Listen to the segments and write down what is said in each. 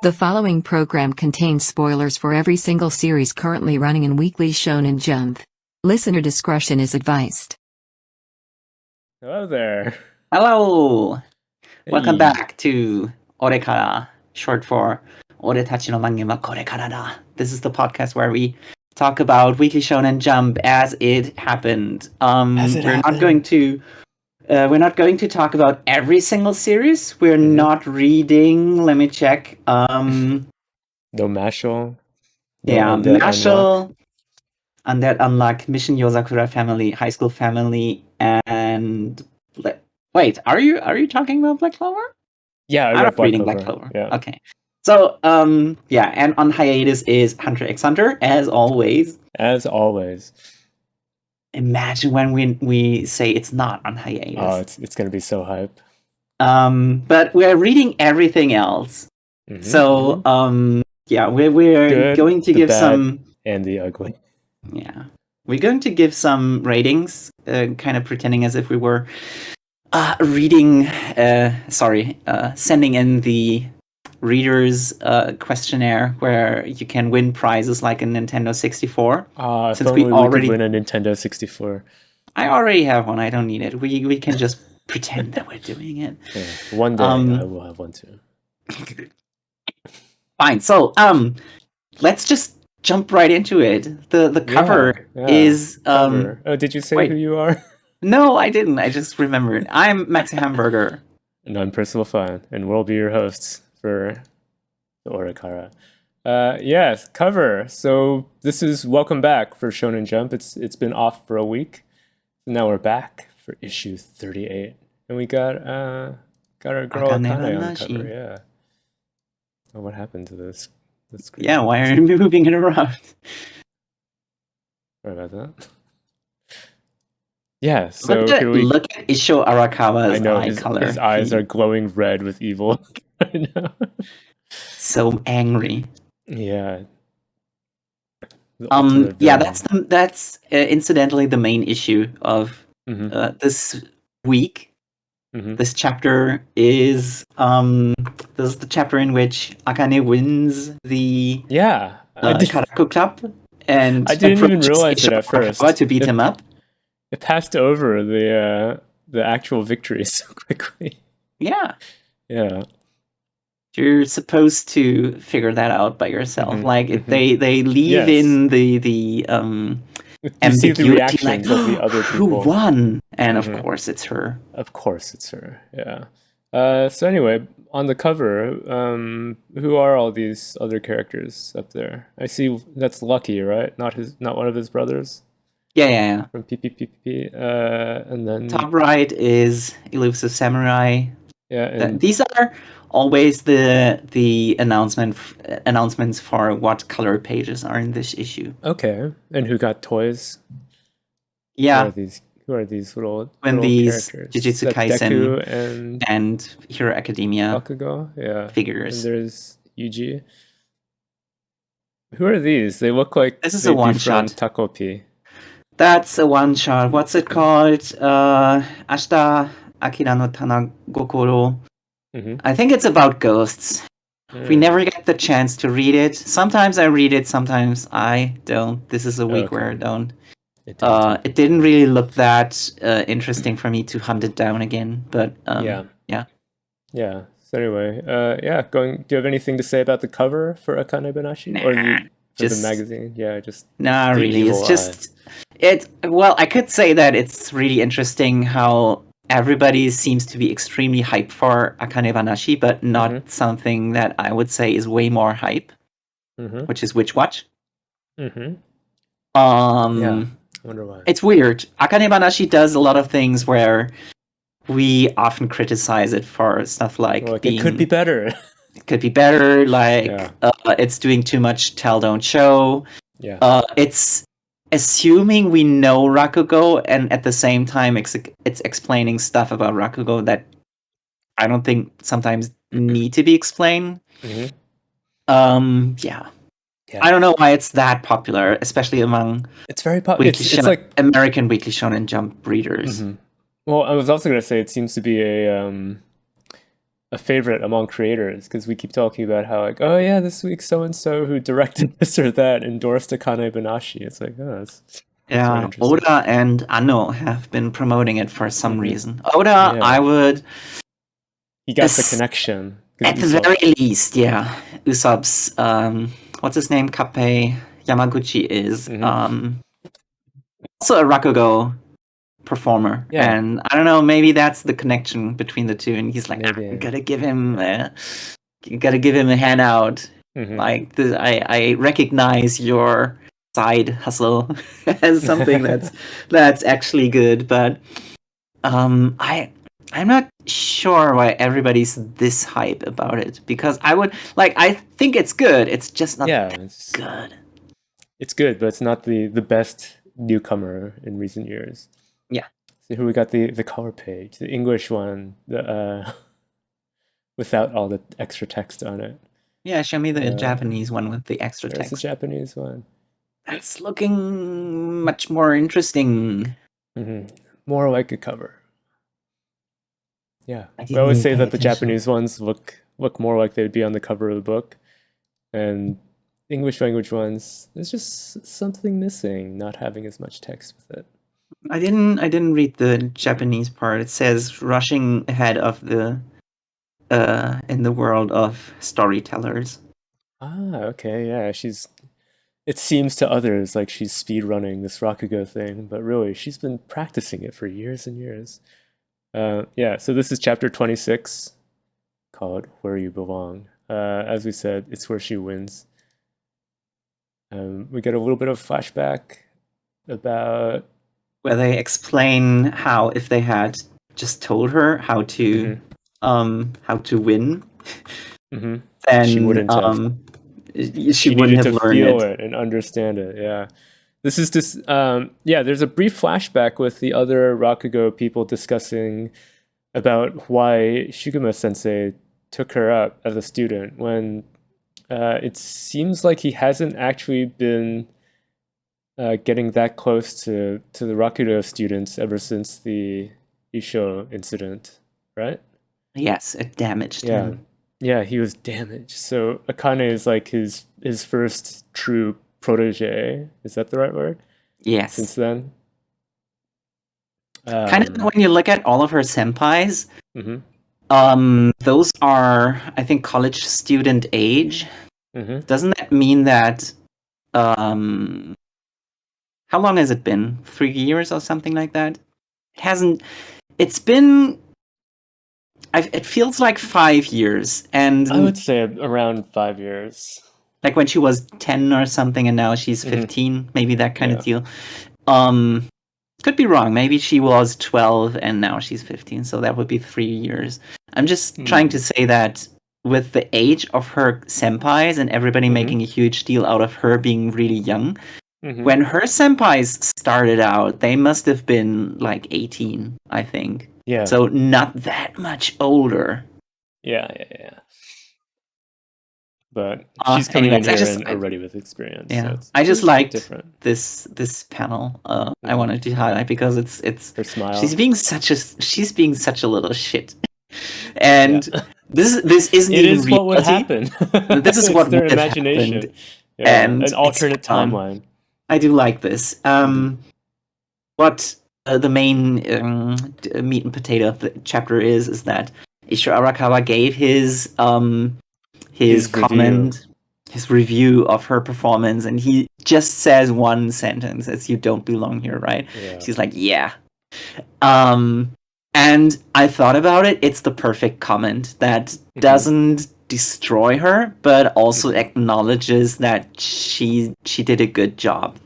The following program contains spoilers for every single series currently running in Weekly Shonen Jump. Listener discretion is advised. Hello there. Hello! Welcome Hey. back to Orekara, short for Oretachi no Mangen wa koreからだ. This is the podcast where we talk about Weekly Shonen Jump as it happened. We're not going to talk about every single series. We're not reading. Let me check. No Mashle. No Yeah, Undead Mashle, Undead Unluck, Mission Yozakura family, High School family, and wait, are you talking about Black Clover? Yeah, I I'm read not reading Black Clover. Yeah. Okay. So, and on hiatus is Hunter x Hunter, as always. As always. Imagine when we say it's not on hiatus. Oh, it's gonna be so hype. But we're reading everything else. So, we're Good, going to the give bad, some and the ugly. Yeah. We're going to give some ratings, kind of pretending as if we were sending in the readers questionnaire where you can win prizes like a Nintendo 64. If only we could win a Nintendo 64. I already have one. I don't need it. We can just pretend that we're doing it. Yeah, one day I will have one too. Fine. So, let's just jump right into it. The cover is cover. Oh, did you say who you are? No, I didn't. I just remembered. I'm Maxi Hamburger. And I'm Percival Fine, and we'll be your hosts for the Orekara. Yes, cover. So this is welcome back for Shonen Jump. It's been off for a week. Now we're back for issue 38. And we got our girl Akane on the cover, yeah. Oh, what happened to this? Yeah, why are you moving it around? Sorry about that. Yeah, so look at Isho Arakawa's eye color. His eyes are glowing red with evil. I know. So angry. Yeah. That's incidentally the main issue of this week. This chapter is this is the chapter in which Akane wins the Karaku Club, and I didn't even realize it at first. To beat him up. It passed over the actual victory so quickly. Yeah. Yeah. You're supposed to figure that out by yourself. They leave in the ambiguity, the reactions of the other people. Who won? And of course it's her. Of course it's her. Yeah. So anyway, on the cover, who are all these other characters up there? I see that's Lucky, right? Not one of his brothers. Yeah. From Pppp. And then top right is Elusive Samurai. Yeah, and these are always the announcements for what color pages are in this issue. Okay, and who got toys? Yeah, who are these little characters? Jujutsu Kaisen and Hero Academia. Bakugo, yeah. Figures. And there's Yuji. Who are these? They look like this is a one shot. Takopi. That's a one shot. What's it called? Ashita Akira no Tanagokoro. I think it's about ghosts. We never get the chance to read it. Sometimes I read it, sometimes I don't. This is a week where I don't. It didn't really look that interesting for me to hunt it down again. But yeah. So anyway, do you have anything to say about the cover for Akane Banashi? Nah, or the magazine? Yeah, just nah, really. It's just I could say that it's really interesting how everybody seems to be extremely hyped for Akane Banashi, but not something that I would say is way more hype, which is Witch Watch. Yeah, I wonder why. It's weird. Akane Banashi does a lot of things where we often criticize it for stuff like it could be better. It could be better, it's doing too much tell don't show. Yeah. It's assuming we know Rakugo, and at the same time it's explaining stuff about Rakugo that I don't think sometimes need to be explained. Yeah. I don't know why it's that popular, especially among it's very popular. It's like American Weekly Shonen Jump readers. Well, I was also going to say it seems to be a a favorite among creators because we keep talking about how like, oh yeah, this week so and so who directed this or that endorsed Akane Banashi. It's like, oh, that's Yeah, Oda and Anno have been promoting it for some reason. Oda, I would. He got the connection. At the very least, yeah. Usopp's, what's his name? Kappei Yamaguchi is also a Rakugo performer. Yeah. And I don't know, maybe that's the connection between the two. And he's like, you gotta give him a handout. Like, I recognize your side hustle as something that's actually good. But I'm not sure why everybody's this hype about it, because I think it's good. It's just not good. It's good, but it's not the best newcomer in recent years. Yeah. So here we got the cover page, the English one, without all the extra text on it. Yeah, show me the Japanese one with the extra text. There's the Japanese one. That's looking much more interesting. More like a cover. Yeah, we always say that the Japanese ones look more like they'd be on the cover of the book, and English language ones, there's just something missing, not having as much text with it. I didn't read the Japanese part. It says rushing ahead of the in the world of storytellers. Okay, yeah, it seems to others like she's speedrunning this Rakugo thing, but really she's been practicing it for years and years. Yeah, so this is chapter 26, called Where You Belong. As we said, it's where she wins. We get a little bit of flashback about... where they explain how if they had just told her how to win, then she wouldn't have. She wouldn't have learned feel it and understand it, yeah. This is just, there's a brief flashback with the other Rakugo people discussing about why Shiguma-sensei took her up as a student when it seems like he hasn't actually been getting that close to the Rakugo students ever since the Isho incident, right? Yes, it damaged him. Yeah, he was damaged. So Akane is like his first true protege. Is that the right word? Yes. Since then? Kind of when you look at all of her senpais, those are, I think, college student age. Doesn't that mean that... how long has it been? 3 years or something like that? It's been... it feels like 5 years, and... I would say around 5 years. Like when she was 10 or something, and now she's 15, maybe that kind of deal. Could be wrong. Maybe she was 12 and now she's 15, so that would be 3 years. I'm just trying to say that with the age of her senpais and everybody making a huge deal out of her being really young, when her senpais started out, they must have been like 18, I think. Yeah. So not that much older. Yeah. But she's coming in here and already with experience. Yeah, so I just liked this panel. I wanted to highlight because it's her smile. She's being such a little shit, and this isn't it even is what would happen. This is what their would imagination. Happened. Yeah, and an alternate timeline. I do like this. What the main meat and potato of the chapter is that Isho Arakawa gave his comment, his review of her performance, and he just says one sentence, as "You don't belong here," right? Yeah. She's like, "Yeah." And I thought about it. It's the perfect comment that doesn't destroy her, but also acknowledges that she did a good job.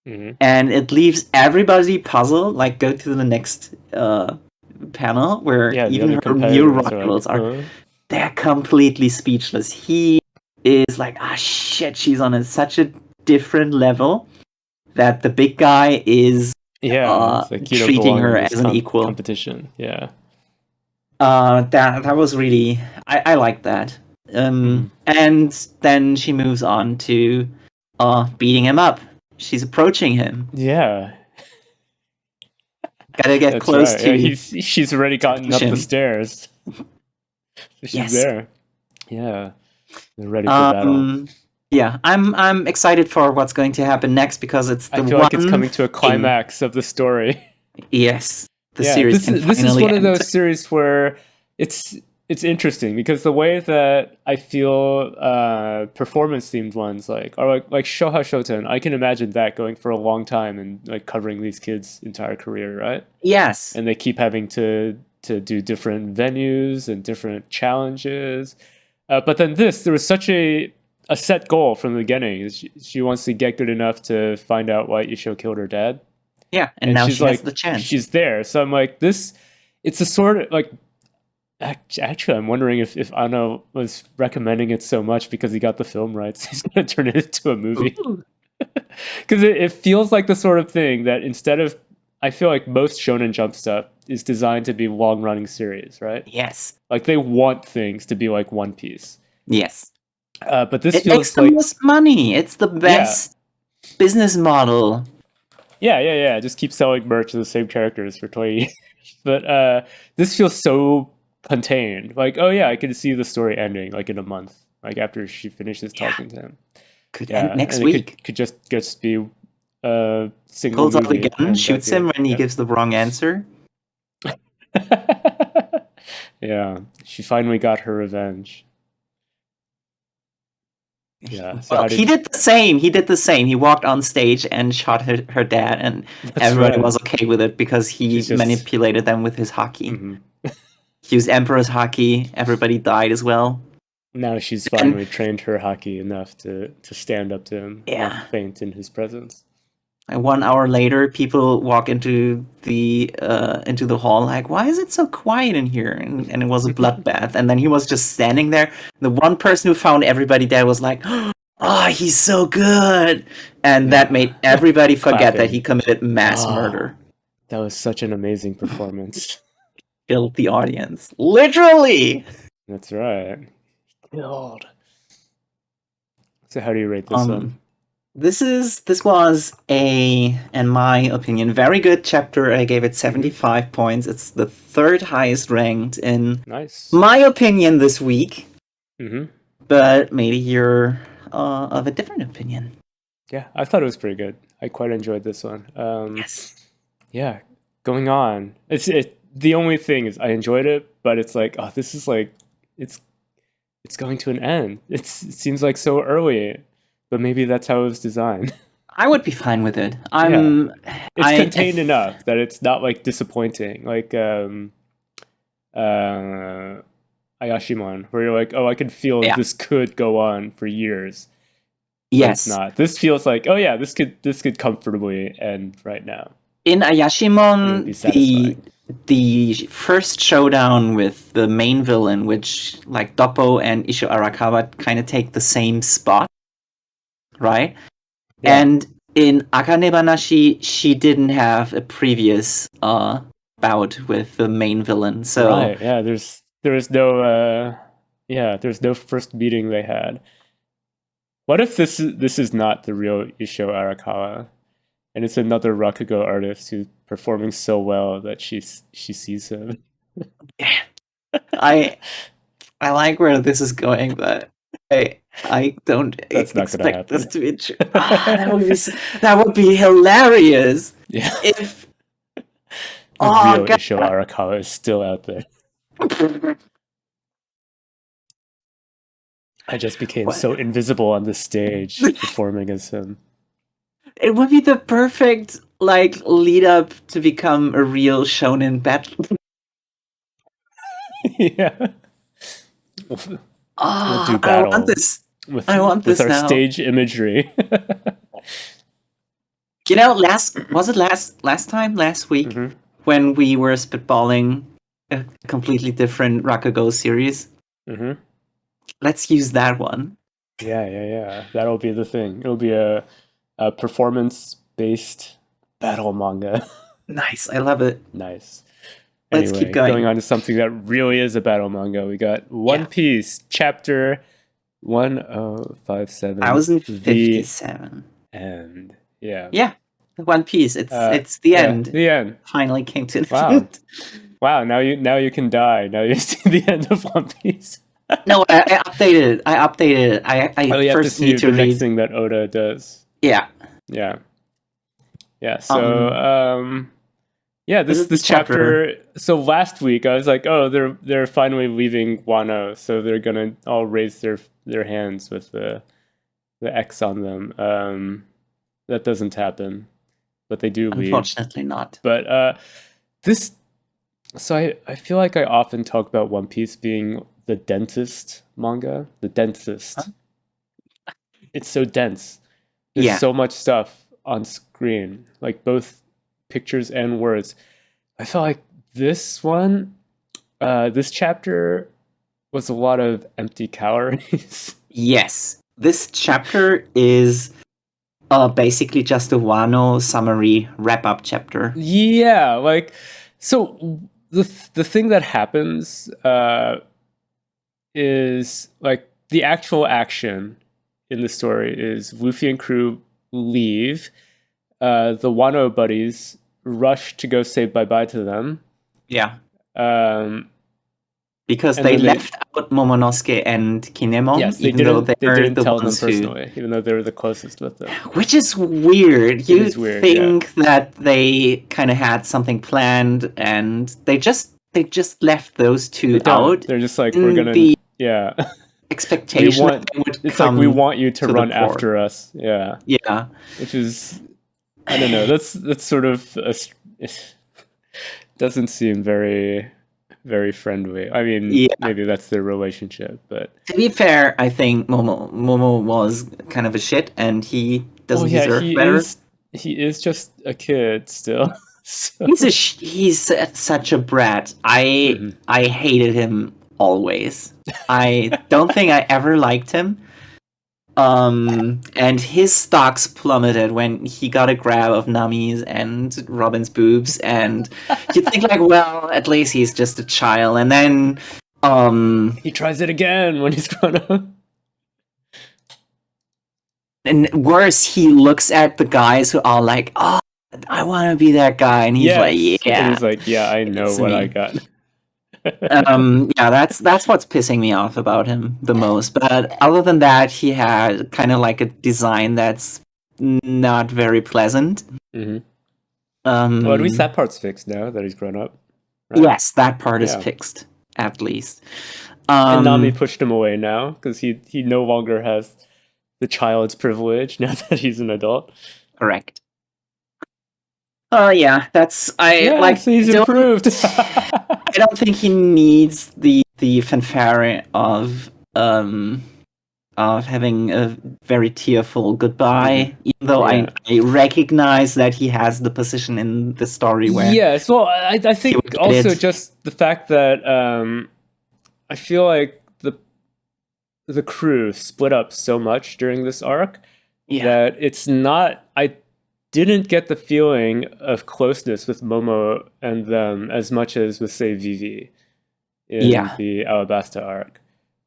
And it leaves everybody puzzled. Like, go to the next panel where even her new rivals are. They're completely speechless. He is like, shit, she's on such a different level that the big guy is treating her as an equal. Competition, yeah. That was really... I like that. And then she moves on to beating him up. She's approaching him. Yeah. Gotta get close to... Yeah, she's already gotten up the stairs. She's there. Yeah. They're ready for battle. Yeah, I'm excited for what's going to happen next because it's the I feel like it's coming to a climax of the story. Yes. The series this is one of those series where it's interesting because the way that I feel performance themed ones like Shoha Shoten, I can imagine that going for a long time and like covering these kids' entire career, right? Yes. And they keep having to do different venues and different challenges. But then there was such a set goal from the beginning. She wants to get good enough to find out why Isho killed her dad. Yeah, and now she has the chance. She's there. So I'm like, it's a sort of like, actually, I'm wondering if Anno was recommending it so much because he got the film rights. He's going to turn it into a movie. Because it feels like the sort of thing that instead of, I feel like most Shonen Jump stuff is designed to be long-running series, right? Yes. Like they want things to be like One Piece. Yes. But this it feels makes the most money. It's the best business model. Yeah. Just keep selling merch of the same characters for 20 years. But this feels so contained. Like, oh yeah, I can see the story ending like in a month, like after she finishes talking to him. Could end next week. Could just be a single Pulls out movie. the gun, shoots him when he gives the wrong answer. Yeah, she finally got her revenge. Yeah. So well, he did the same. He walked on stage and shot her dad, and everybody was okay with it because he manipulated them with his haki. Mm-hmm. He used Emperor's haki. Everybody died as well. Now she's finally trained her haki enough to stand up to him, not faint in his presence. And 1 hour later, people walk into the hall like, why is it so quiet in here? And it was a bloodbath. And then he was just standing there. The one person who found everybody dead was like, oh, he's so good. And that made everybody forget that he committed mass murder. That was such an amazing performance. Killed the audience. Literally! That's right. Killed. So how do you rate this one? This was in my opinion, very good chapter. I gave it 75 points. It's the third highest ranked in my opinion this week. Mm-hmm. But maybe you're of a different opinion. Yeah, I thought it was pretty good. I quite enjoyed this one. Yes. Yeah, going on. The only thing is I enjoyed it, but it's like, oh, this is like, it's going to an end. It seems like so early. But maybe that's how it was designed. I would be fine with it. It's contained enough that it's not like disappointing. Like Ayashimon, where you're like, oh, I can feel this could go on for years. Yes. But it's not. This feels like, oh yeah, this could comfortably end right now. In Ayashimon, the first showdown with the main villain, which like Doppo and Isho Arakawa kind of take the same spot. Right? Yeah. And in Akane Banashi, she didn't have a previous bout with the main villain. So right, yeah, there's no first meeting they had. What if this is not the real Isho Arakawa, and it's another Rakugo artist who's performing so well that she sees him? Yeah. I like where this is going, but I don't expect this to be true. That would be hilarious. Yeah. If the real Isho Arakawa is still out there. I just became so invisible on the stage performing as him. It would be the perfect lead up to become a real shonen battle. Yeah. We'll do battle. I want this. With our now. Stage imagery. You know, last week when we were spitballing a completely different Rakugo series? Mm-hmm. Let's use that one. Yeah. That'll be the thing. It'll be a performance-based battle manga. Nice, I love it. Nice. Let's keep going on to something that really is a battle manga. We got One Piece chapter 1057. 1057. And yeah. One Piece. It's the end. The end Finally came to an wow end. wow. Now you can die. Now you see the end of One Piece. No, I updated it. I you first have to see need to the read. next thing that Oda does. Yeah. So this chapter. So last week I was like, oh, they're finally leaving Wano, so they're gonna all raise their hands with the X on them. That doesn't happen, but they do leave. Unfortunately not. But this. So I feel like I often talk about One Piece being the densest manga. The densest. Huh? It's so dense. There's so much stuff on screen, like both pictures and words. I felt like this one, this chapter was a lot of empty calories. Yes. This chapter is basically just a Wano summary wrap-up chapter. Yeah, like, so the thing that happens is, like, the actual action in the story is Luffy and crew leave. The Wano buddies rush to go say bye-bye to them. Yeah. Because they left out Momonosuke and Kinemon, yes, even though they didn't the tell them ones personally, even though they were the closest with them. Which is weird. You think that they kind of had something planned, and they just left those two out. They're just like, we're gonna expectation. It's like, we want you to run after us. Yeah. Which is, I don't know. That's sort of it doesn't seem very, very friendly. I mean, maybe that's their relationship, but to be fair, I think Momo was kind of a shit, and he doesn't deserve better. He is just a kid still. So. He's such a brat. I hated him always. I don't think I ever liked him. And his stocks plummeted when he got a grab of Nami's and Robin's boobs, and you think like, well, at least he's just a child, and then he tries it again when he's grown up. And worse, he looks at the guys who are like, oh, I want to be that guy, and he's like, yeah. And he's like, yeah, I know what I got. That's what's pissing me off about him the most. But other than that, he had kind of like a design that's not very pleasant. Mm-hmm. Well, at least that part's fixed now that he's grown up. Right? Yes, that part is fixed, at least. And Nami pushed him away now because he no longer has the child's privilege now that he's an adult. Correct. Oh that's so he's improved. I don't think he needs the fanfare of having a very tearful goodbye, even though I recognize that he has the position in the story where well, I think also just the fact that I feel like the crew split up so much during this arc that it's not. I didn't get the feeling of closeness with Momo and them as much as with, say, Vivi in the Alabasta arc.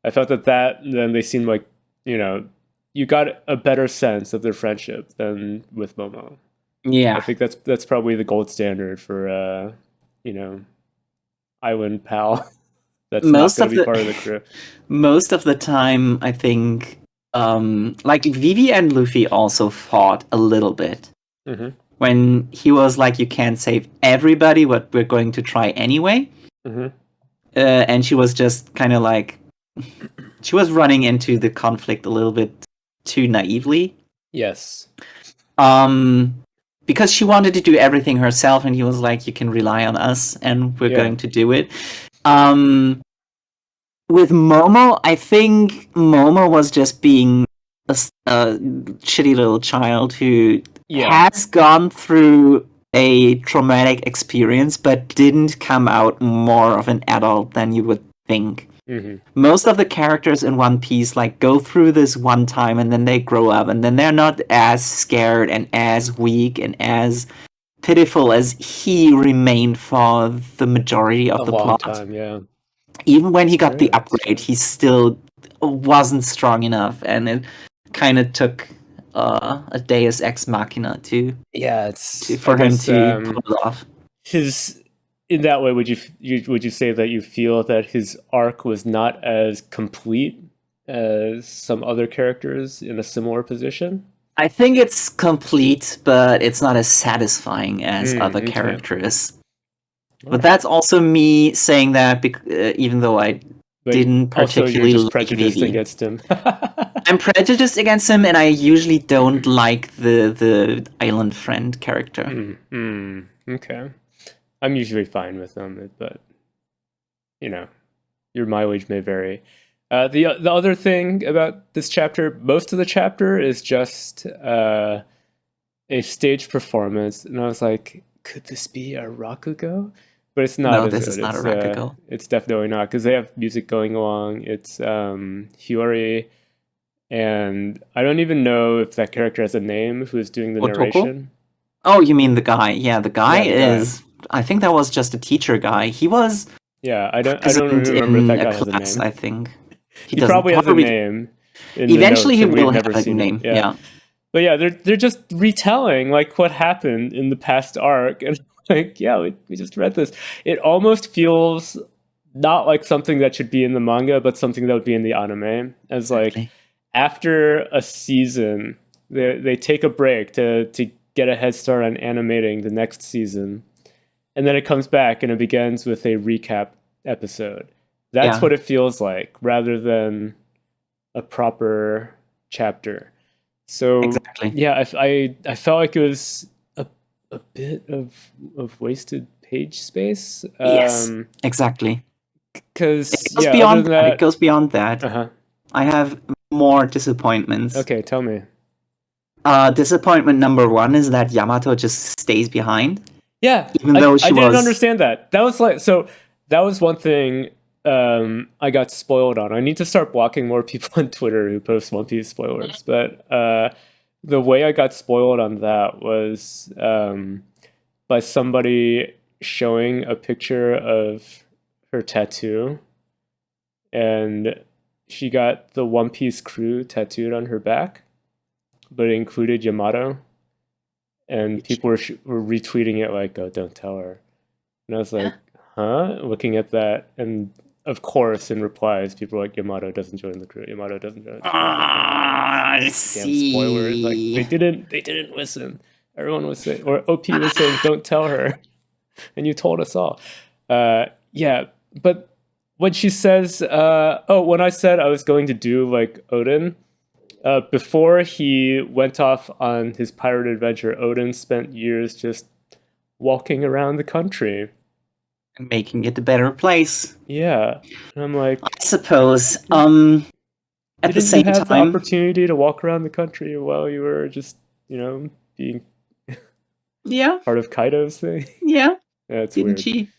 I felt that then they seemed like, you got a better sense of their friendship than with Momo. Yeah. I think that's probably the gold standard for, island pal that's not going to be part of the crew. Most of the time, I think, like Vivi and Luffy also fought a little bit. Mm-hmm. When he was like, you can't save everybody, but we're going to try anyway. Mm-hmm. And she was just kind of like, she was running into the conflict a little bit too naively. Yes. Because she wanted to do everything herself, and he was like, you can rely on us, and we're going to do it. With Momo, I think Momo was just being a shitty little child who has gone through a traumatic experience, but didn't come out more of an adult than you would think. Mm-hmm. Most of the characters in One Piece go through this one time, and then they grow up, and then they're not as scared and as weak and as pitiful as he remained for the majority of the plot. Time, Even when he got the upgrade, he still wasn't strong enough, and it kind of took a Deus Ex Machina to for him to pull it off. In that way, would you say that you feel that his arc was not as complete as some other characters in a similar position? I think it's complete, but it's not as satisfying as other characters. But that's also me saying that even though I didn't particularly also, you're just prejudiced against him. I'm prejudiced against him, and I usually don't like the island friend character. Okay. I'm usually fine with them, but your mileage may vary. The other thing about this chapter, most of the chapter is just a stage performance, and I was like, could this be a rakugo? But it's not. No, this is not a rakugo. It's definitely not, because they have music going along. It's Hiyori, and I don't even know if that character has a name who is doing the narration. Oh, you mean the guy? Yeah, the guy is. I think that was just a teacher guy. He was. Yeah, I don't remember if that guy has a name. I think he probably has a name. Eventually, he will have a name. Yeah. But yeah, they're just retelling like what happened in the past arc, and like, yeah, we just read this. It almost feels not like something that should be in the manga, but something that would be in the anime. As like after a season, they take a break to get a head start on animating the next season, and then it comes back and it begins with a recap episode. That's what it feels like, rather than a proper chapter. So yeah, I felt like it was a bit of wasted page space. Yes, exactly. Because it goes beyond that. I have more disappointments. Okay, tell me. Disappointment number 1 is that Yamato just stays behind. Yeah, even though I didn't understand that. That was one thing I got spoiled on. I need to start blocking more people on Twitter who post One Piece spoilers. But the way I got spoiled on that was by somebody showing a picture of her tattoo, and she got the One Piece crew tattooed on her back, but it included Yamato, and people were retweeting it like, "Oh, don't tell her." And I was like, "Huh?" Looking at that, and of course, in replies, people were like, "Yamato doesn't join the crew. Yamato doesn't join the crew." I see. Damn spoilers! Like they didn't listen. Everyone was saying, or OP was saying, "Don't tell her," and you told us all. Yeah, but when she says, when I said I was going to do like Odin, before he went off on his pirate adventure, Odin spent years just walking around the country. And making it a better place. Yeah. And I'm like, I suppose. At the same time, the opportunity to walk around the country while you were just, being part of Kaido's thing? Yeah. That's Didn't weird. she?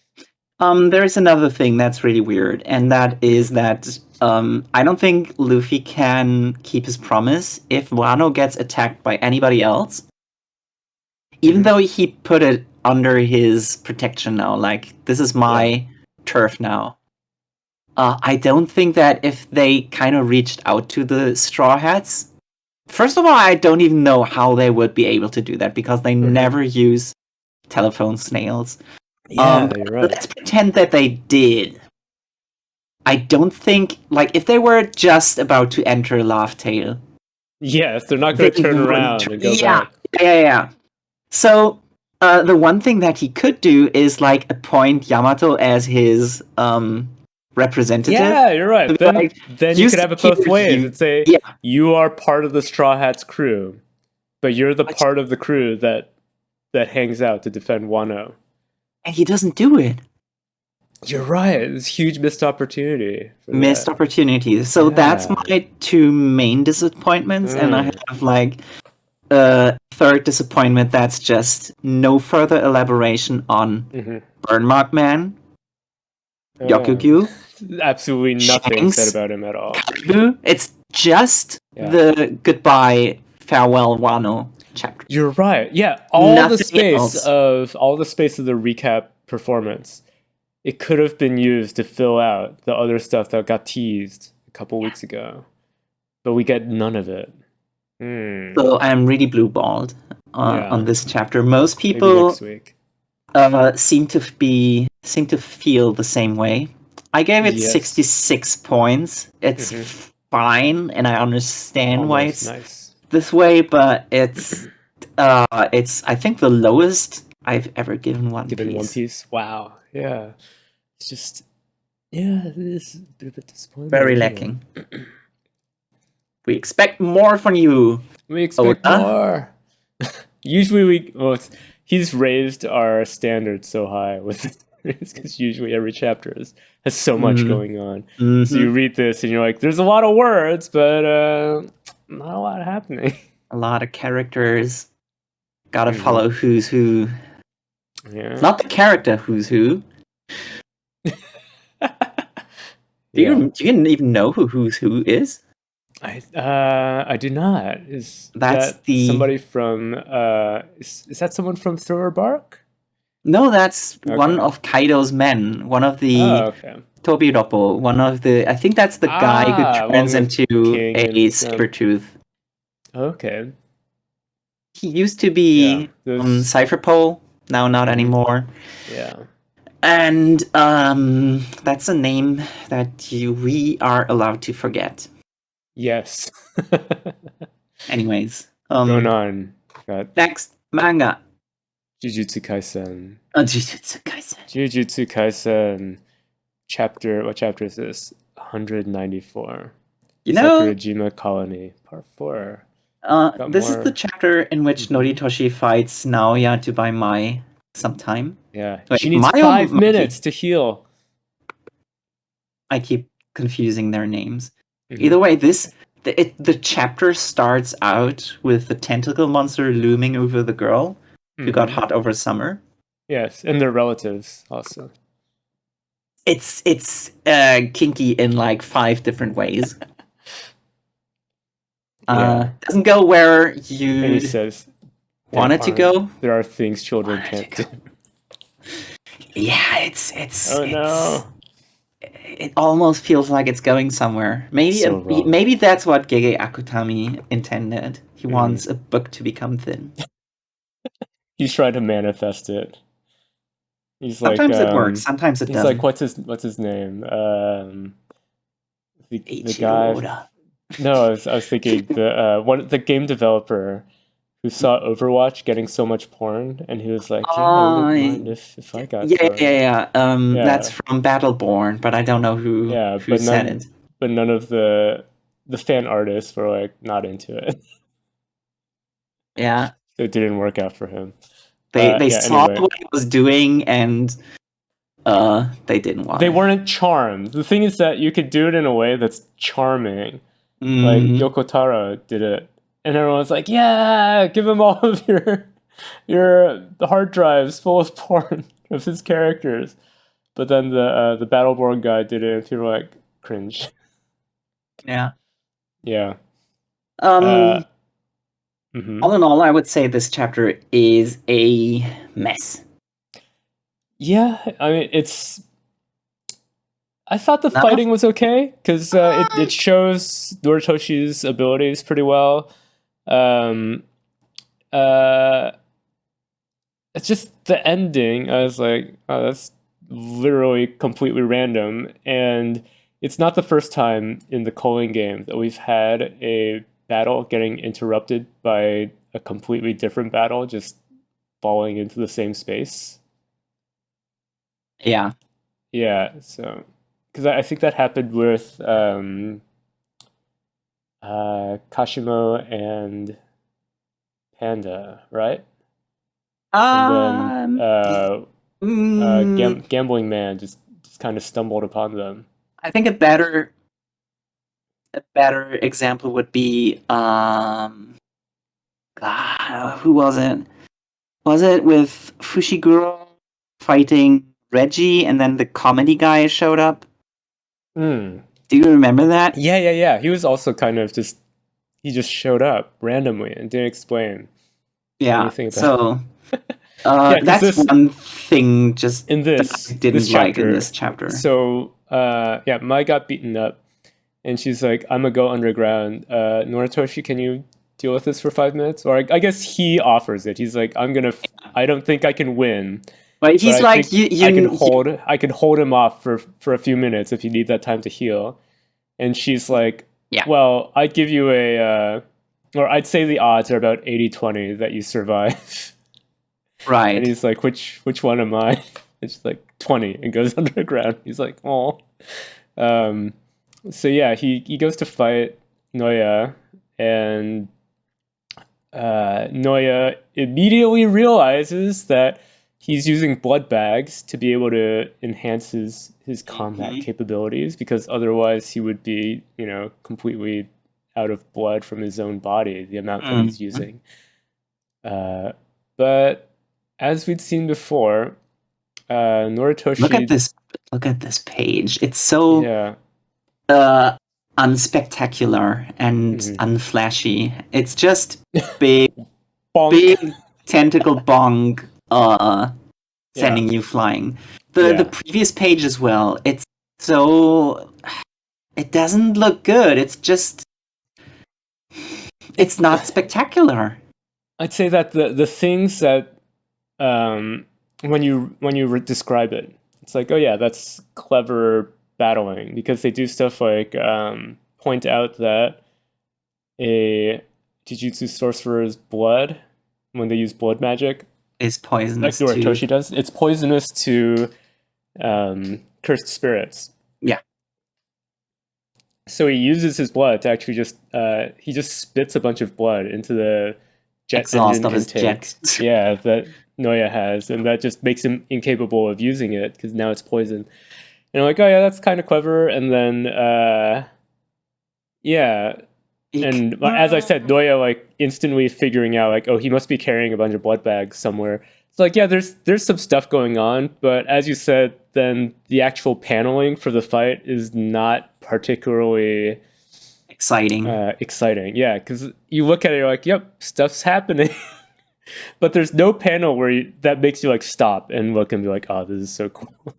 There's another thing that's really weird, and that is that I don't think Luffy can keep his promise if Wano gets attacked by anybody else. Even though he put it under his protection now, like, this is my turf now. I don't think that if they kind of reached out to the Straw Hats, first of all, I don't even know how they would be able to do that, because they never use telephone snails. Yeah, you're right. Let's pretend that they did. I don't think, like, if they were just about to enter Laugh Tale. Yes, they're not going to turn around and go back. Yeah. So, the one thing that he could do is, like, appoint Yamato as his representative. Yeah, you're right. Then you could have it both ways and say, you are part of the Straw Hats crew, but you're the part of the crew that hangs out to defend Wano. And he doesn't do it. You're right. It's a huge missed opportunity. Missed opportunity. So that's my 2 main disappointments, and I have, like, a third disappointment that's just no further elaboration on Burn Mark Man, Gyokugyu. Absolutely nothing Shanks, said about him at all. It's just the goodbye, farewell Wano chapter. You're right. Yeah, all the space of the recap performance, it could have been used to fill out the other stuff that got teased a couple weeks ago, but we get none of it. So I'm really blue-balled on this chapter. Most people seem to feel the same way. I gave it 66 points. It's fine, and I understand why it's this way, but it's I think the lowest I've ever given One Piece. Wow. Yeah. It's just it is a bit of a disappointment. Very lacking. We expect more from you. We expect more. Usually he's raised our standards so high with because usually every chapter has so much going on. So you read this and you're like, there's a lot of words, but not a lot happening. A lot of characters. Gotta follow who's who. Yeah. Not the character who's who. Do you even know who who's who is? I do not. That's somebody from is that someone from Thriller Bark? No, that's one of Kaido's men. One of the Tobiroppo. One of the I think that's the guy who turns into a Sabertooth. Okay. He used to be on Cypherpole, now not anymore. Yeah. And that's a name that we are allowed to forget. Yes. Anyways. Going on. Next manga. Jujutsu Kaisen. Jujutsu Kaisen. What chapter is this? 194. You know, Sakurajima Colony, Part 4. This is the chapter in which Noritoshi fights Naoya to buy Mai sometime. Yeah. She needs 5 minutes to heal. I keep confusing their names. Either way, the chapter starts out with the tentacle monster looming over the girl who got hot over summer. Yes, and their relatives also. It's kinky in like 5 different ways. Doesn't go where you want it to go. There are things children can't do. Yeah, it's no. It almost feels like it's going somewhere. Maybe that's what Gege Akutami intended. He wants a book to become thin. He's trying to manifest it. Sometimes it works. Sometimes it doesn't. He's like, what's his name? The guy. No, I was thinking the game developer who saw Overwatch getting so much porn, and he was like, I wouldn't mind if I got porn. Yeah. That's from Battleborn, but I don't know who said it. But none of the fan artists were like not into it. Yeah. It didn't work out for him. They saw what he was doing, and they didn't want it. They weren't charmed. The thing is that you could do it in a way that's charming. Like Yokotaro did it. And everyone's like, yeah, give him all of your hard drives full of porn of his characters. But then the Battleborn guy did it, and people were like, cringe. Yeah. Yeah. All in all, I would say this chapter is a mess. Yeah, I mean, I thought the fighting was okay, because it shows Noritoshi's abilities pretty well. It's just the ending. I was like, oh, that's literally completely random. And it's not the first time in the Culling game that we've had a battle getting interrupted by a completely different battle just falling into the same space. Yeah. Yeah, so because I think that happened with Kashimo and Panda, right? And then Gambling Man just kind of stumbled upon them. I think a better example would be who was it? Was it with Fushiguro fighting Reggie, and then the comedy guy showed up? Do you remember that? Yeah. He was also kind of he just showed up randomly and didn't explain. Yeah. So that's one thing just in that I didn't like in this chapter. So Mai got beaten up, and she's like, "I'm gonna go underground. Noritoshi, can you deal with this for 5 minutes? Or I guess he offers it. He's like, I don't think I can win. But he's but like, I can hold him off for a few minutes if you need that time to heal. And she's like, well, I'd give you or I'd say the odds are about 80-20 that you survive. Right. And he's like, which one am I? And she's like, 20, and goes underground. He's like, oh. So yeah, he goes to fight Noya, and Noya immediately realizes that he's using blood bags to be able to enhance his combat capabilities, because otherwise he would be, completely out of blood from his own body, the amount that he's using. But as we'd seen before, Noritoshi... Look at this page. It's so unspectacular and unflashy. It's just big tentacle bong sending you flying. The previous page as well. It's so... It doesn't look good. It's just... It's not spectacular. I'd say that the things that when you describe it, it's like, oh yeah, that's clever battling, because they do stuff like point out that a Jujutsu sorcerer's blood, when they use blood magic, is poisonous. Like Noritoshi does. It's poisonous to cursed spirits. Yeah. So he uses his blood to actually he just spits a bunch of blood into the jet exhaust engine of his intake. jet. Yeah, that Noya has, and that just makes him incapable of using it because now it's poison. And I'm like, oh yeah, that's kind of clever. And then and as I said, Noya like instantly figuring out like, oh, he must be carrying a bunch of blood bags somewhere. It's like, yeah, there's some stuff going on, but as you said, then the actual paneling for the fight is not particularly exciting. Yeah, because you look at it, you're like, yep, stuff's happening. But there's no panel that makes you like stop and look and be like, oh, this is so cool.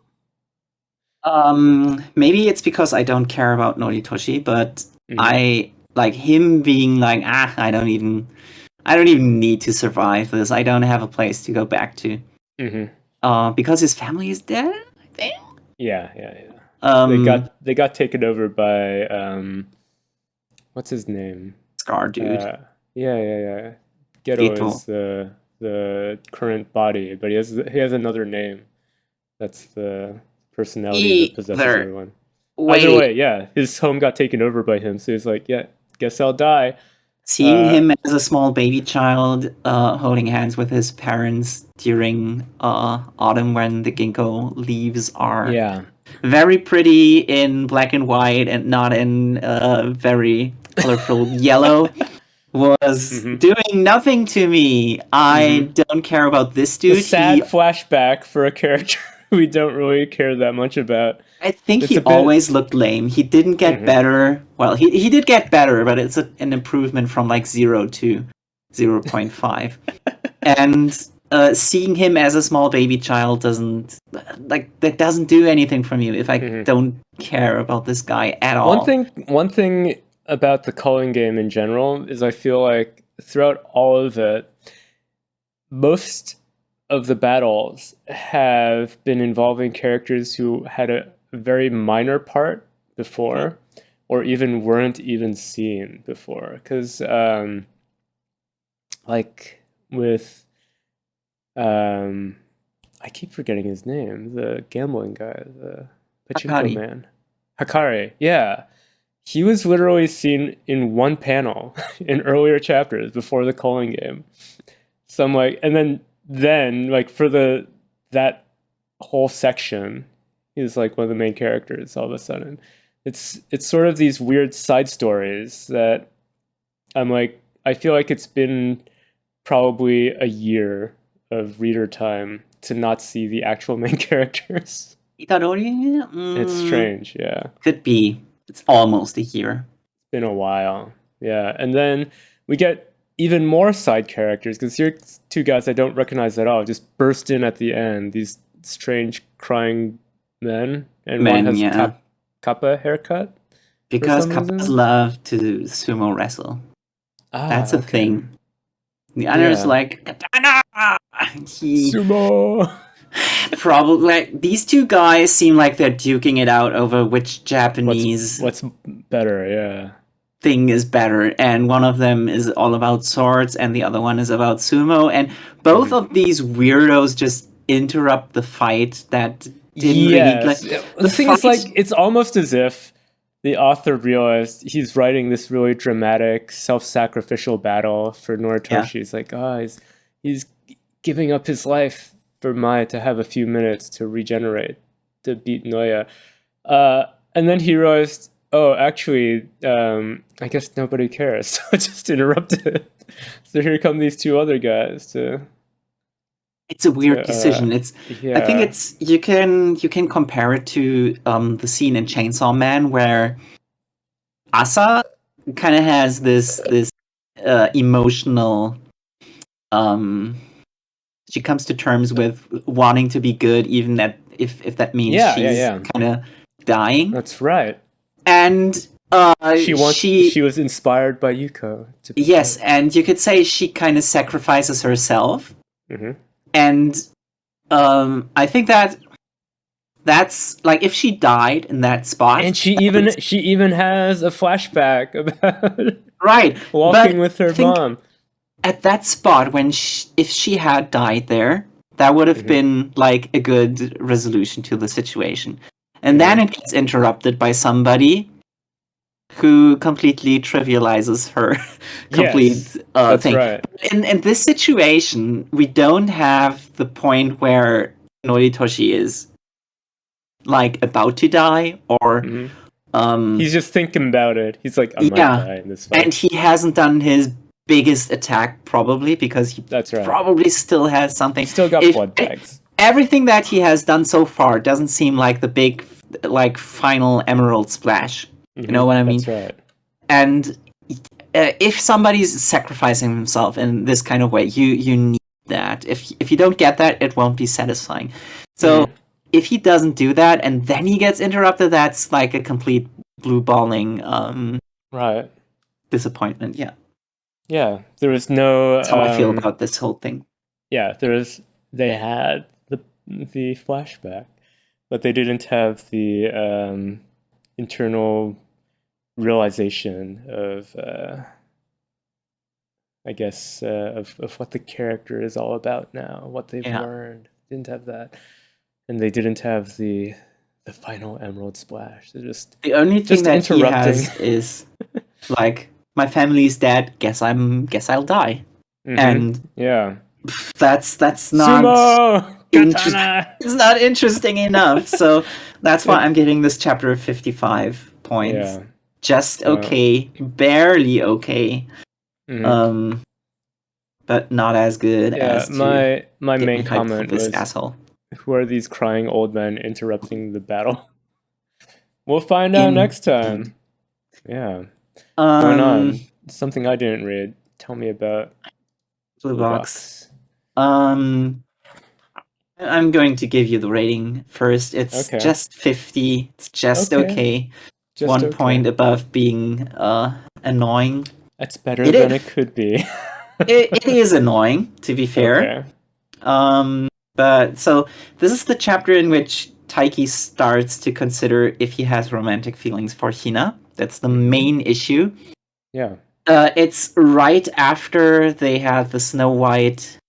Maybe it's because I don't care about Noritoshi, but I like him being like, I don't even need to survive this. I don't have a place to go back to. Because his family is dead, I think. Yeah. They got taken over by what's his name? Scar dude. Yeah. Ghetto is the current body, but he has another name. That's the personality that possesses everyone. Either way, yeah, his home got taken over by him, so he's like, yeah, guess I'll die. Seeing him as a small baby child holding hands with his parents during autumn when the ginkgo leaves are very pretty in black and white and not in very colorful yellow was doing nothing to me. I don't care about this dude. A sad flashback for a character we don't really care that much about. I think he always looked lame. He didn't get better. Well, he did get better, but it's an improvement from like 0 to 0.5. And seeing him as a small baby child doesn't do anything for me if I don't care about this guy at all. One thing about the culling game in general is I feel like throughout all of it, most of the battles have been involving characters who had a very minor part before, or even weren't even seen before. Because, like with, I keep forgetting his name, the gambling guy, the pachinko man, Hakari. Yeah. He was literally seen in one panel in earlier chapters before the culling game. So I'm like, and then like for that whole section, he's like one of the main characters all of a sudden. It's sort of these weird side stories that I'm like, I feel like it's been probably a year of reader time to not see the actual main characters. It's strange, yeah. Could be. It's almost a year. It's been a while, yeah. And then we get even more side characters, because here's two guys I don't recognize at all, just burst in at the end, these strange crying men. And one has kappa haircut. Because kappas love to sumo wrestle. That's a thing. The other is like katana. Sumo. Probably like these two guys seem like they're duking it out over which Japanese what's better, yeah. Thing is better, and one of them is all about swords and the other one is about sumo, and both of these weirdos just interrupt the fight that didn't really like the thing is, like, it's almost as if the author realized he's writing this really dramatic self-sacrificial battle for Noritoshi. It's like, he's giving up his life for Mai to have a few minutes to regenerate, to beat Noya, and then he realized, oh, actually, I guess nobody cares. So I just interrupted. So here come these two other guys to. It's a weird decision. I think it's you can compare it to the scene in Chainsaw Man where Asa kind of has this emotional. She comes to terms with wanting to be good, even that if that means she's kind of dying. That's right. And she was inspired by Yuko. Yes, and you could say she kind of sacrifices herself. Mm-hmm. And I think that's like if she died in that spot, and she even has a flashback about walking with her mom. At that spot, if she had died there, that would have been like a good resolution to the situation. And then it gets interrupted by somebody who completely trivializes her complete thing. Right. In this situation, we don't have the point where Noritoshi is like about to die or he's just thinking about it. He's like, I might die in this fight. And he hasn't done his biggest attack probably because he probably still has something. He still got blood bags. Everything that he has done so far doesn't seem like the big like final emerald splash. You know what I mean? That's right. And if somebody's sacrificing himself in this kind of way, you need that. If you don't get that, it won't be satisfying. So if he doesn't do that and then he gets interrupted, that's like a complete blue balling disappointment. Yeah, there was no. That's how I feel about this whole thing. Yeah, they had the flashback, but they didn't have the internal realization of, I guess, of what the character is all about now, what they've learned. Didn't have that, and they didn't have the final emerald splash. They're just the only thing that he has is like, my family's dead. Guess I'll die, and that's not Sumo! It's not interesting enough. So that's why I'm giving this chapter 55 points. Yeah. Just okay, barely okay, but not as good as my main comment this was, asshole. Who are these crying old men interrupting the battle? We'll find out next time. Yeah. Going on. Something I didn't read. Tell me about Blue Box. I'm going to give you the rating first. It's just 50. It's just okay. Just 1 point above being annoying. That's better than it could be. it is annoying, to be fair. But so this is the chapter in which Taiki starts to consider if he has romantic feelings for Hina. That's the main issue. Yeah. It's right after they had the Snow White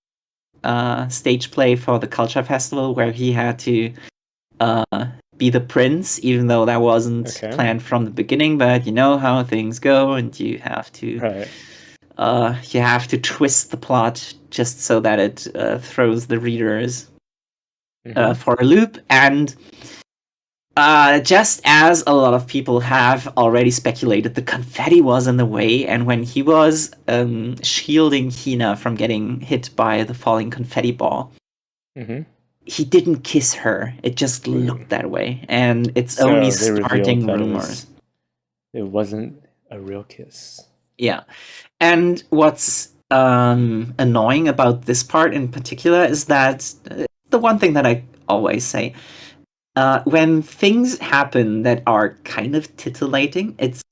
stage play for the Culture Festival, where he had to be the prince, even though that wasn't planned from the beginning. But you know how things go, and you have to twist the plot just so that it throws the readers for a loop. And just as a lot of people have already speculated, the confetti was in the way, and when he was shielding Hina from getting hit by the falling confetti ball, he didn't kiss her. It just looked that way, and it's only starting rumors. It wasn't a real kiss. Yeah, and what's annoying about this part in particular is that the one thing that I always say, when things happen that are kind of titillating, it's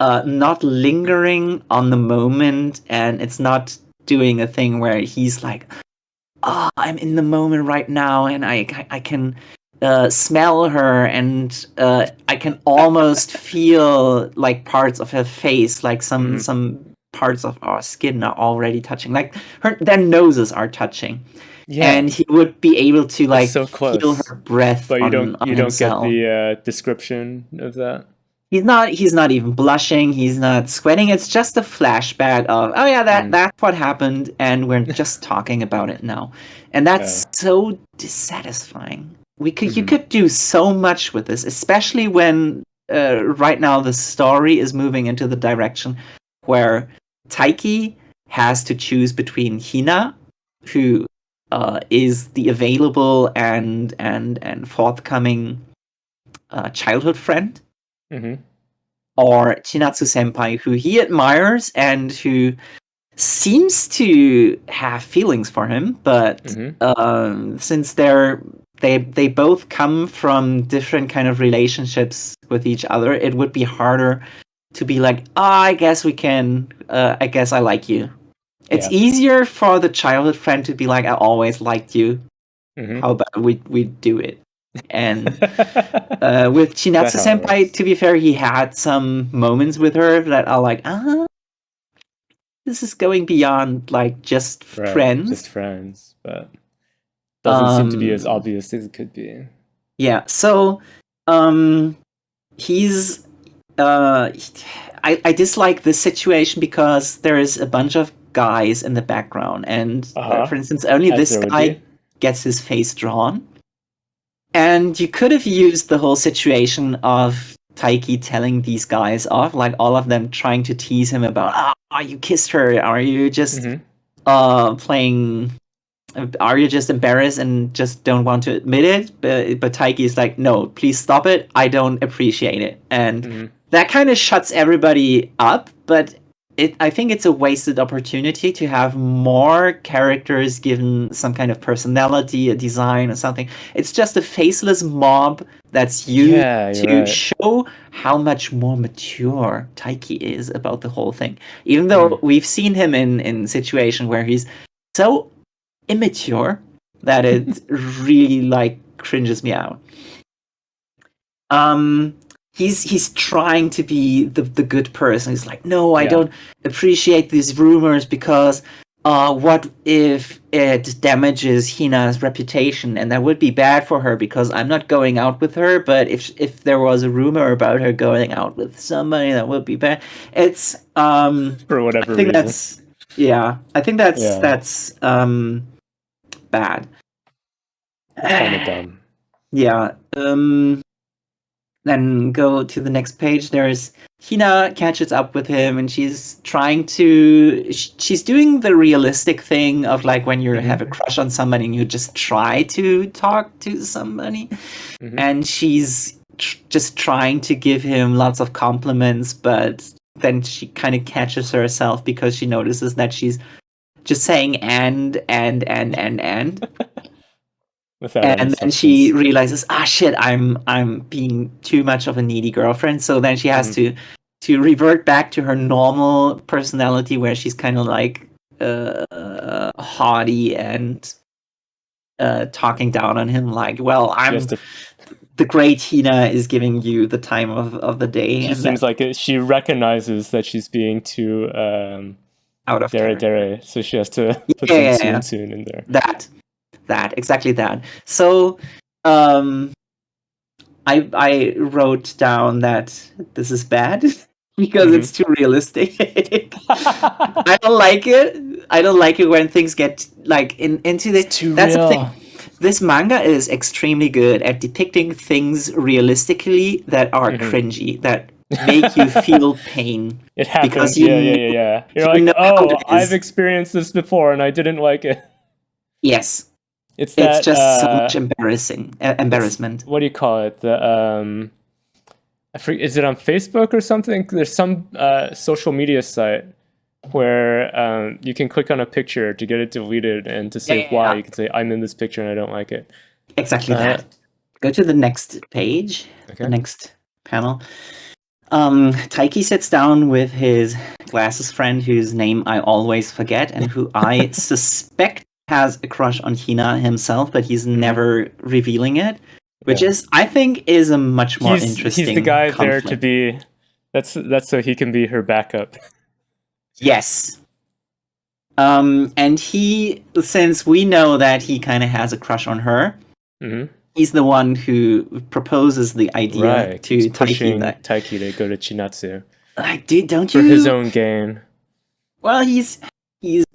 not lingering on the moment, and it's not doing a thing where he's like, "Oh, I'm in the moment right now, and I can smell her, and I can almost feel like parts of her face, like some parts of our skin are already touching, like their noses are touching." Yeah. And he would be able to like so feel her breath. But you don't himself. Get the description of that. He's not even blushing. He's not sweating. It's just a flashback of, oh yeah, that's what happened, and we're just talking about it now, and that's so dissatisfying. You could do so much with this, especially when right now the story is moving into the direction where Taiki has to choose between Hina, who is the available and forthcoming childhood friend, or Chinatsu Senpai, who he admires and who seems to have feelings for him, but since they both come from different kind of relationships with each other, it would be harder to be like, I guess we can, I guess I like you. It's easier for the childhood friend to be like, I always liked you. How about we do it? And with Chinatsu Senpai, to be fair, he had some moments with her that are like, this is going beyond like just friends. Just friends, but doesn't seem to be as obvious as it could be. Yeah, so he's I dislike this situation because there is a bunch of guys in the background, and for instance, only this guy gets his face drawn. And you could have used the whole situation of Taiki telling these guys off, like all of them trying to tease him about, you kissed her, are you just playing, are you just embarrassed and just don't want to admit it? But Taiki is like, no, please stop it, I don't appreciate it. And that kind of shuts everybody up, but I think it's a wasted opportunity to have more characters given some kind of personality, a design, or something. It's just a faceless mob that's used to show how much more mature Taiki is about the whole thing. Even though we've seen him in situation where he's so immature that it really like cringes me out. He's trying to be the good person. He's like, no, I don't appreciate these rumors because what if it damages Hina's reputation, and that would be bad for her because I'm not going out with her, but if there was a rumor about her going out with somebody, that would be bad. It's for whatever reason. I think that's bad. Kind of dumb. Yeah. Then go to the next page. There's Hina catches up with him, and she's trying to. She's doing the realistic thing of like when you have a crush on somebody and you just try to talk to somebody, and she's just trying to give him lots of compliments, but then she kind of catches herself because she notices that she's just saying and. And then she realizes, shit, I'm being too much of a needy girlfriend. So then she has to revert back to her normal personality, where she's kind of like haughty and talking down on him, like, well, I'm the great Hina is giving you the time of the day. She seems like she recognizes that she's being too out of dere, so she has to put some tune in there. Exactly that. So I wrote down that this is bad because it's too realistic. I don't like it. I don't like it when things get like into the. That's the thing. This manga is extremely good at depicting things realistically that are cringy, that make you feel pain. It happens. Because You're like, I've experienced this before and I didn't like it. Yes. It's just so much embarrassment. What do you call it? The I forget, is it on Facebook or something? There's some social media site where you can click on a picture to get it deleted and to say why. You can say, I'm in this picture and I don't like it. Exactly that. Go to the next page, the next panel. Taiki sits down with his glasses friend, whose name I always forget, and who I suspect has a crush on Hina himself, but he's never revealing it. Which I think, is a much more interesting. He's the guy conflict. there to be. That's so he can be her backup. Yes. And he, since we know that he kind of has a crush on her, he's the one who proposes the idea to pushing Taiki to go to Chinatsu. Don't you? For his own gain. Well, he's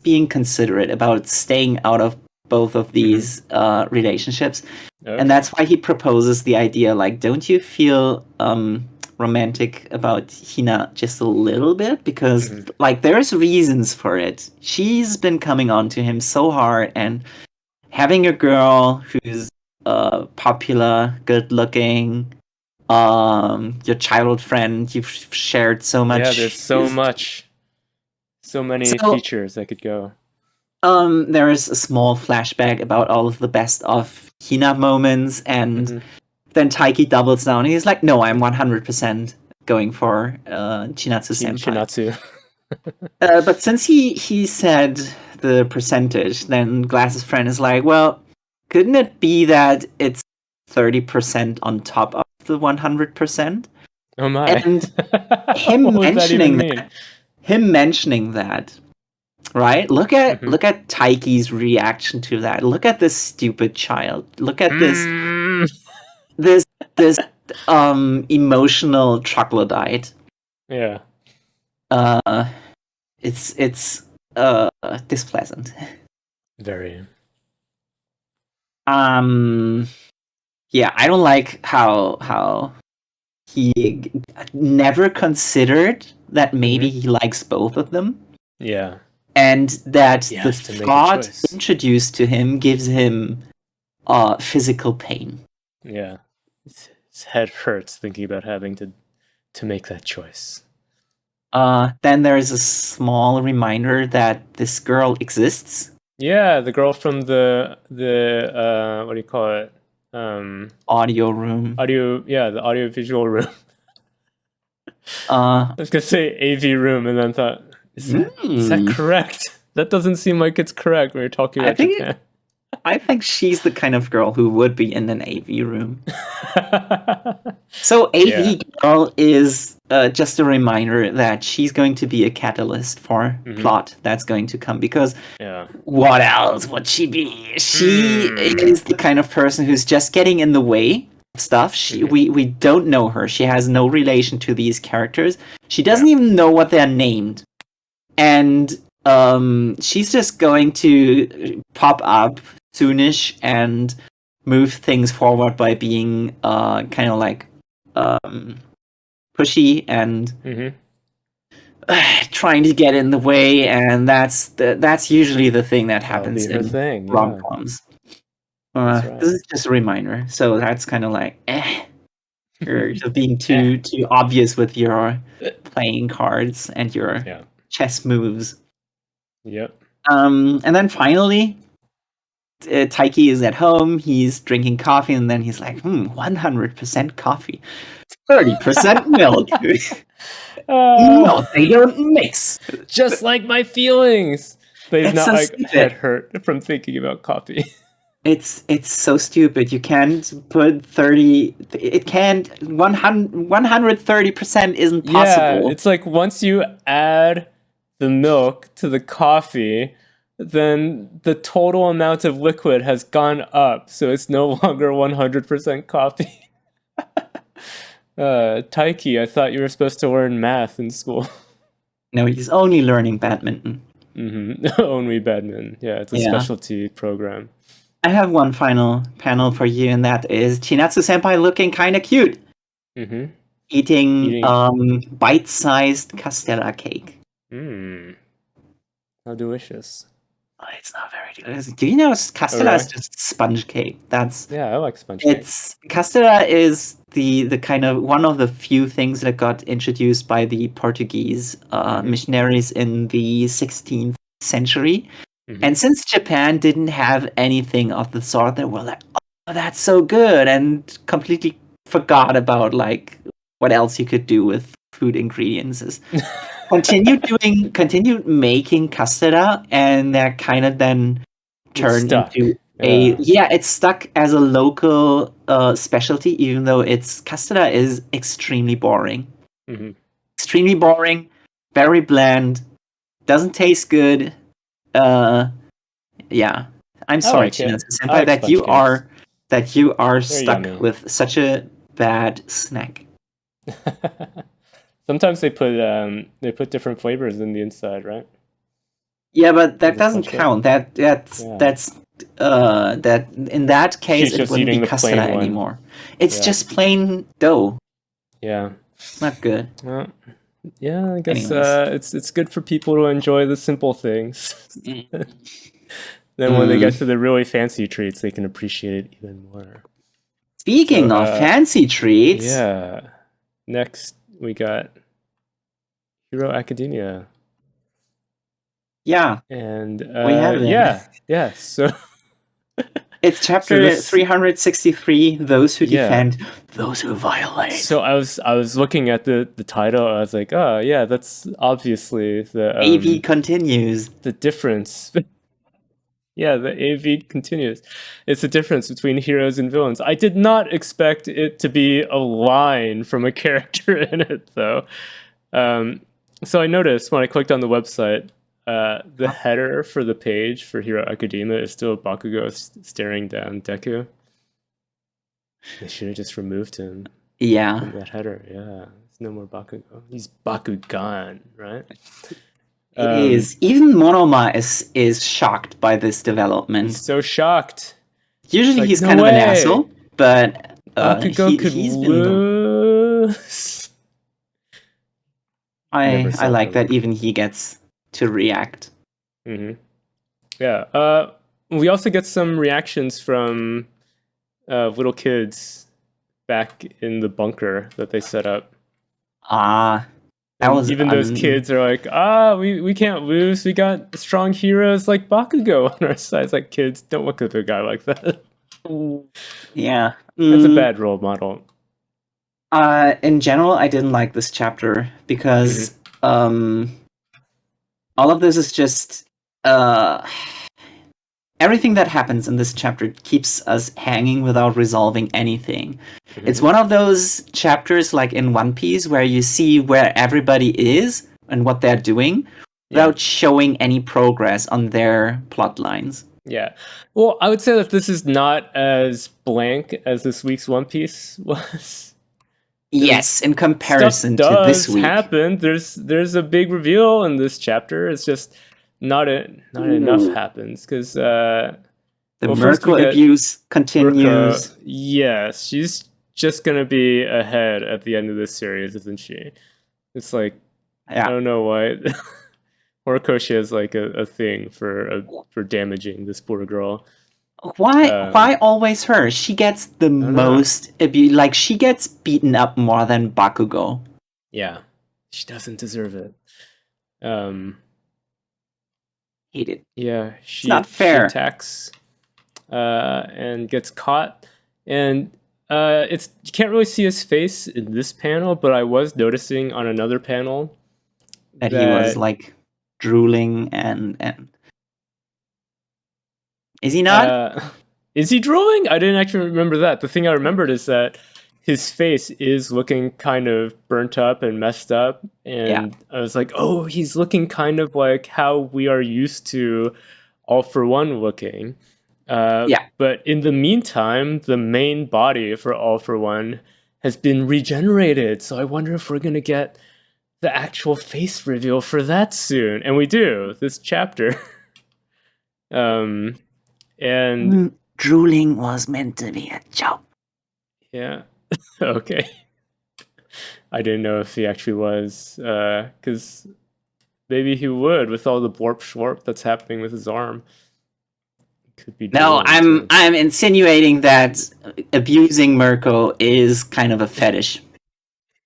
being considerate about staying out of both of these relationships. Okay. And that's why he proposes the idea, like, don't you feel romantic about Hina just a little bit? Because, like, there's reasons for it. She's been coming on to him so hard, and having a girl who's popular, good-looking, your childhood friend, you've shared so much. Yeah, there's so much. So many features that could go. There is a small flashback about all of the best of Hina moments, and then Taiki doubles down. He's like, "No, I'm 100% going for Chinatsu senpai." But since he said the percentage, then Glass's friend is like, "Well, couldn't it be that it's 30% on top of the 100%?" Oh my! And him mentioning that. Right? Look at Taiki's reaction to that. Look at this stupid child. Look at this emotional troglodyte. Yeah. It's displeasant. Very. Yeah, I don't like how he never considered that maybe he likes both of them. Yeah. And that the thought introduced to him gives him physical pain. Yeah. His head hurts thinking about having to make that choice. Then there's a small reminder that this girl exists. Yeah, the girl from the what do you call it? Audio room. The audiovisual room. I was gonna say AV room, and then thought, is that correct? That doesn't seem like it's correct when you're talking about Japan. I think she's the kind of girl who would be in an AV room. So AV girl is just a reminder that she's going to be a catalyst for plot that's going to come. Because what else would she be? She is the kind of person who's just getting in the way of stuff. We don't know her. She has no relation to these characters. She doesn't even know what they're named. And she's just going to pop up soonish and move things forward by being kind of like pushy and trying to get in the way, and that's usually the thing that happens in rom-coms. Right. This is just a reminder, so that's kind of like you're being too obvious with your playing cards and your chess moves. Yep. And then finally, Taiki is at home. He's drinking coffee, and then he's like, 100% coffee, 30% milk. No, they don't mix. Just like my feelings. They've not head hurt from thinking about coffee. It's so stupid. You can't put 30. It can't. 130% isn't possible. Yeah, it's like once you add the milk to the coffee, then the total amount of liquid has gone up, so it's no longer 100% coffee. Taiki, I thought you were supposed to learn math in school. No, he's only learning badminton. Only badminton. Yeah, it's a specialty program. I have one final panel for you, and that is Chinatsu-senpai looking kind of cute. Eating bite-sized castella cake. How delicious. Oh, it's not very delicious. Do you know castella is just sponge cake? I like sponge cake. Castella is the kind of one of the few things that got introduced by the Portuguese missionaries in the 16th century. And since Japan didn't have anything of the sort, they were like, "Oh, that's so good," and completely forgot about like what else you could do with food ingredients is continue making custard, and they're kind of then turned into it's stuck as a local specialty, even though its custard is extremely boring. Mm-hmm. Extremely boring, very bland, doesn't taste good. I'm sorry, Senpai, that you are stuck with such a bad snack. Sometimes they put different flavors in the inside, right? Yeah, but that doesn't count. That in that case it wouldn't be custard anymore. It's just plain dough. Yeah. Not good. Well, yeah, I guess it's good for people to enjoy the simple things. Then when they get to the really fancy treats, they can appreciate it even more. Speaking of fancy treats, next we got Hero Academia. Yeah, and we have it. So it's chapter 363. Those who defend, those who violate. So I was looking at the title. I was like, oh yeah, that's obviously the AV continues. The difference. Yeah, the AV continues. It's the difference between heroes and villains. I did not expect it to be a line from a character in it, though. So I noticed when I clicked on the website, the header for the page for Hero Academia is still Bakugo staring down Deku. They should have just removed him. Yeah. From that header, yeah. There's no more Bakugo. He's Bakugan, right? It is. Even Monoma is shocked by this development. He's so shocked. Usually he's kind of an asshole, but Bakugo could lose. I like that even he gets to react. Mm-hmm. Yeah. We also get some reactions from little kids back in the bunker that they set up. Even those kids are like, we can't lose. We got strong heroes like Bakugo on our side. It's like, kids, don't look at a guy like that. Yeah. That's a bad role model. In general, I didn't like this chapter because all of this is just everything that happens in this chapter keeps us hanging without resolving anything. Mm-hmm. It's one of those chapters like in One Piece where you see where everybody is and what they're doing without showing any progress on their plot lines. Yeah. Well, I would say that this is not as blank as this week's One Piece was. Yes, in comparison to this week. Happen. There's a big reveal in this chapter. It's just not enough happens because the Merkle abuse continues. Merkle, yes, she's just gonna be ahead at the end of this series, isn't she? It's like I don't know why Horikoshi is like a thing for damaging this poor girl. Why always her? She gets the most abuse. Like she gets beaten up more than Bakugo. Yeah, she doesn't deserve it. Hate it. Yeah, it's not fair. She attacks and gets caught, and you can't really see his face in this panel, but I was noticing on another panel that he was like drooling and is he not? Is he drooling? I didn't actually remember that. The thing I remembered is that his face is looking kind of burnt up and messed up. And I was like, oh, he's looking kind of like how we are used to All For One looking. But in the meantime, the main body for All For One has been regenerated. So I wonder if we're going to get the actual face reveal for that soon. And we do, this chapter. And drooling was meant to be a joke. Yeah. Okay. I didn't know if he actually was, because maybe he would with all the blorp schwarp that's happening with his arm. Could be. No, I'm insinuating that abusing Merkle is kind of a fetish.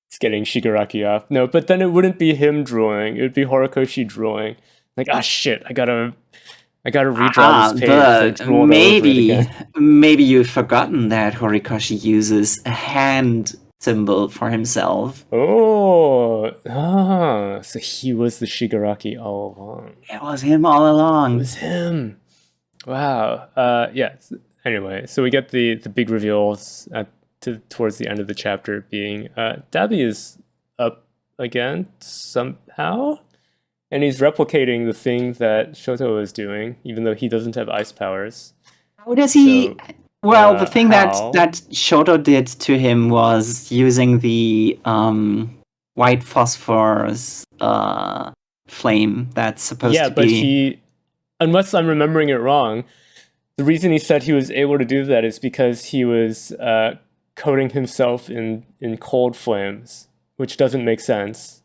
It's getting Shigaraki off. No, but then it wouldn't be him drooling. It would be Horikoshi drooling. Like, shit, I gotta redraw this page. But maybe you've forgotten that Horikoshi uses a hand symbol for himself. So he was the Shigaraki all along. It was him all along. It was him. Wow. Yeah. Anyway, so we get the big reveals towards the end of the chapter being Dabi is up again somehow, and he's replicating the thing that Shoto is doing, even though he doesn't have ice powers. How does he? The thing that Shoto did to him was using the white phosphorus flame that's supposed to be... Yeah, but he, unless I'm remembering it wrong, the reason he said he was able to do that is because he was coating himself in cold flames, which doesn't make sense,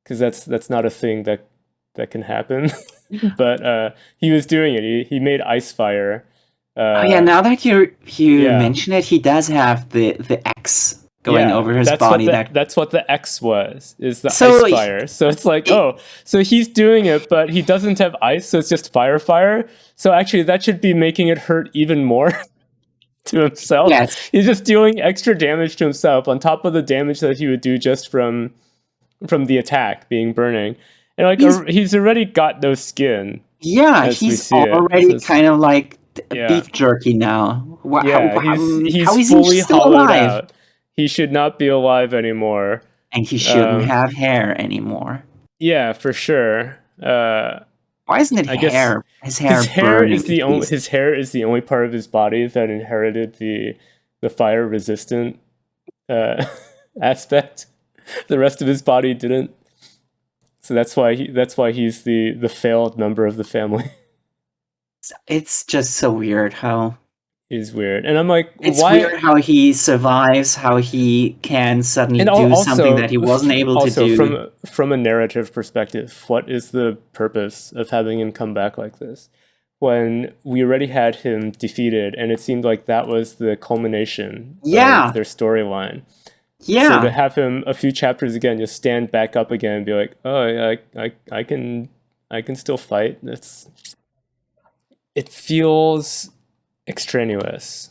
because that's not a thing that can happen. But he was doing it. He made ice fire. Now that you mention it, he does have the X going over his body. That's what the X is the ice fire. So it's like, so he's doing it, but he doesn't have ice, so it's just fire. So actually, that should be making it hurt even more to himself. Yes. He's just doing extra damage to himself on top of the damage that he would do just from the attack being burning. And he's already got no skin. Yeah, he's already kind of like beef jerky now. He's how is fully he still hollowed alive? out. He should not be alive anymore. And he shouldn't have hair anymore. Yeah, for sure. Why isn't it hair? His hair is the only part of his body that inherited the fire resistant aspect. The rest of his body didn't. So that's why he's the failed member of the family. It's just so weird how he's weird, and I'm like, it's why? Weird how he survives, how he can suddenly do something that he wasn't able to do. From a narrative perspective, what is the purpose of having him come back like this when we already had him defeated, and it seemed like that was the culmination of their storyline. Yeah. So to have him a few chapters again, just stand back up again and be like, oh yeah, I can still fight. It feels extraneous.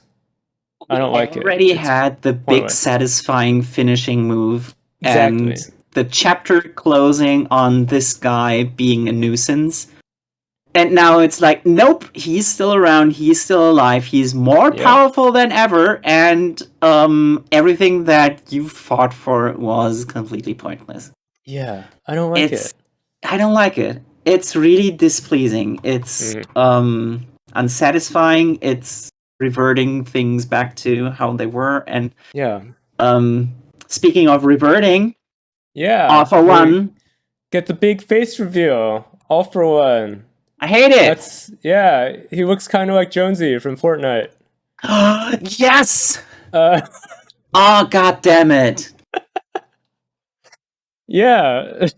I don't like it. Already had the big satisfying finishing move. Exactly. And the chapter closing on this guy being a nuisance. And now it's like, nope, he's still around, he's still alive, he's more powerful than ever, and everything that you fought for was completely pointless. Yeah, I don't like it. I don't like it. It's really displeasing. It's unsatisfying. It's reverting things back to how they were. And speaking of reverting, All for One. Get the big face reveal. All for One. I hate it. He looks kind of like Jonesy from Fortnite. Yes. Oh, god damn it. Yeah.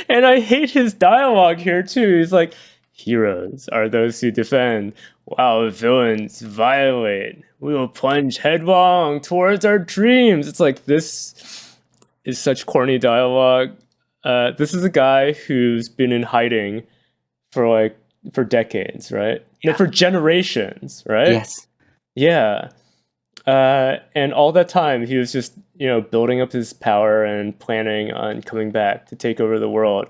And I hate his dialogue here too. He's like, heroes are those who defend, while villains violate. We will plunge headlong towards our dreams. It's like, this is such corny dialogue. This is a guy who's been in hiding for decades, right? Yeah. No, for generations, right? Yes. Yeah. And all that time, he was just, building up his power and planning on coming back to take over the world.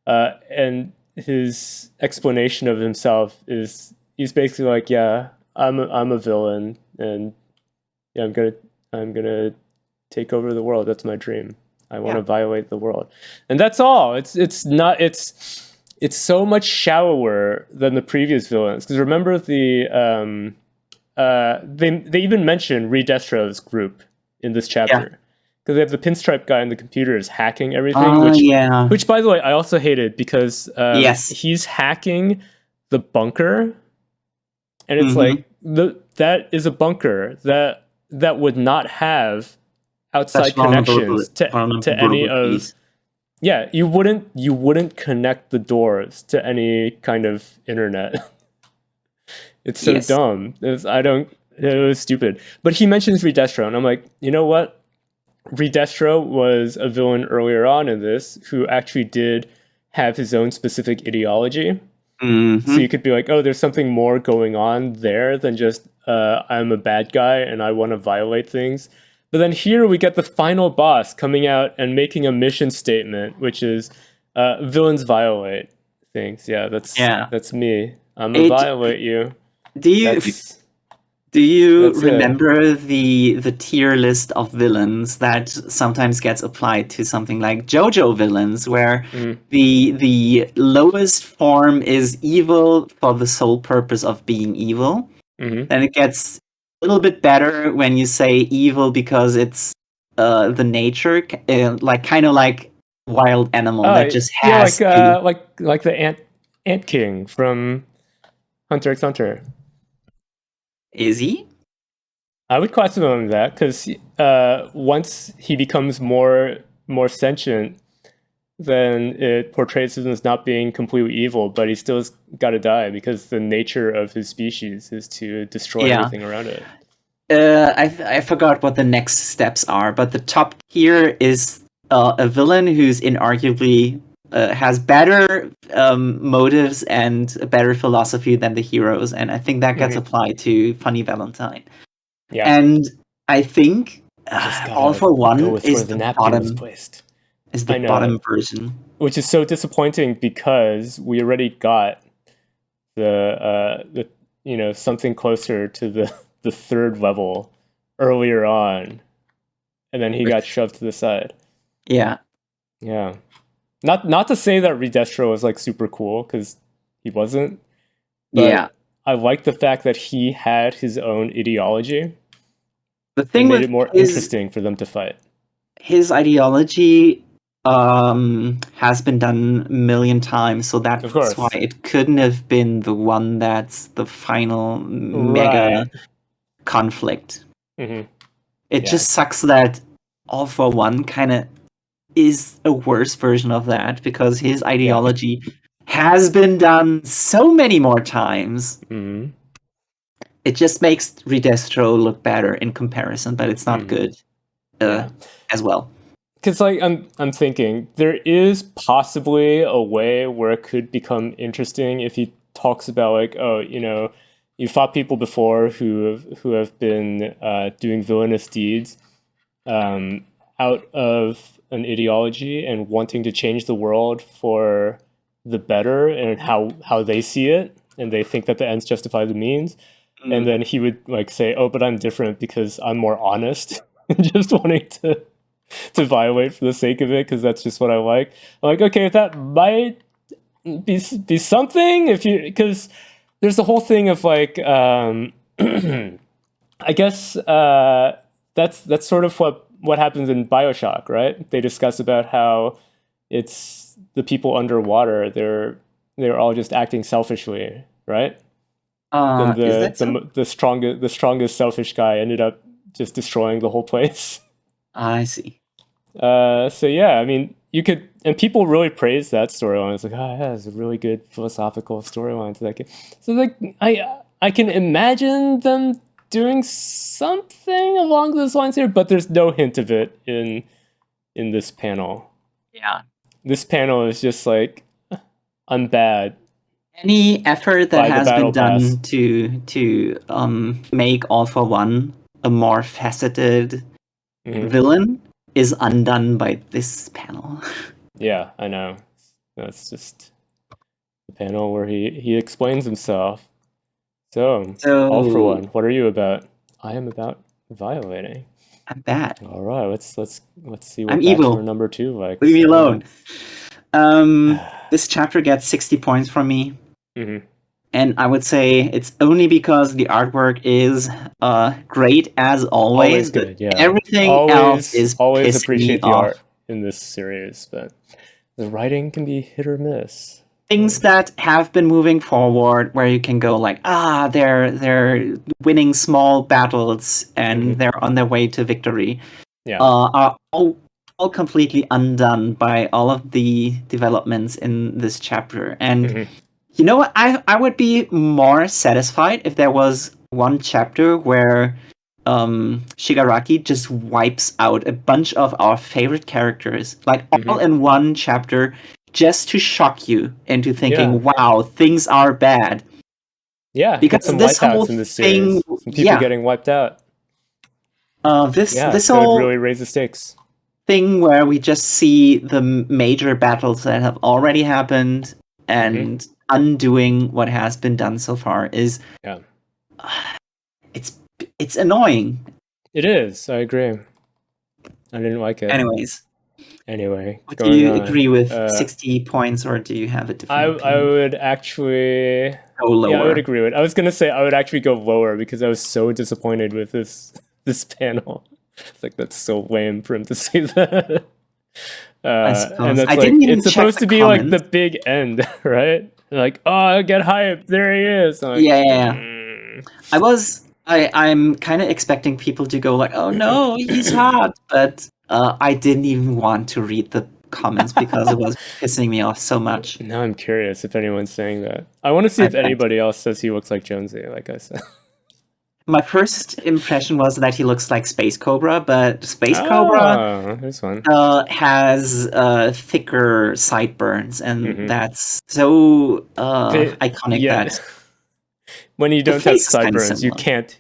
And his explanation of himself is, he's basically like, I'm a villain, and I'm gonna take over the world. That's my dream. I want to violate the world, and that's all. It's so much shallower than the previous villains. Because remember they even mention Redestro's group in this chapter. Because they have the pinstripe guy on the computers hacking everything. Which, by the way, I also hated because he's hacking the bunker. And it's like, that is a bunker that would not have outside connections to any of... Yeah, you wouldn't connect the doors to any kind of internet. It's so dumb. It was stupid. But he mentions Redestro, and I'm like, you know what? Redestro was a villain earlier on in this who actually did have his own specific ideology. So you could be like, oh, there's something more going on there than just I'm a bad guy and I want to violate things. But then here we get the final boss coming out and making a mission statement, which is villains violate things. Yeah, that's me. I'm gonna violate you. Do you remember the tier list of villains that sometimes gets applied to something like JoJo villains, where the lowest form is evil for the sole purpose of being evil? Then it gets a little bit better when you say evil because it's the nature, kind of like wild animal that just has like the ant king from Hunter x Hunter. Is he? I would classify him that because once he becomes more sentient, then it portrays him as not being completely evil, but he still's got to die because the nature of his species is to destroy everything around it. I forgot what the next steps are, but the top tier is a villain who's inarguably has better motives and a better philosophy than the heroes, and I think that gets applied to Funny Valentine. Yeah, and I think All for One is the bottom. Is the bottom version, which is so disappointing because we already got the something closer to the third level earlier on, and then he got shoved to the side. Yeah. Not to say that Redestro was like super cool, because he wasn't. But I like the fact that he had his own ideology. The thing made it more interesting for them to fight. His ideology has been done a million times, so that's why it couldn't have been the one that's the final mega conflict. It just sucks that All for One kind of is a worse version of that, because his ideology has been done so many more times. It just makes Redestro look better in comparison, but it's not good as well. Because I'm thinking there is possibly a way where it could become interesting if he talks about like, you fought people before who have been doing villainous deeds out of an ideology and wanting to change the world for the better and how they see it, and they think that the ends justify the means. And then he would like say, "Oh, but I'm different because I'm more honest," just wanting to violate for the sake of it because that's just what I like. I'm like, okay, that might be something because there's the whole thing of like, I guess that's sort of what happens in BioShock, right? They discuss about how it's the people underwater; they're all just acting selfishly, right? The strongest selfish guy ended up just destroying the whole place. I see. So yeah, I mean, you could, and people really praise that storyline. It's like, oh yeah, it's a really good philosophical storyline to that game. So like, I can imagine them doing something along those lines here, but there's no hint of it in this panel. Yeah, this panel is just like, I'm bad. Any effort that has been done to make All for One a more faceted villain is undone by this panel. Yeah, I know. That's just the panel where he explains himself. So All for One, what are you about? I am about violating. I'm bad. All right, let's see what I'm evil. number 2 like. Leave me alone. This chapter gets 60 points from me. And I would say it's only because the artwork is great as always. Good, yeah. Everything else is always appreciate the off. art in this series, but the writing can be hit or miss. Things that have been moving forward, where you can go like, they're winning small battles and they're on their way to victory, are all completely undone by all of the developments in this chapter. And you know what? I would be more satisfied if there was one chapter where Shigaraki just wipes out a bunch of our favorite characters, like all in one chapter, just to shock you into thinking, wow, things are bad. Yeah, because some this whole in this series. Some people getting wiped out. This so it whole really raise the stakes. thing where we just see the major battles that have already happened and undoing what has been done so far is it's annoying. It is. I agree. I didn't like it. Anyway, do you agree with 60 points, or do you have a different I would actually go lower? Yeah, I would agree with it. I was gonna say I would actually go lower because I was so disappointed with this panel. It's like, that's so lame for him to say that. And that's it's supposed to be like the big end, right? Like, oh, get hyped, there he is. Like, I'm kind of expecting people to go like, oh no, he's hot, but I didn't even want to read the comments because it was pissing me off so much. Now I'm curious if anyone's saying that. I want to see if anybody else says he looks like Jonesy, like I said. My first impression was that he looks like Space Cobra, but Space Cobra has thicker sideburns, and that's so iconic that when you don't have sideburns, you can't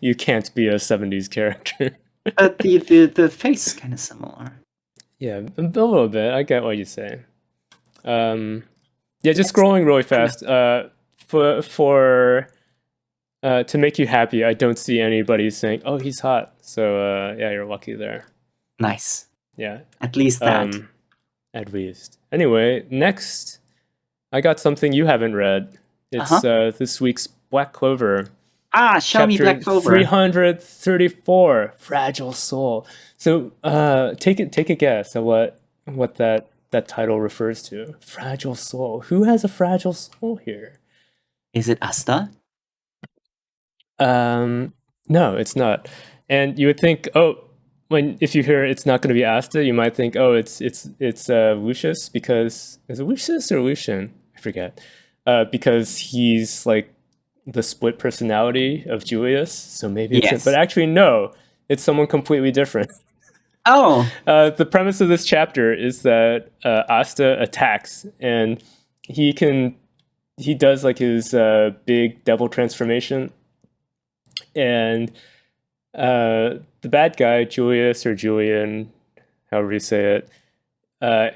be a 70s character. But the face is kind of similar. Yeah, a little bit. I get what you say. Just scrolling really fast. For to make you happy, I don't see anybody saying, "Oh, he's hot." So you're lucky there. Nice. Yeah. At least that. At least. Anyway, next, I got something you haven't read. It's this week's Black Clover. Show me Black Clover. 334, Fragile Soul. So take a guess at what that title refers to. Fragile Soul. Who has a fragile soul here? Is it Asta? No, it's not. And you would think, if you hear it's not going to be Asta, you might think, it's Lucius, because is it Lucius or Lucian? I forget. Because he's like the split personality of Julius, so maybe it's him. But actually, no, it's someone completely different. The premise of this chapter is that Asta attacks, and he does like his big devil transformation, and the bad guy, Julius or Julian, however you say it,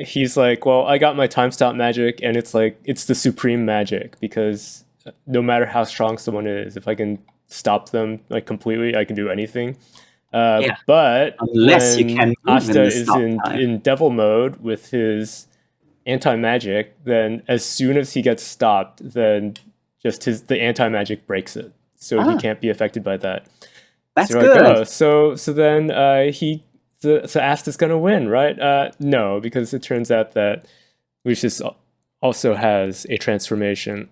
he's like, well, I got my time stop magic, and it's the supreme magic, because no matter how strong someone is, if I can stop them like completely, I can do anything. But unless you can Asta is in devil mode with his anti-magic, then as soon as he gets stopped, then just the anti-magic breaks it, so he can't be affected by that. That's good. So then so Asta's gonna win, right? No, because it turns out that Lucius also has a transformation.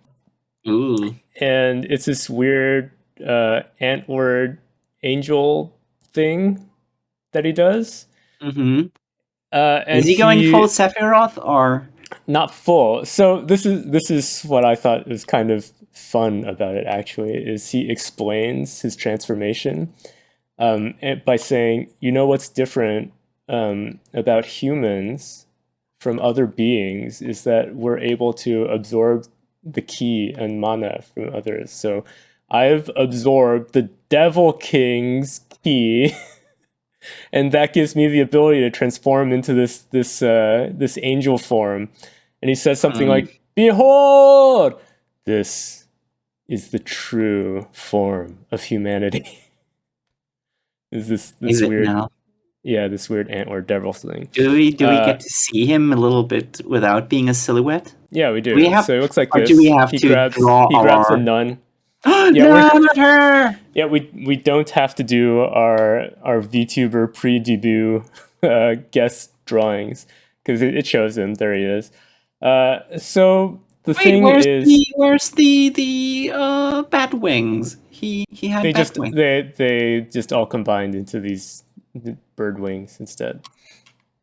Ooh. And it's this weird antword angel thing that he does. And is he going full Sephiroth or not full? So this is what I thought was kind of fun about it, actually, is he explains his transformation by saying, what's different about humans from other beings is that we're able to absorb the ki and mana from others. So I've absorbed the Devil King's ki, and that gives me the ability to transform into this angel form. And he says something like, "Behold, this is the true form of humanity." Is this weird? Now? Yeah, this weird antler devil thing. Do we get to see him a little bit without being a silhouette? Yeah, we do. So it looks like this. Do we have he to grabs the nun. Not her! Yeah, we don't have to do our VTuber pre-debut guest drawings, because it shows him. There he is. So the thing is, where's the bat wings? He had wings. They just all combined into these bird wings instead.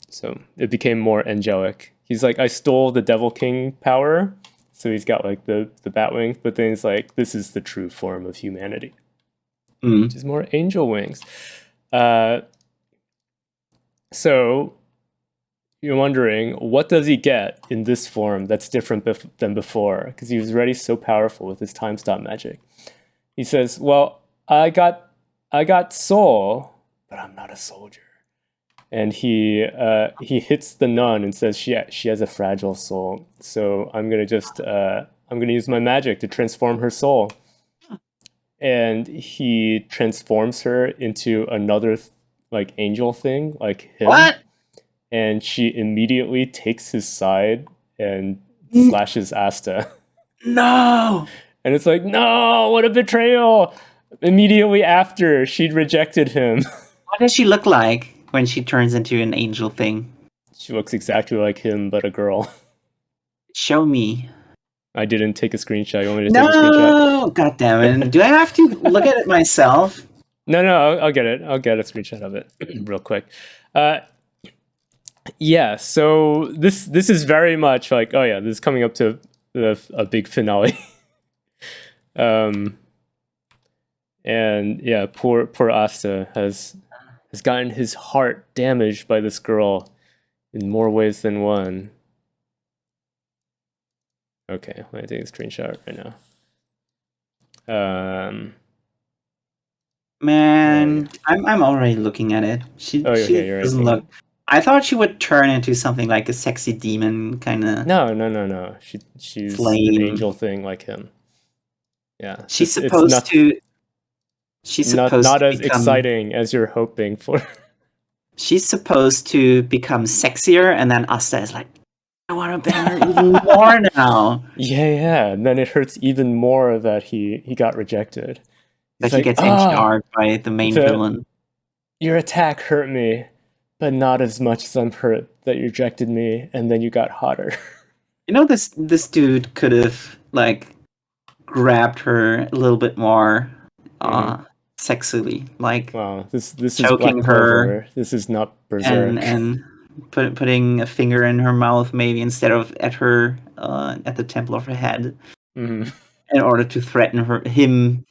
So it became more angelic. He's like, I stole the Devil King power, so he's got like the bat wings, but then he's like, this is the true form of humanity, which is more angel wings. So you're wondering, what does he get in this form that's different than before? Because he was already so powerful with his time stop magic. He says, well, I got soul, but I'm not a soldier. And he hits the nun and says she has a fragile soul. So I'm gonna use my magic to transform her soul. And he transforms her into another like angel thing, like him. What? And she immediately takes his side and slashes Asta. No! And it's like, no, what a betrayal! Immediately after, she'd rejected him. What does she look like when she turns into an angel thing? She looks exactly like him, but a girl. Show me. I didn't take a screenshot. You want me to take a screenshot? No! God damn it. Do I have to look at it myself? No, I'll get it. I'll get a screenshot of it real quick. Yeah, so this is very much like, oh yeah, this is coming up to a big finale. And yeah, poor Asta has gotten his heart damaged by this girl in more ways than one. Okay, let me take a screenshot right now. Man, I'm already looking at it. She doesn't look. I thought she would turn into something like a sexy demon kind of. No. She's an angel thing like him. Yeah, she's supposed to. She's supposed not to as exciting as you're hoping for. She's supposed to become sexier, and then Asta is like, I want to bang her even more now. Yeah, and then it hurts even more that he got rejected. That he gets NTR'd by the main villain. Your attack hurt me, but not as much as I'm hurt that you rejected me, and then you got hotter. You know, this dude could have like grabbed her a little bit more sexily, like wow, this is choking Black her. Clover. This is not Berserk. And putting a finger in her mouth, maybe instead of at her at the temple of her head, in order to threaten him.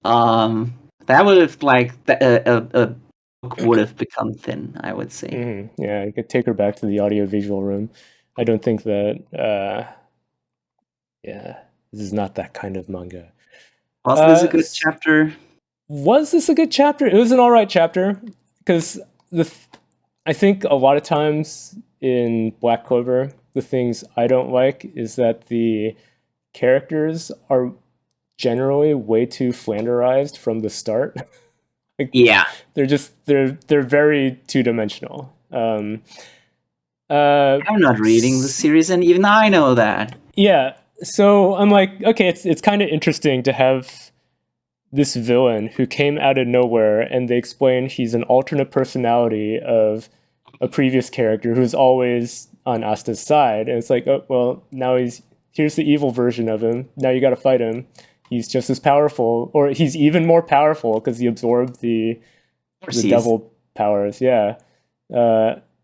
That would have like a book would have become thin, I would say. Yeah, you could take her back to the audiovisual room. I don't think that. Yeah, this is not that kind of manga. Was this a good chapter? Was this a good chapter? It was an alright chapter because I think a lot of times in Black Clover, the things I don't like is that the characters are generally way too flanderized from the start. Like, yeah, they're very two-dimensional. I'm not reading the series, and even I know that. Yeah, so I'm like, okay, it's kind of interesting to have this villain who came out of nowhere, and they explain he's an alternate personality of a previous character who's always on Asta's side, and it's like, oh well, now here's the evil version of him. Now you got to fight him. He's just as powerful, or he's even more powerful because he absorbed the devil powers. Yeah.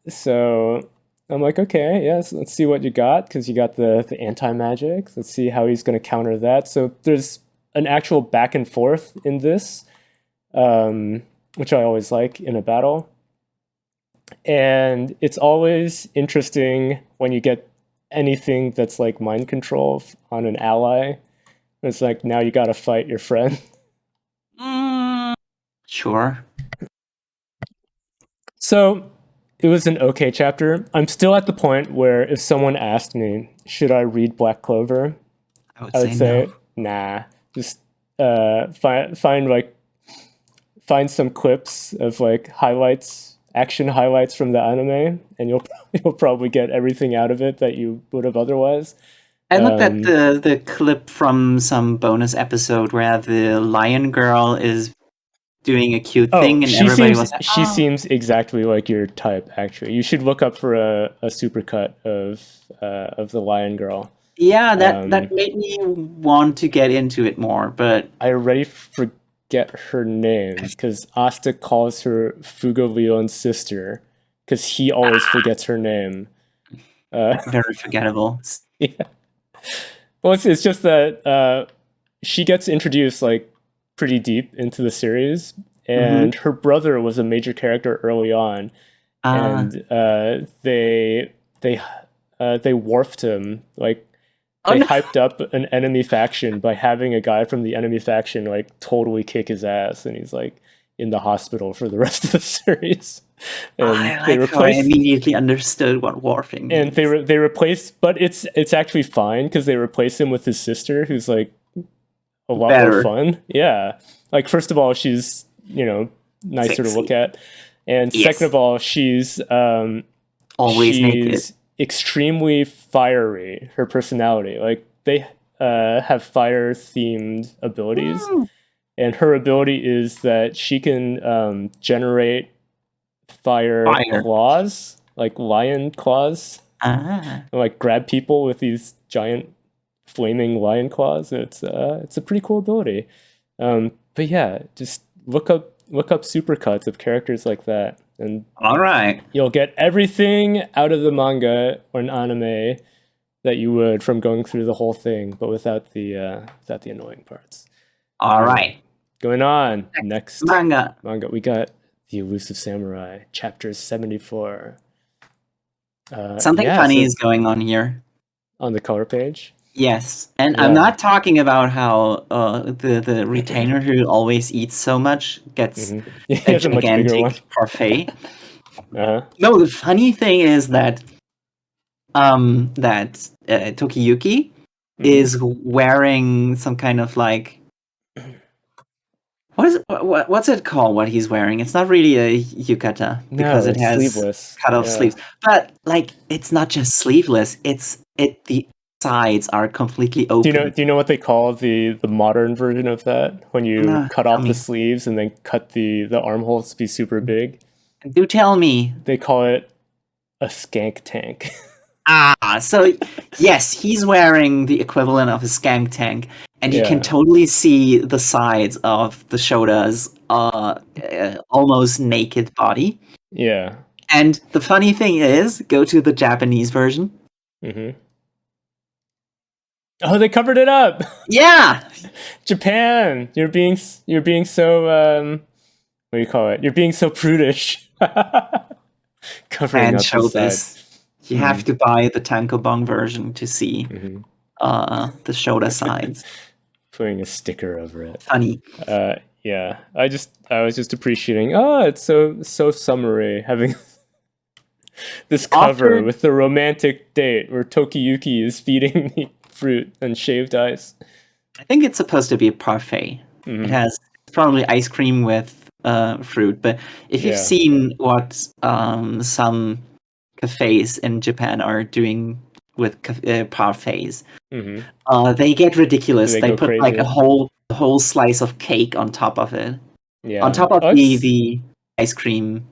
So I'm like, okay, yes, let's see what you got, because you got the anti-magic. Let's see how he's going to counter that. So there's an actual back and forth in this, which I always like in a battle. And it's always interesting when you get anything that's like mind control on an ally. It's like, now you got to fight your friend. Sure. So it was an okay chapter. I'm still at the point where if someone asked me, should I read Black Clover? I would say no. Nah. Just find some clips of like action highlights from the anime, and you'll probably get everything out of it that you would have otherwise. I looked at the clip from some bonus episode where the lion girl is doing a cute thing, and everybody was like, she seems exactly like your type, actually. You should look up for a supercut of the lion girl. Yeah, that made me want to get into it more, but I already forget her name because Asta calls her Fugo-Leon's sister because he always forgets her name. Very forgettable. Yeah. Well, it's just that she gets introduced like pretty deep into the series, and her brother was a major character early on, and they warped him. Like they hyped up an enemy faction by having a guy from the enemy faction like totally kick his ass, and he's like, in the hospital for the rest of the series. And I like how I immediately understood what warping means. And they replaced, but it's actually fine because they replace him with his sister, who's like a lot more fun. Yeah, like first of all, she's nicer to look at, and second of all, she's always naked. Extremely fiery. Her personality, like they have fire themed abilities, and her ability is that she can generate fire claws, like lion claws, and, like grab people with these giant flaming lion claws. It's a pretty cool ability. But yeah, just look up supercuts of characters like that, and all right, you'll get everything out of the manga or an anime that you would from going through the whole thing, but without the annoying parts. All right, going on next manga. We got The Elusive Samurai, chapter 74. Something funny is going on here on the cover page. Yes, and I'm not talking about how the retainer who always eats so much gets a gigantic parfait. No, the funny thing is that Tokiyuki is wearing some kind of like what's it called? What he's wearing? It's not really a yukata because it has sleeveless. Cut off sleeves, but like it's not just sleeveless. The sides are completely open. Do you know what they call the modern version of that? When you cut off the sleeves and then cut the armholes to be super big? Do tell me. They call it a skank tank. So yes, he's wearing the equivalent of a skank tank, and you can totally see the sides of the Shota's almost naked body. Yeah. And the funny thing is, go to the Japanese version. Oh, they covered it up. Yeah. Japan, you're being so what do you call it? You're being so prudish. Covering up the sides. You have to buy the tankobon version to see the Shota sides. Putting a sticker over it. Funny. Yeah. I was just appreciating. It's so summery having this cover with the romantic date where Tokiyuki is feeding the fruit and shaved ice. I think it's supposed to be a parfait. It has probably ice cream with fruit, but if you've seen what some cafes in Japan are doing with parfaits, they get ridiculous. They put crazy. Like a whole slice of cake on top of it. Yeah. On top of the ice cream.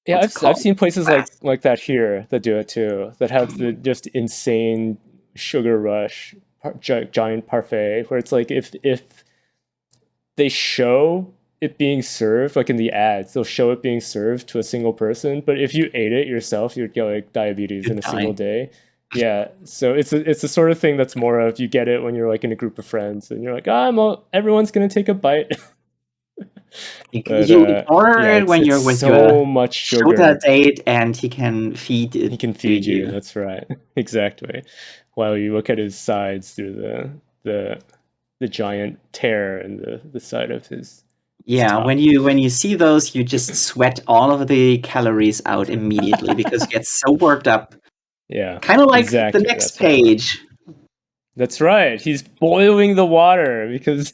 Yeah, I've seen places like that here that do it too. That have the just insane sugar rush giant parfait, where it's like if they show it being served, like in the ads, they'll show it being served to a single person, but if you ate it yourself, you'd get like diabetes in a single day. Yeah, so it's the sort of thing that's more of you get it when you're like in a group of friends and you're like, everyone's gonna take a bite. You order it when you're with so much sugar. Shota date, and he can feed it. He can feed you. That's right, exactly. While you look at his sides through the giant tear in the side of his. Yeah, top. when you see those, you just sweat all of the calories out immediately because you get so worked up. Yeah, kind of like the next page. That's right. He's boiling the water because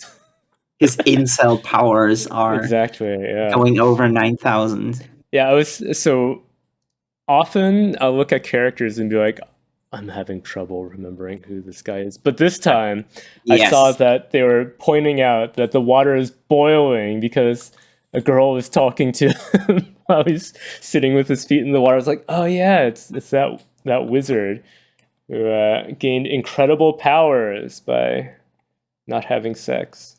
his incel powers are going over 9,000. Yeah, I was so often I'll look at characters and be like, I'm having trouble remembering who this guy is. But this time, I saw that they were pointing out that the water is boiling because a girl was talking to him while he's sitting with his feet in the water. I was like, oh yeah, it's that wizard who gained incredible powers by not having sex.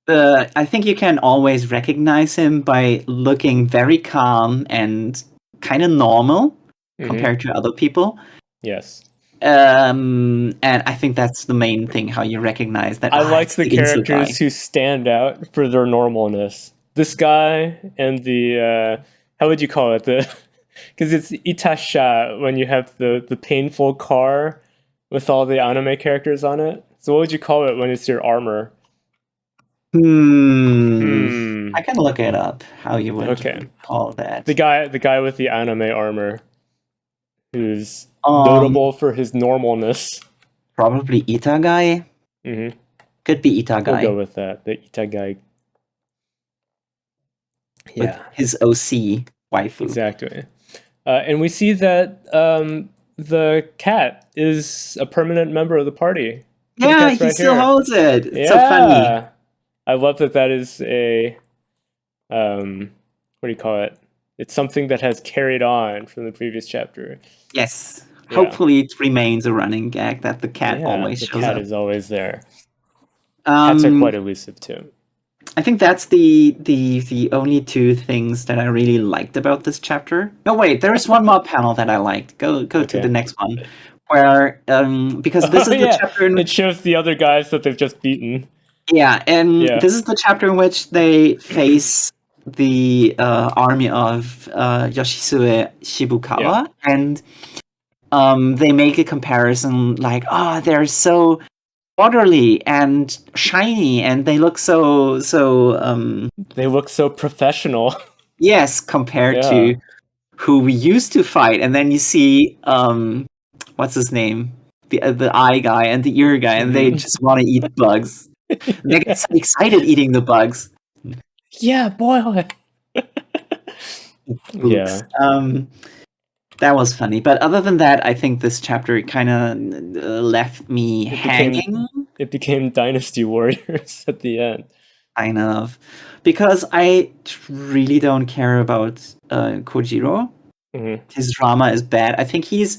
I think you can always recognize him by looking very calm and kind of normal compared to other people. Yes. And I think that's the main thing, how you recognize that. I like the characters who stand out for their normalness. This guy and the, how would you call it? Because it's Itasha when you have the painful car with all the anime characters on it. So what would you call it when it's your armor? I can look it up. How you would call that? The guy with the anime armor, who's notable for his normalness. Probably Itagai. Mm-hmm. Could be Itagai. We'll go with that. The Itagai. Yeah. With his OC waifu. Exactly. And we see that the cat is a permanent member of the party. Yeah, he still holds it. It's so funny. I love that is a, what do you call it? It's something that has carried on from the previous chapter. Yes. Yeah. Hopefully it remains a running gag that the cat always shows up. The cat is always there. Cats are quite elusive too. I think that's the only two things that I really liked about this chapter. No, wait, there is one more panel that I liked. Go to the next one. Where, because this is the chapter... It shows the other guys that they've just beaten. Yeah, and this is the chapter in which they face the army of Yoshisue Shibukawa, and they make a comparison like, they're so orderly and shiny, and they look so they look so professional. Yes, compared to who we used to fight. And then you see what's his name? The eye guy and the ear guy, and they just want to eat bugs. They get so excited eating the bugs. Yeah, boy. Yeah. That was funny. But other than that, I think this chapter kind of left me hanging. It became Dynasty Warriors at the end. Kind of. Because I really don't care about Kojiro. Mm-hmm. His drama is bad. I think he's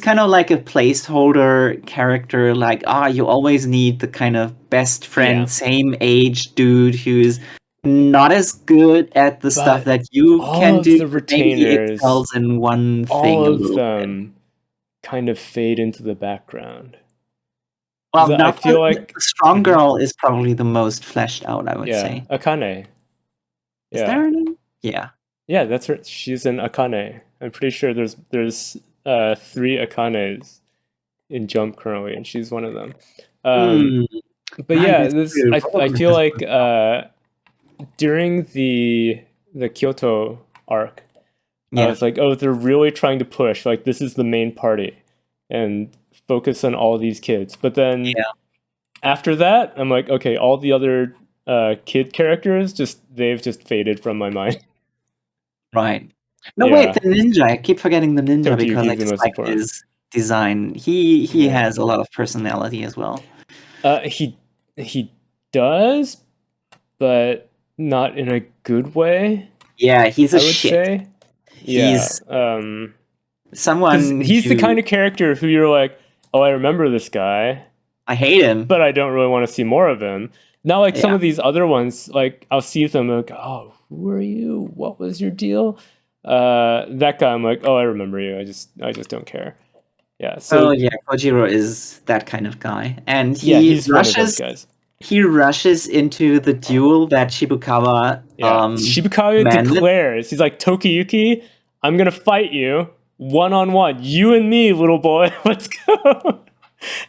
kind of like a placeholder character. Like, you always need the kind of best friend, same age dude who's not as good at the stuff that you can do. The retainers, excels in one thing. All of them kind of fade into the background. Well, I feel like the strong girl is probably the most fleshed out, I would say. Akane. Is there a name? Yeah. Yeah, that's her. She's an Akane. I'm pretty sure there's 3 Akanes in Jump currently, and she's one of them. But yeah, I feel like during the Kyoto arc, I was like, they're really trying to push, like, this is the main party and focus on all these kids. But then after that, I'm like, okay, all the other kid characters they've just faded from my mind. Right. No, wait, the ninja. I keep forgetting the ninja because I just like his design. He has a lot of personality as well. He does, but not in a good way. Yeah, he's a I would say. He's someone. He's the kind of character who you're like, I remember this guy. I hate him, but I don't really want to see more of him. Now, like some of these other ones, like I'll see them like, who are you? What was your deal? That guy, I'm like, I remember you. I just don't care. Yeah. So Kojiro is that kind of guy, and he's one of those guys. He rushes into the duel that Shibukawa. Shibukawa declares, he's like, Tokiyuki, I'm gonna fight you 1-on-1. You and me, little boy. Let's go.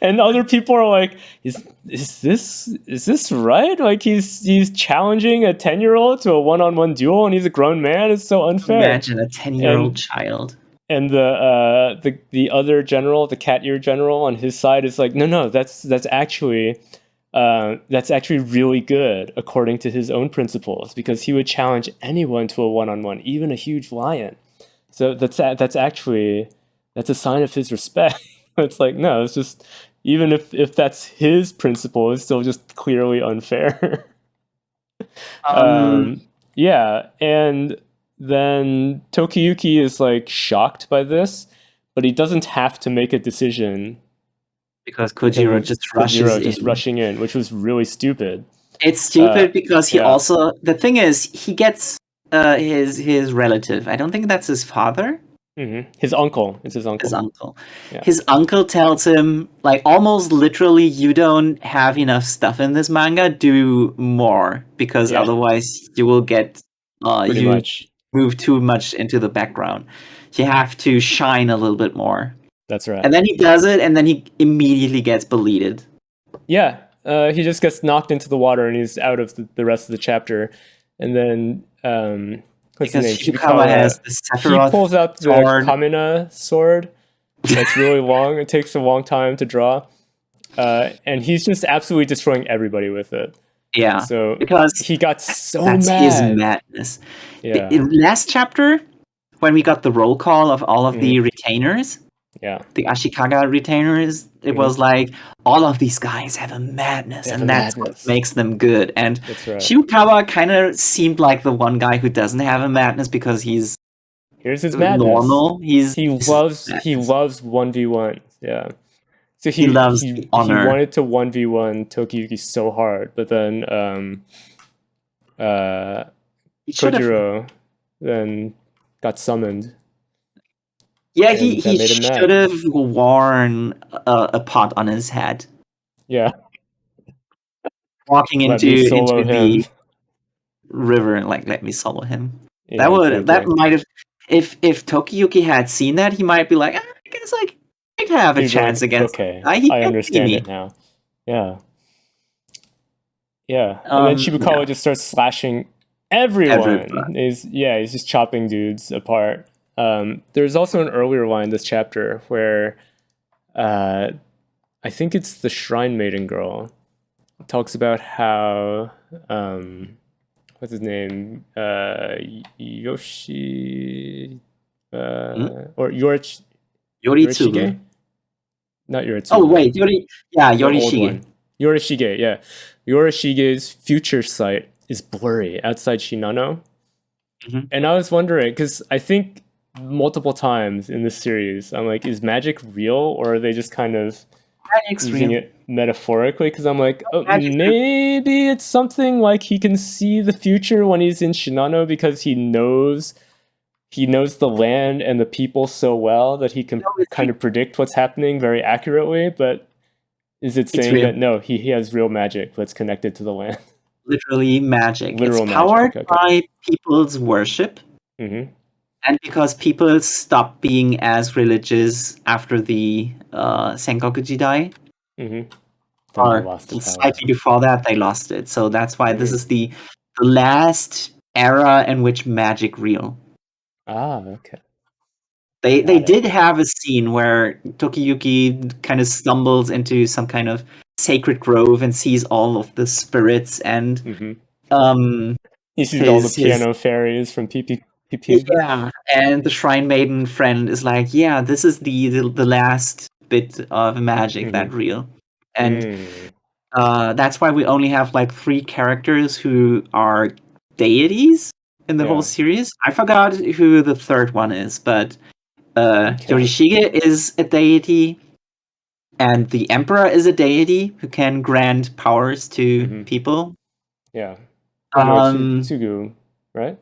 And other people are like, is this right? Like he's challenging a 10-year-old to a 1-on-1 duel, and he's a grown man. It's so unfair. Imagine a 10-year-old child. And the other general, the cat ear general, on his side is like, no, that's actually really good according to his own principles, because he would challenge anyone to a 1-on-1, even a huge lion. So that's a sign of his respect. It's like, no, it's just, even if that's his principle, it's still just clearly unfair. And then Tokiyuki is like shocked by this, but he doesn't have to make a decision because Kojiro just rushing in, which was really stupid. It's stupid because he also, the thing is, he gets his relative. I don't think that's his father. Mm-hmm. His uncle. It's his uncle. Yeah. His uncle tells him, like, almost literally, you don't have enough stuff in this manga. Do more, because otherwise you will get move too much into the background. You have to shine a little bit more. That's right. And then he does it, and then he immediately gets deleted. Yeah, he just gets knocked into the water and he's out of the rest of the chapter. And then what's his name? Shibukawa has the Sephiroth he pulls out the sword. Kamina sword. That's really long. It takes a long time to draw. And he's just absolutely destroying everybody with it. Yeah. So because he got so that's mad. his madness. Yeah. In last chapter, when we got the roll call of all of the retainers, the Ashikaga retainers, it was like, all of these guys have a madness, and that's what makes them good. And Shibukawa kind of seemed like the one guy who doesn't have a madness because he's here's his madness. Normal. He loves 1v1. Yeah. So he loves honor. He wanted to 1v1 Tokiyuki so hard, but then Kojiro then got summoned. Yeah, he should have worn a pot on his head. Yeah. Walking into the river and let me solo him. Yeah, that might have if Tokiyuki had seen that, he might be like, I guess I'd have a chance against. Okay, I understand it now. Yeah. Yeah. And then Shibukawa just starts slashing everyone. He's just chopping dudes apart. There's also an earlier line in this chapter where I think it's the Shrine Maiden girl talks about how what's his name? Yoshi or Yorishige? Not Yoritsugu. Oh wait, Yorishige. Yorishige, yeah. Yorishige's future sight is blurry outside Shinano. And I was wondering, because I think multiple times in this series, I'm like, is magic real, or are they just kind of using it metaphorically? Because I'm like, maybe it's something like he can see the future when he's in Shinano because he knows the land and the people so well that he can kind of predict what's happening very accurately. But is it saying that no, he has real magic that's connected to the land? Literally magic. It's powered by people's worship. And because people stopped being as religious after the Sengoku Jidai, or slightly before that, they lost it. So that's why this is the last era in which magic real. Ah, okay. They did have a scene where Tokiyuki kind of stumbles into some kind of sacred grove and sees all of the spirits and he sees all the piano fairies from Pppppp. Yeah, and the Shrine Maiden friend is like, yeah, this is the last bit of magic that real. And that's why we only have 3 characters who are deities in the whole series. I forgot who the third one is, but Yorishige is a deity, and the Emperor is a deity who can grant powers to people. Yeah. Tsugu, right?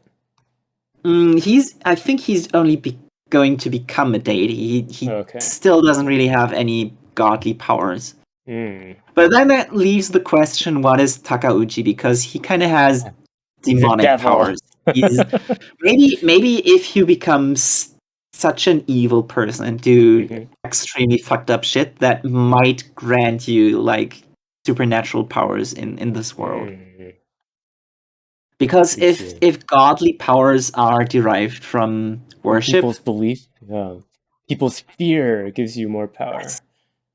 I think he's only going to become a deity. He still doesn't really have any godly powers. But then that leaves the question, what is Takauchi? Because he kind of has demonic powers. Maybe if you become such an evil person and do extremely fucked up shit, that might grant you supernatural powers in this world. Because if godly powers are derived from worship, people's belief, people's fear gives you more power. Yes.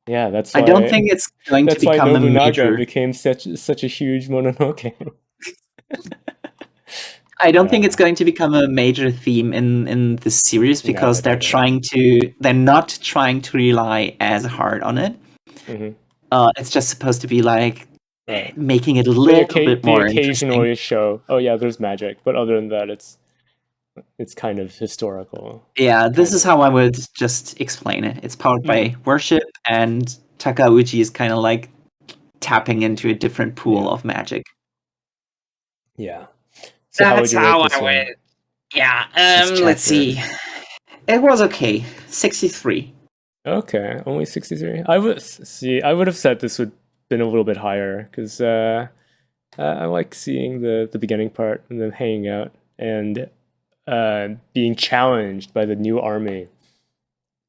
Yeah, that's why I don't think it's going to become Nobunaga a major. became such a huge Mononoke. I don't think it's going to become a major theme in this series because they're not trying to rely as hard on it. It's just supposed to be making it a little bit more occasionally show, oh yeah, there's magic, but other than that, it's kind of historical. Yeah, this is how I would just explain it. It's powered by worship, and Takauchi is kind of tapping into a different pool of magic. Yeah. So that's how I would. Yeah. Let's see. It was okay. 63. Okay, only 63. I would have said this would been a little bit higher because I like seeing the beginning part and then hanging out and being challenged by the new army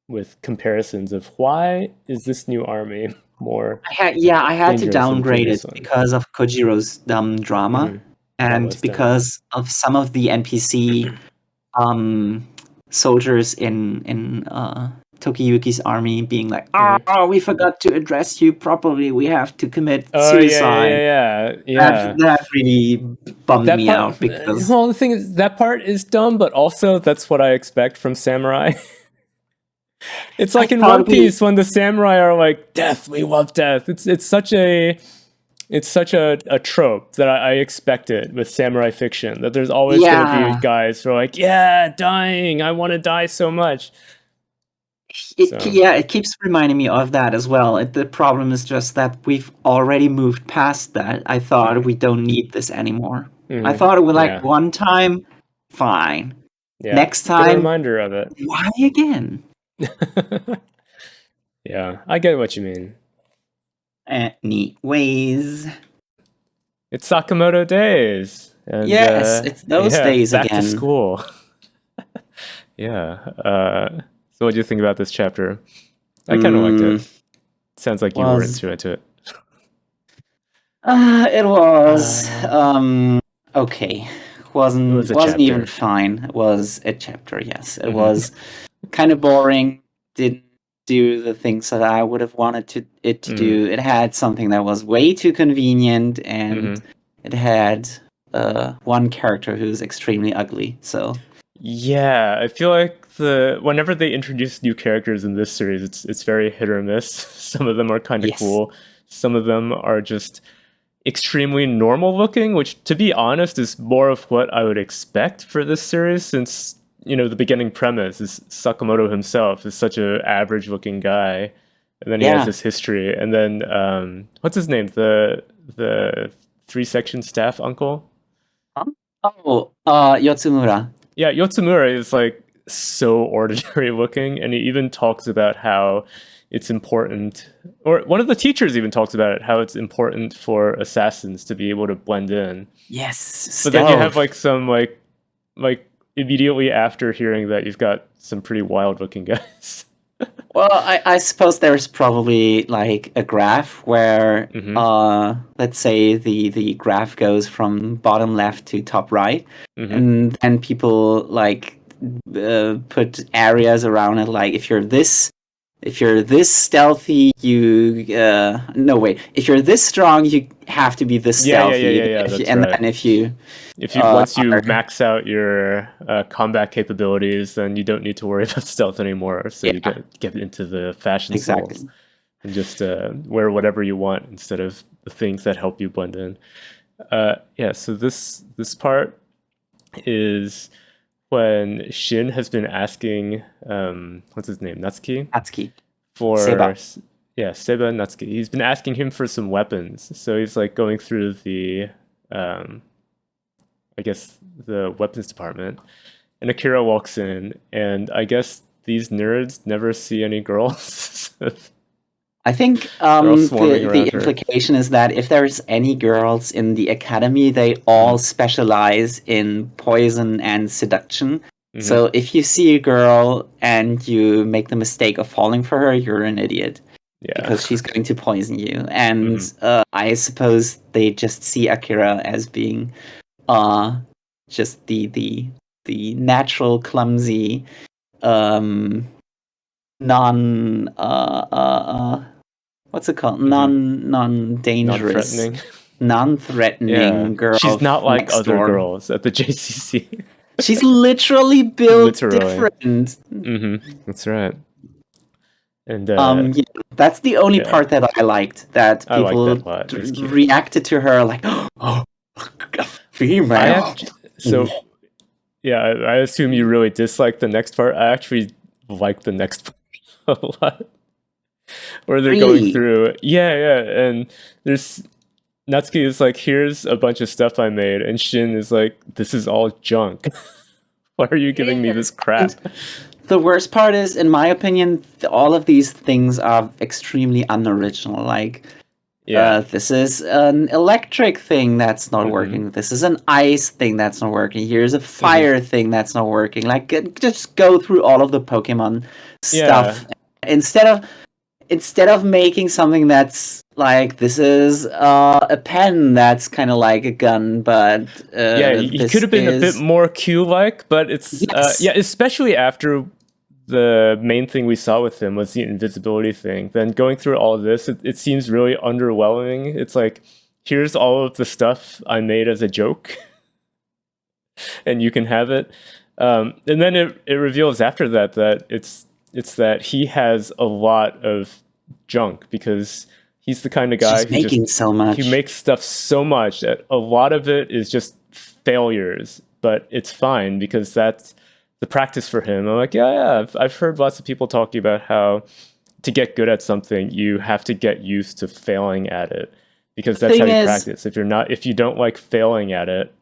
with comparisons of why is this new army more. I had to dangerous than the downgrade previous it one. because of Kojiro's dumb drama, Mhm. That and was dumb. because of some of the NPC soldiers in Tokiyuki's army being like, "Oh, we forgot to address you properly. We have to commit suicide." Yeah. That really bummed That me part, out because well, the thing is, that part is dumb, but also that's what I expect from samurai. It's like in One Piece when the samurai are like, "Death, we love death." It's such a trope that I expect it with samurai fiction. That there's always going to be guys who are like, "Yeah, dying. I want to die so much." It keeps reminding me of that as well. The problem is just that we've already moved past that. I thought we don't need this anymore. I thought it was like one time, fine. Yeah. Next Get a time, reminder of it. Why again? Yeah, I get what you mean. Neat ways. It's Sakamoto days. And, yes, it's those days back again. Back to school. Yeah. So what do you think about this chapter? I kind of liked it. Sounds like you weren't too into it. It was okay. Wasn't even fine. It was a chapter, yes. It was kind of boring. Didn't do the things that I would have wanted it to do. It had something that was way too convenient, and it had one character who's extremely ugly. So yeah, I feel like whenever they introduce new characters in this series, it's very hit or miss. Some of them are kind of cool. Some of them are just extremely normal looking, which, to be honest, is more of what I would expect for this series, since the beginning premise is Sakamoto himself is such an average looking guy, and then he has this history, and then what's his name, the 3-section staff uncle? Yotsumura. Yeah, Yotsumura is like so ordinary looking, and he even talks about how it's important, or one of the teachers even talks about it, how it's important for assassins to be able to blend in. Yes, but then you have like some like immediately after hearing that, you've got some pretty wild looking guys. Well, I suppose there's probably like a graph where let's say the graph goes from bottom left to top right, and then people like put areas around it, like if you're this stealthy, you if you're this strong, you have to be this stealthy. Then if you once you max out your combat capabilities, then you don't need to worry about stealth anymore. So you get into the fashion souls and just wear whatever you want instead of the things that help you blend in. So this part is when Shin has been asking, what's his name, Natsuki? For Seba Natsuki. He's been asking him for some weapons. So he's like going through the, I guess, the weapons department. And Akira walks in, and I guess these nerds never see any girls. I think the implication is that if there's any girls in the academy, they all specialize in poison and seduction. So if you see a girl and you make the mistake of falling for her, you're an idiot. Because she's going to poison you. And I suppose they just see Akira as being just the natural, clumsy, what's it called? Non-dangerous, non-threatening girl. She's not like other girls at the JCC. She's literally built different. That's right. And that's the only part that I liked. That people reacted to her like, "Oh, female." I assume you really dislike the next part. I actually like the next part a lot. Where they're going through, and there's Natsuki is like, "Here's a bunch of stuff I made," and Shin is like, "This is all junk. Why are you giving me this crap?" The worst part is, in my opinion, all of these things are extremely unoriginal. Like, this is an electric thing that's not working. This is an ice thing that's not working. Here's a fire thing that's not working. Like, just go through all of the Pokemon stuff instead of. instead of making something that's like, this is a pen that's kind of like a gun, but he could have been a bit more Q-like, but it's especially after the main thing we saw with him was the invisibility thing. Then going through all of this, it seems really underwhelming. It's like, here's all of the stuff I made as a joke, and you can have it. And then it reveals after that it's that he has a lot of junk, because he's the kind of guy who making so much. He makes stuff so much that a lot of it is just failures, but it's fine because that's the practice for him. I'm like, I've heard lots of people talking about how to get good at something, you have to get used to failing at it, because that's how you practice. If you don't like failing at it,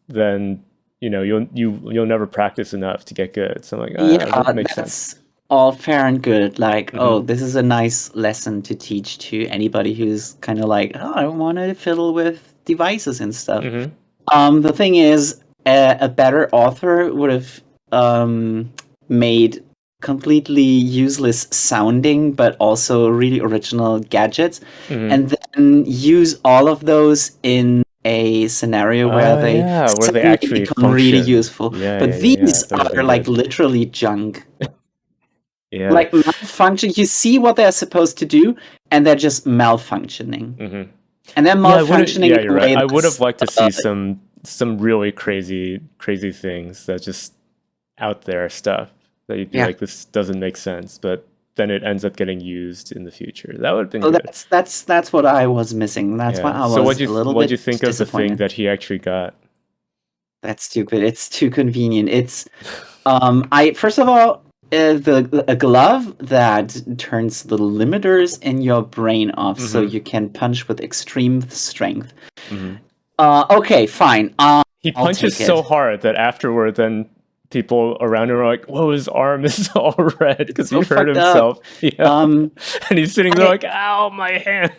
then you'll never practice enough to get good. So I'm like, that makes sense. All fair and good. Like, this is a nice lesson to teach to anybody who's kind of like, I want to fiddle with devices and stuff. The thing is, a better author would have made completely useless sounding, but also really original gadgets, and then use all of those in a scenario where they actually become really useful. These are like literally junk. Like malfunction. You see what they're supposed to do, and they're just malfunctioning. And they're malfunctioning. You're right. I would have liked to see some really crazy things that just out there stuff that you'd be like, this doesn't make sense, but then it ends up getting used in the future. That would have been good. That's what I was missing. That's why I was what'd you think of the thing that he actually got? That's stupid. It's too convenient. It's first of all, a glove that turns the limiters in your brain off, so you can punch with extreme strength. Okay, fine. He punches so hard that afterward, then people around him are like, "Whoa, his arm is all red because he hurt himself." And he's sitting there like, "Ow, my hand."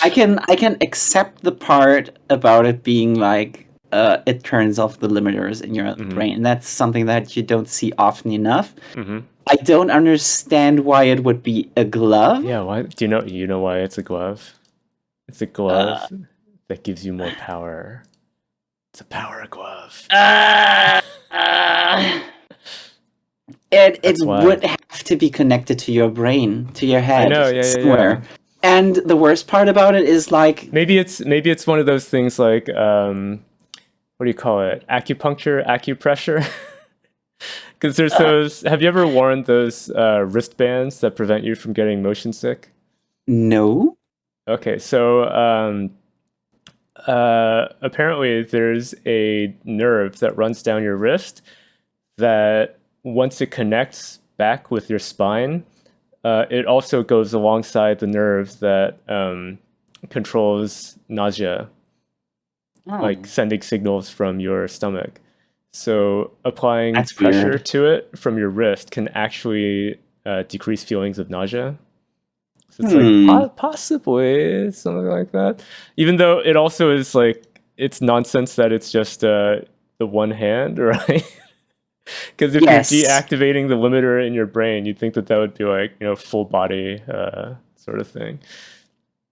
I can accept the part about it being like it turns off the limiters in your brain. That's something that you don't see often enough. I don't understand why it would be a glove. Yeah, why? Do you know why it's a glove? It's a glove that gives you more power. It's a power glove. It would have to be connected to your brain, to your head, somewhere. Yeah. And the worst part about it is like maybe it's one of those things like what do you call it? Acupressure. Because there's those. Have you ever worn those wristbands that prevent you from getting motion sick? No. Okay, so apparently there's a nerve that runs down your wrist that once it connects back with your spine, it also goes alongside the nerve that controls nausea, like sending signals from your stomach. So applying pressure to it from your wrist can actually decrease feelings of nausea. So it's like possibly something like that. Even though it also is like, it's nonsense that it's just the one hand, right? Because if you're deactivating the limiter in your brain, you'd think that would be like, full body sort of thing.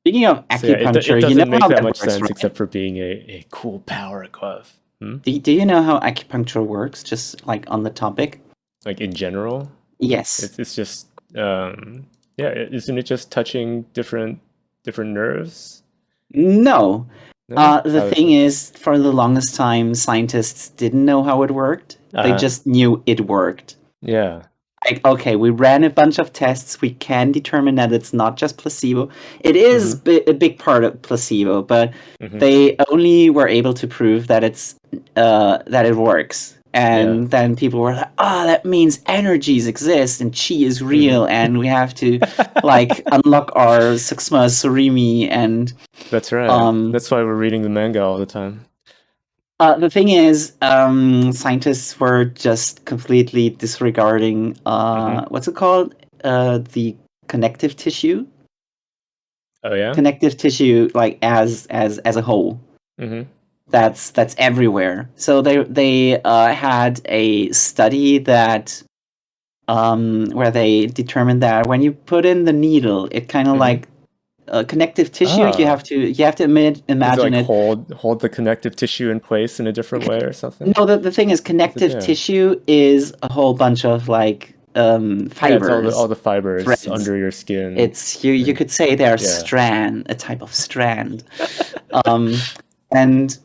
Speaking of acupuncture, it doesn't make that much sense, right? Except for being a cool power glove. Do you know how acupuncture works? Just like on the topic, like in general. Yes, it's just isn't it just touching different nerves? No. The thing is, for the longest time, scientists didn't know how it worked. They just knew it worked. Yeah. Like, okay, we ran a bunch of tests. We can determine that it's not just placebo. It is a big part of placebo, but they only were able to prove that that it works. And then people were like, that means energies exist and chi is real, and we have to like unlock our Suksma Surimi. And that's right. That's why we're reading the manga all the time. The thing is, scientists were just completely disregarding what's it called? The connective tissue. Oh yeah. Connective tissue, like as a whole. That's everywhere. So they had a study that where they determined that when you put in the needle, it kind of like connective tissue. You have to imagine like it hold the connective tissue in place in a different way or something. No, the thing is, connective tissue is a whole bunch of like fibers. Yeah, it's all the fibers threads under your skin. It's you could say they're a type of strand. And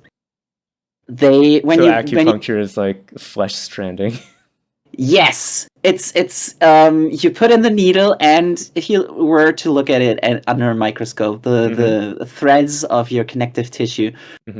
acupuncture is like flesh stranding. Yes, it's you put in the needle, and if you were to look at it under a microscope, the threads of your connective tissue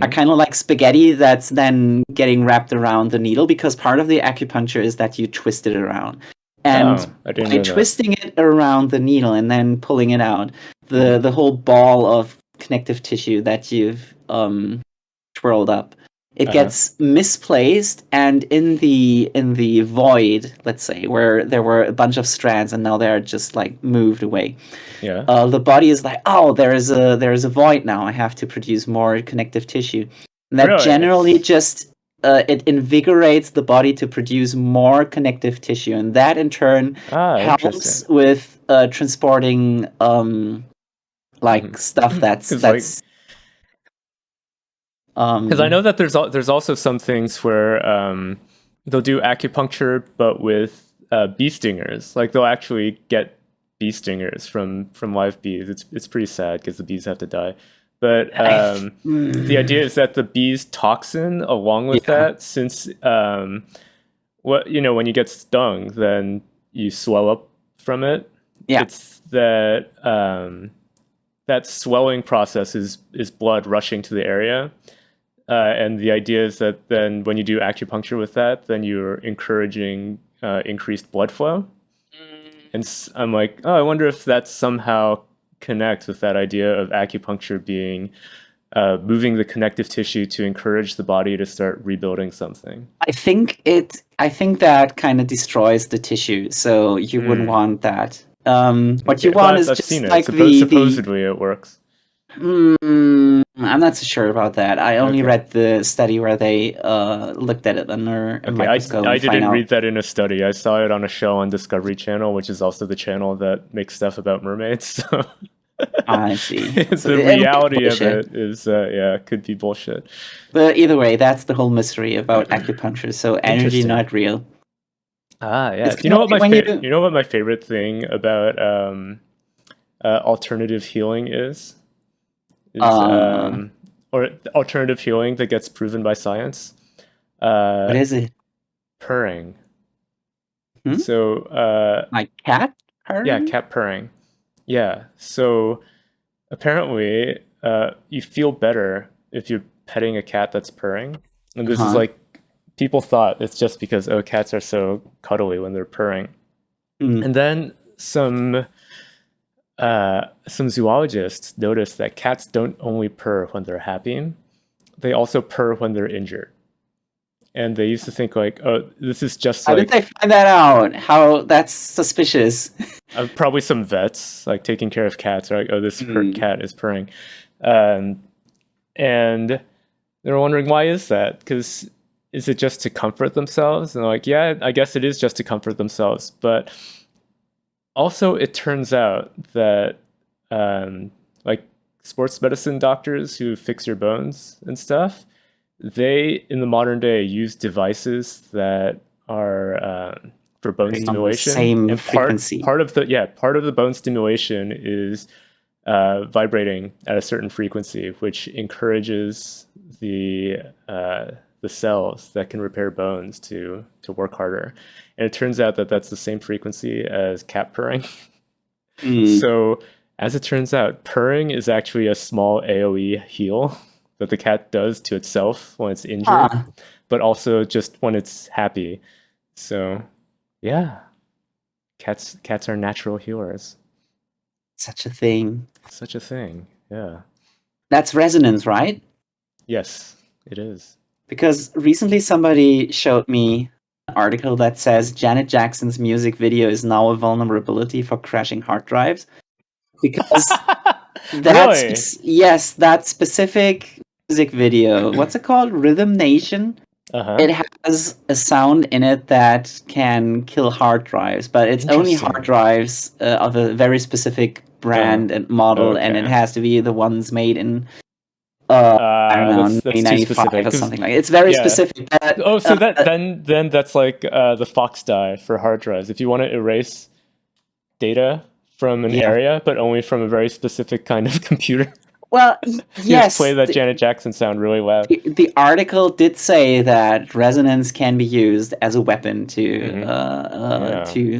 are kind of like spaghetti that's then getting wrapped around the needle, because part of the acupuncture is that you twist it around. And by twisting it around the needle and then pulling it out, the whole ball of connective tissue that you've twirled up, it gets misplaced, and in the void, let's say, where there were a bunch of strands and now they're just like moved away. Yeah. The body is like, oh, there is a void now. I have to produce more connective tissue. And that generally just it invigorates the body to produce more connective tissue, and that in turn helps with transporting stuff that's because I know that there's also some things where they'll do acupuncture, but with bee stingers. Like they'll actually get bee stingers from live bees. It's pretty sad because the bees have to die. But the idea is that the bee's toxin, along with that, since when you get stung, then you swell up from it. Yeah. It's that that swelling process is blood rushing to the area. And the idea is that then when you do acupuncture with that, then you're encouraging increased blood flow. And I'm like, I wonder if that somehow connects with that idea of acupuncture being moving the connective tissue to encourage the body to start rebuilding something. I think that kind of destroys the tissue, so you wouldn't want that. What you want is just like supposedly it works. I'm not so sure about that. I only read the study where they looked at it under a microscope. I didn't read that in a study. I saw it on a show on Discovery Channel, which is also the channel that makes stuff about mermaids. So I see. The reality of it is, could be bullshit. But either way, that's the whole mystery about acupuncture. So energy not real. Yeah. You know what my favorite thing about alternative healing is? Or alternative healing that gets proven by science. What is it? Purring. So like cat purring? Yeah, cat purring. Yeah. So apparently you feel better if you're petting a cat that's purring. And this is like, people thought it's just because cats are so cuddly when they're purring. And then some zoologists noticed that cats don't only purr when they're happy, they also purr when they're injured. And they used to think like, this is just like... How did they find that out? How that's suspicious. Probably some vets, like taking care of cats, are like, this cat is purring. And they were wondering, why is that? Because is it just to comfort themselves? And they're like, yeah, I guess it is just to comfort themselves. But also, it turns out that like sports medicine doctors who fix your bones and stuff, they in the modern day use devices that are for bone stimulation. Same frequency. Part of the bone stimulation is vibrating at a certain frequency, which encourages the cells that can repair bones to work harder. And it turns out that that's the same frequency as cat purring. So as it turns out, purring is actually a small AoE heal that the cat does to itself when it's injured, but also just when it's happy. So yeah, cats are natural healers. Such a thing, yeah. That's resonance, right? Yes, it is. Because recently somebody showed me an article that says Janet Jackson's music video is now a vulnerability for crashing hard drives. Because that specific music video, what's it called? Rhythm Nation? It has a sound in it that can kill hard drives, but it's only hard drives of a very specific brand and model, and it has to be the ones made in I don't know, 1995 or something like that. It's very specific. Then that's like the Fox die for hard drives. If you want to erase data from an area, but only from a very specific kind of computer. Well, yes. Play that Janet Jackson sound really loud. The article did say that resonance can be used as a weapon to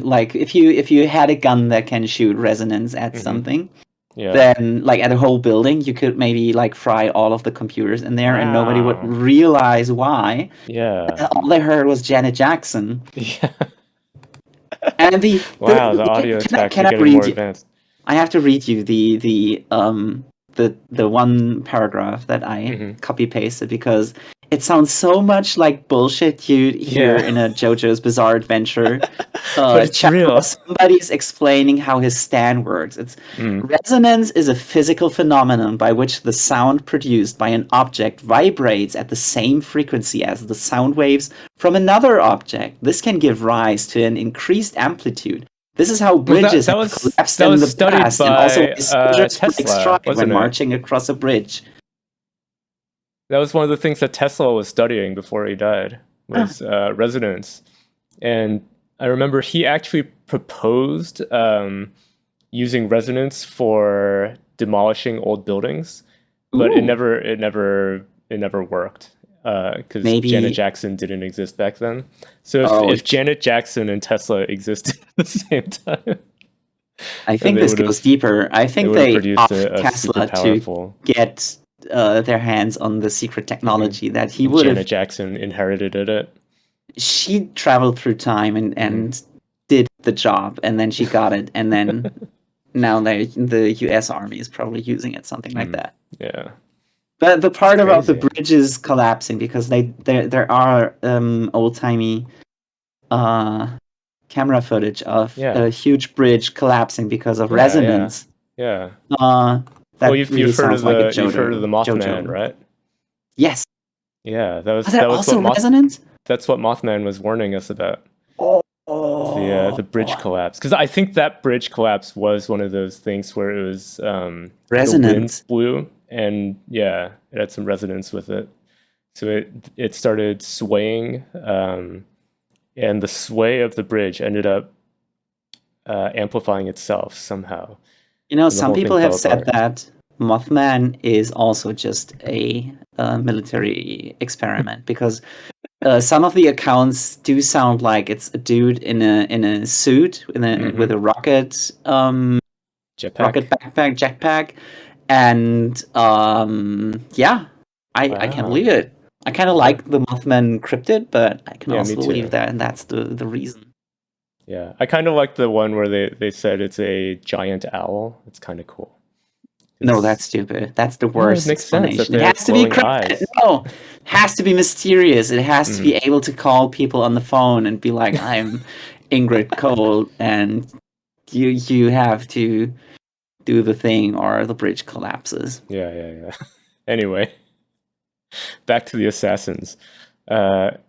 like if you had a gun that can shoot resonance at something, then like at a whole building, you could maybe like fry all of the computers in there, and nobody would realize why. Yeah. All they heard was Janet Jackson. Yeah. And the audio attacks are getting more advanced. I have to read you the one paragraph that I copy pasted because it sounds so much like bullshit you'd hear in a JoJo's Bizarre Adventure. But it's real. Somebody's explaining how his stand works. It's resonance is a physical phenomenon by which the sound produced by an object vibrates at the same frequency as the sound waves from another object. This can give rise to an increased amplitude. This is how bridges have collapsed in the past, and also Tesla when marching across a bridge. That was one of the things that Tesla was studying before he died, was resonance. And I remember he actually proposed using resonance for demolishing old buildings, but it never worked. Because Janet Jackson didn't exist back then. So if Janet Jackson and Tesla existed at the same time, I think this goes deeper. I think they asked Tesla to get their hands on the secret technology that he would have. Janet Jackson inherited it. She traveled through time and did the job, and then she got it, and then now the U.S. Army is probably using it, something like that. Yeah. But the part about the bridges collapsing, because there are old-timey camera footage of a huge bridge collapsing because of resonance. Yeah. You've heard of the Mothman, right? Yes. Yeah, that was also resonance? That's what Mothman was warning us about. The bridge collapse, because I think that bridge collapse was one of those things where it was resonance. The wind blew, and it had some resonance with it, so it started swaying, and the sway of the bridge ended up amplifying itself somehow. Some people have said that Mothman is also just a military experiment, because some of the accounts do sound like it's a dude in a suit with a rocket jetpack, and I can believe it. I kind of like the Mothman cryptid, but I can also believe that, and that's the reason. Yeah, I kind of like the one where they said it's a giant owl. It's kind of cool. No, that's stupid. That's the worst explanation. It has to be cryptid. No, it has to be mysterious. It has to be able to call people on the phone and be like, "I'm Ingrid Cole, and you have to do the thing, or the bridge collapses." Yeah. Anyway, back to the assassins. Right.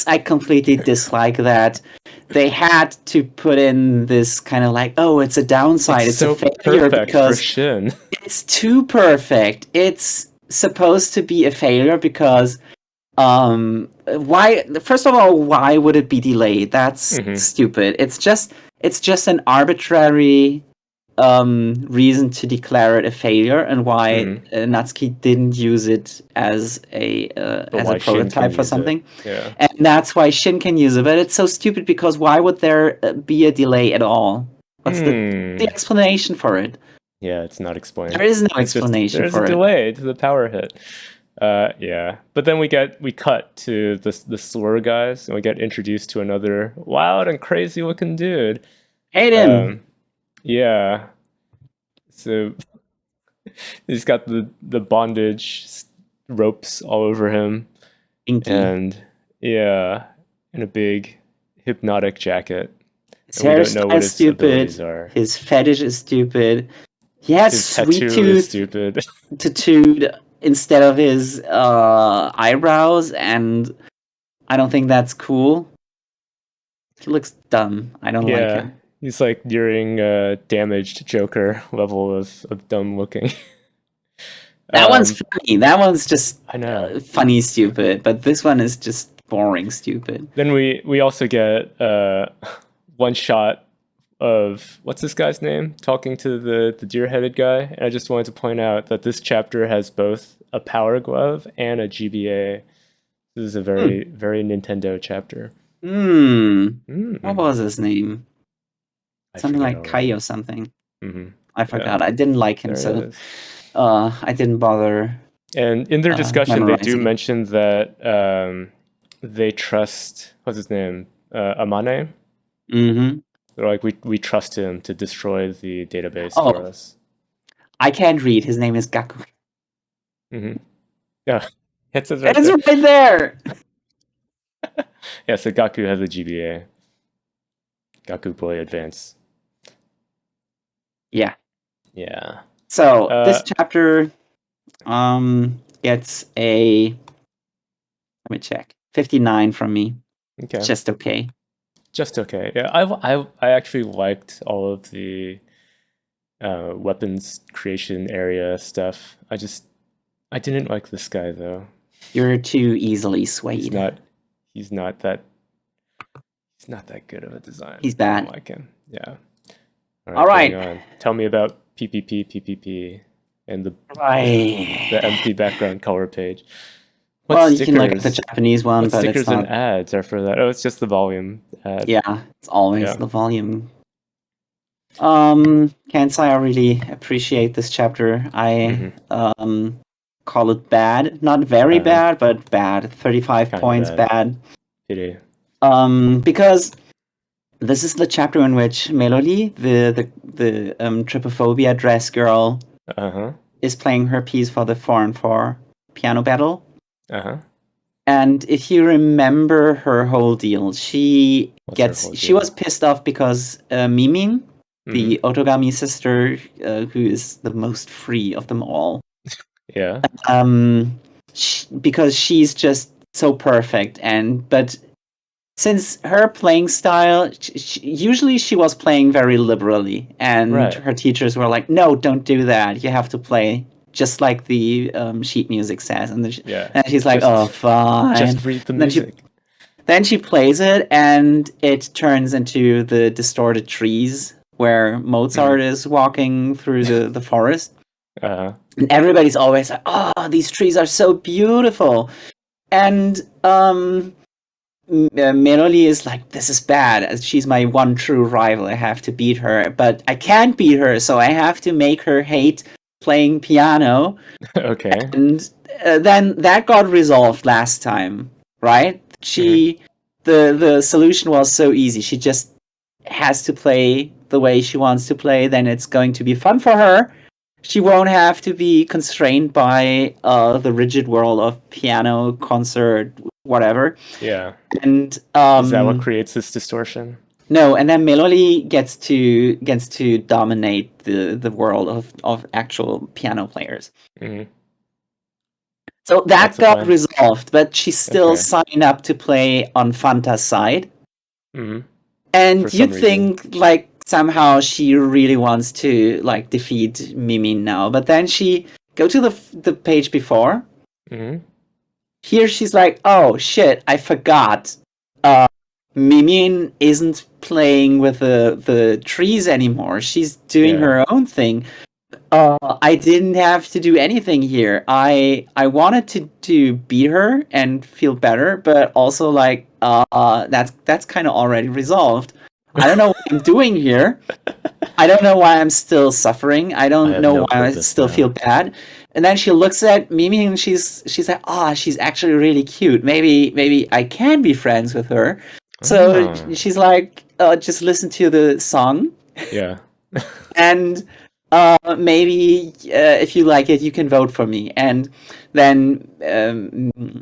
I completely dislike that they had to put in this kind of like, it's a downside. It's so a failure because it's too perfect. It's supposed to be a failure because why? First of all, why would it be delayed? That's stupid. It's just an arbitrary reason to declare it a failure, and why Natsuki didn't use it as a prototype for something. And that's why Shin can use it. But it's so stupid because why would there be a delay at all? What's the explanation for it? Yeah, it's not explained. There is no explanation for it. There's a delay to the power hit. But then we cut to the slur guys, and we get introduced to another wild and crazy looking dude. Hayden. Yeah. So he's got the bondage ropes all over him. Inky. And in a big hypnotic jacket. His hairstyle is stupid. His fetish is stupid. He has his sweet tattoo tooth is stupid. tattooed instead of his eyebrows, and I don't think that's cool. He looks dumb. I don't like him. He's like during damaged Joker level of dumb looking. That one's funny. That one's just I know. Funny stupid, but this one is just boring stupid. Then we also get one shot of what's this guy's name talking to the deer-headed guy, and I just wanted to point out that this chapter has both a power glove and a GBA. This is a very very Nintendo chapter. What was his name? Something like Kai or something. I forgot. I didn't like him, so I didn't bother. And in their discussion, they do mention that they trust, what's his name, Amane. They're like, we trust him to destroy the database for us. I can't read. His name is Gaku. Yeah, it's right there. Yeah, so Gaku has a GBA. Gaku Boy Advance. Yeah. Yeah. So this chapter gets a, let me check, 59 from me. Okay. Just okay. Just okay. Yeah, I actually liked all of the weapons creation area stuff. I didn't like this guy though. You're too easily swayed. He's not that good of a design. He's bad. I don't like him. Yeah. All right. Tell me about Pppp and the empty background color page. Well, you can look at the Japanese one, but stickers it's not... and ads are for that. Oh, it's just the volume ad. Yeah, it's always the volume. Can't say I really appreciate this chapter. I call it bad. Not very bad, but bad. 35 kinda points bad. Pity. Because this is the chapter in which Melody, the trypophobia dress girl, is playing her piece for the 4-on-4 piano battle. And if you remember her whole deal, she was pissed off because Mimin, the Otogami sister, who is the most free of them all, because she's just so perfect, but since her playing style, usually she was playing very liberally, and her teachers were like, "No, don't do that. You have to play just like the sheet music says." And she's like, "Oh, fine. Just read the music." Then she plays it, and it turns into the distorted trees where Mozart is walking through the forest. And everybody's always like, "Oh, these trees are so beautiful." And Melody is like, "This is bad. She's my one true rival. I have to beat her. But I can't beat her, so I have to make her hate playing piano." Okay. And then that got resolved last time, right? The solution was so easy. She just has to play the way she wants to play. Then it's going to be fun for her. She won't have to be constrained by the rigid world of piano, concert, whatever. Yeah. And is that what creates this distortion? No, and then Melody gets to dominate the world of actual piano players. So that got resolved, but she still signed up to play on Fanta's side. And you'd think like somehow she really wants to like defeat Mimin now, but then she go to the page before. Here she's like, "Oh shit, I forgot. Mimin isn't playing with the trees anymore. She's doing her own thing. I didn't have to do anything here. I wanted to beat her and feel better, but also like that's kind of already resolved. I don't know what I'm doing here. I don't know why I'm still suffering. I don't know why I still feel bad." And then she looks at Mimi and she's like, she's actually really cute. Maybe I can be friends with her. So she's like, just listen to the song. Yeah. And maybe if you like it, you can vote for me. And then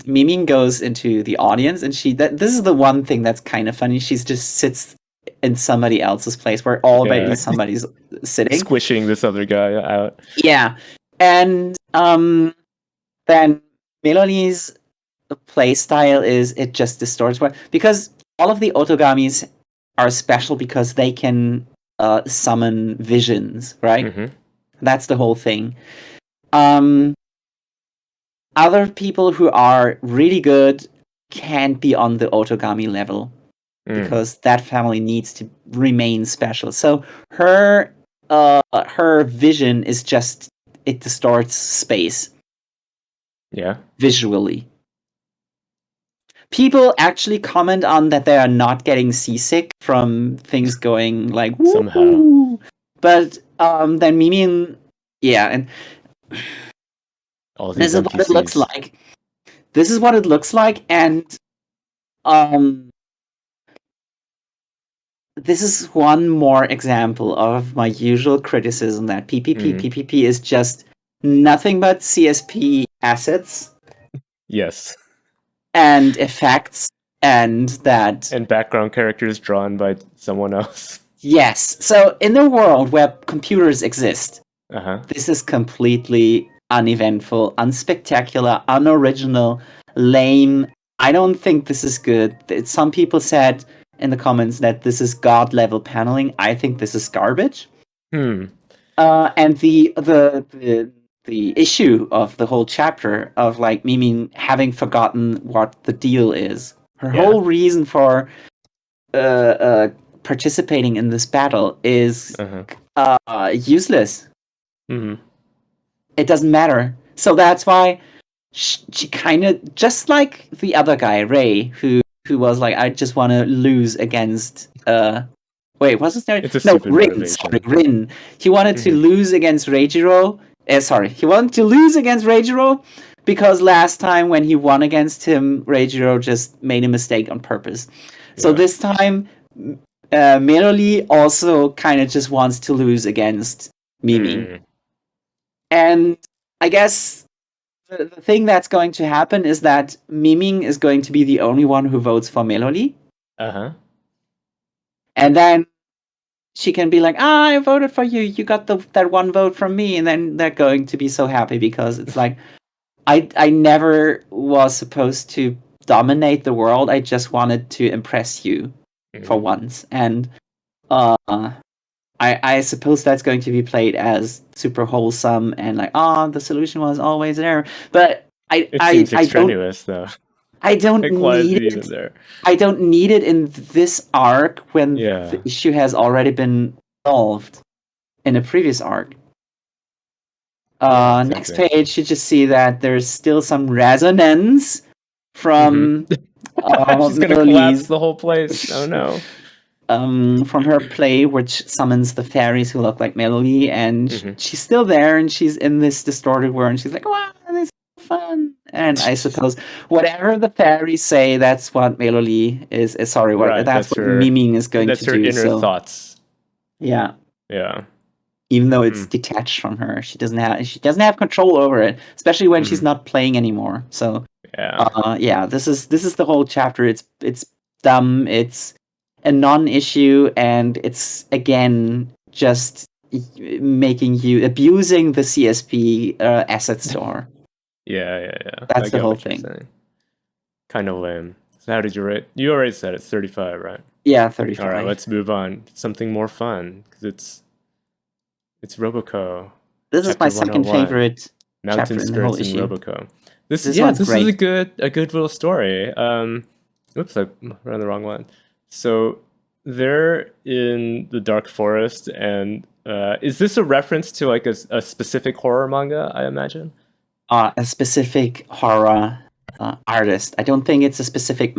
Mimi goes into the audience, and this is the one thing that's kind of funny. She just sits in somebody else's place where already somebody's sitting. Squishing this other guy out. Yeah. And then Melodi's play style is it just distorts what, because all of the otogamis are special because they can summon visions, right? Mm-hmm. That's the whole thing. Other people who are really good can't be on the otogami level because that family needs to remain special. So her vision is just, it distorts space. Yeah. Visually. People actually comment on that they are not getting seasick from things going like somehow. But then Mimi, yeah, and all this these is what it looks NPCs. like. This is what it looks like, and this is one more example of my usual criticism that PPP is just nothing but CSP assets. Yes. And effects, and that... And background characters drawn by someone else. Yes. So in the world where computers exist, Uh-huh. this is completely uneventful, unspectacular, unoriginal, lame. I don't think this is good. Some people said in the comments that this is god level paneling. I think this is garbage. And the issue of the whole chapter of like Mimi having forgotten what the deal is. Her whole reason for participating in this battle is useless. It doesn't matter. So that's why she kind of, just like the other guy, Ray, who was like, I just want to lose against... wait, what's his name? It's a No, stupid Rin. motivation. Sorry, Rin. He wanted to lose against Reijiro. He wanted to lose against Reijiro because last time when he won against him, Reijiro just made a mistake on purpose. So this time, Meroli also kind of just wants to lose against Mimi. And I guess the thing that's going to happen is that Miming is going to be the only one who votes for Meloli. And then she can be like, I voted for you. You got that one vote from me. And then they're going to be so happy because it's like, I never was supposed to dominate the world. I just wanted to impress you for once. And I suppose that's going to be played as super wholesome and like, the solution was always there. But it seems extraneous, though. I don't like, why is need it even there? I don't need it in this arc when Yeah. the issue has already been solved in a previous arc. Yeah, exactly. Next page, you just see that there's still some resonance from she's gonna collapse the whole place. Oh no. From her play, which summons the fairies who look like Melody, and she's still there, and she's in this distorted world, and she's like, wow, this is fun. And I suppose whatever the fairies say, that's what Melody is. Sorry, that's what her, Miming is going to do. That's her inner thoughts. Yeah. Yeah. Even though it's detached from her, she doesn't have control over it, especially when she's not playing anymore. So this is the whole chapter. It's dumb. It's a non-issue, and it's again just making you abusing the CSP asset store. Yeah. That's the whole thing. Kind of lame. So how did you rate? You already said it's 35, right? Yeah, 35. All right, let's move on. Something more fun because it's Roboco. This is my second favorite Mountain chapter in the whole Skirts and issue. Roboco. This is a good little story. Oops, I ran the wrong one. So they're in the dark forest, and is this a reference to like a specific horror manga, I imagine? A specific horror artist. I don't think it's a specific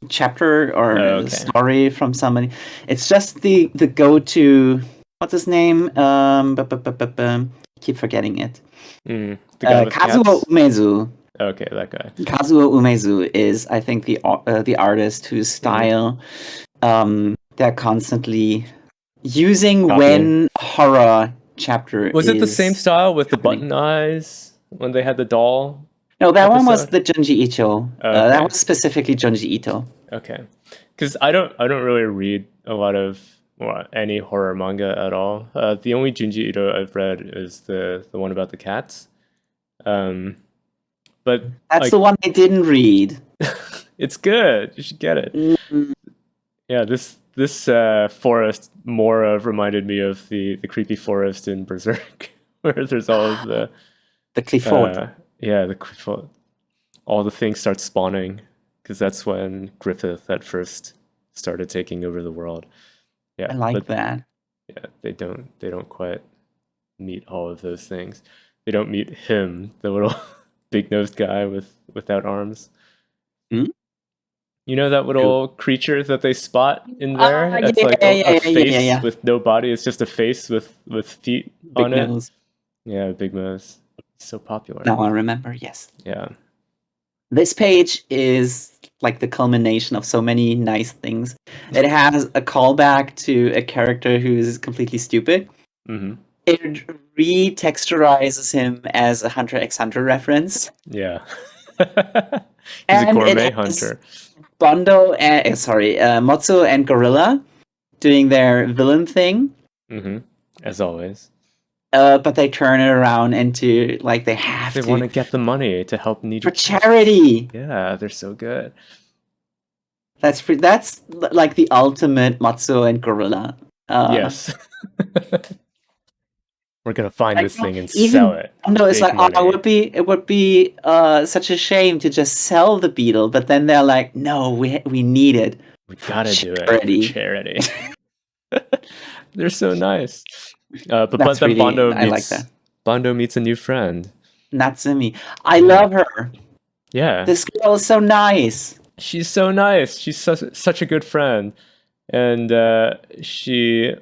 chapter or story from somebody. It's just the go-to... What's his name? Keep forgetting it. The guy with Kazuo Umezu. Okay, that guy. Kazuo Umezu is, I think, the artist whose style they're constantly using when horror chapter was it the same style with the button eyes when they had the doll? No, that one was the Junji Ito. That was specifically Junji Ito. Okay, because I don't really read a lot of any horror manga at all. The only Junji Ito I've read is the one about the cats. But that's the one I didn't read. It's good. You should get it. Mm-hmm. Yeah, this forest more reminded me of the creepy forest in Berserk, where there's all of the Clifford. The Clifford. All the things start spawning, because that's when Griffith at first started taking over the world. Yeah, I like that. Yeah, they don't quite meet all of those things. They don't meet him, the little big-nosed guy without arms. Hmm? You know that little creature that they spot in there? That's a face with no body. It's just a face with feet big on nose. it. Yeah, big nose. It's so popular. Now I remember, yes. Yeah. This page is like the culmination of so many nice things. It has a callback to a character who is completely stupid. Mm-hmm. It retexturizes him as a Hunter x Hunter reference. Yeah. He's a gourmet hunter. Bondo and Motsu and Gorilla doing their villain thing. Mm-hmm. As always. But they turn it around into like they want to get the money to help needy for charity. Yeah, they're so good. That's like the ultimate Matsuo and Gorilla. Yes. We're gonna find this thing and sell it. No, it's like it would be such a shame to just sell the beetle, but then they're like, no, we need it. We gotta do it for charity. They're so nice. But then Bondo meets a new friend. Natsumi. I love her. Yeah. This girl is so nice. She's so nice. She's such a good friend. And she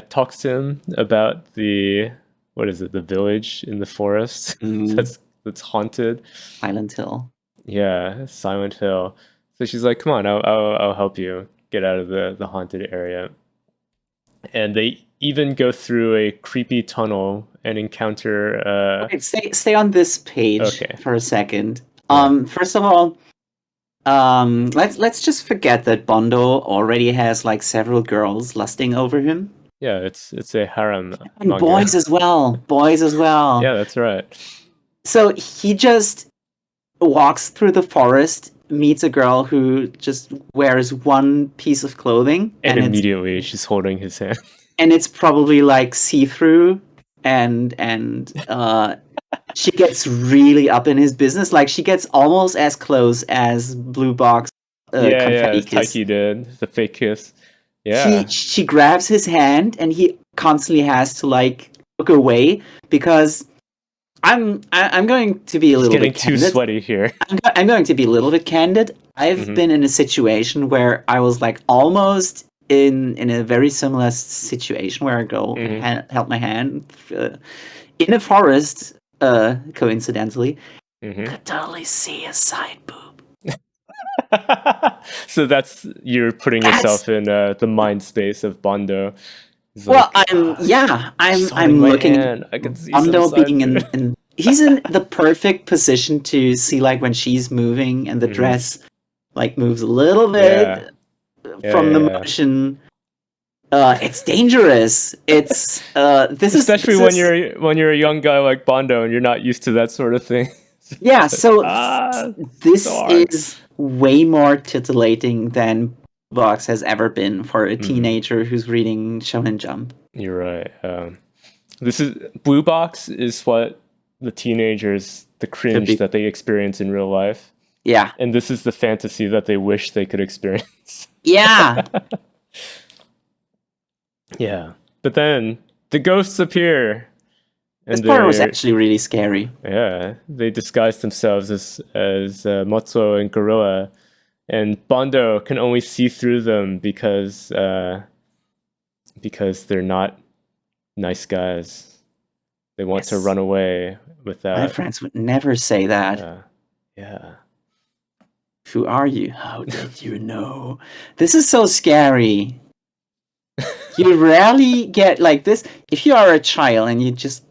talks to him about the village in the forest that's haunted. Silent Hill. Yeah, Silent Hill. So she's like, come on, I'll help you get out of the haunted area. And they even go through a creepy tunnel and encounter okay, stay on this page for a second. First of all, let's just forget that Bondo already has like several girls lusting over him. Yeah, it's a harem. And manga. Boys as well. Yeah, that's right. So he just walks through the forest, meets a girl who just wears one piece of clothing, and immediately she's holding his hand. And it's probably like see-through, and she gets really up in his business. Like she gets almost as close as Blue Box confetti kiss. Taiki did the fake kiss. Yeah, she grabs his hand, and he constantly has to like look away because I'm going to be a little bit candid. Too sweaty here. I'm going to be a little bit candid. I've been in a situation where I was like almost in a very similar situation where a girl held my hand in a forest, coincidentally. Could totally see a side boob. So you're putting yourself in the mind space of Bondo. Well, I'm looking at Bondo being in he's in the perfect position to see like when she's moving and the dress like moves a little bit from the motion. It's dangerous. It's especially when you're a young guy like Bondo and you're not used to that sort of thing. Yeah, so this is way more titillating than Box has ever been for a teenager who's reading Shonen Jump. You're right. Blue Box is what the teenagers, the cringe that they experience in real life. Yeah. And this is the fantasy that they wish they could experience. Yeah. Yeah. But then the ghosts appear. This part was actually really scary. Yeah. They disguise themselves as Motsuo and Gorilla. And Bondo can only see through them because they're not nice guys. They want to run away without... My friends would never say that. Yeah. Who are you? How did you know? This is so scary. You rarely get like this. If you are a child and you just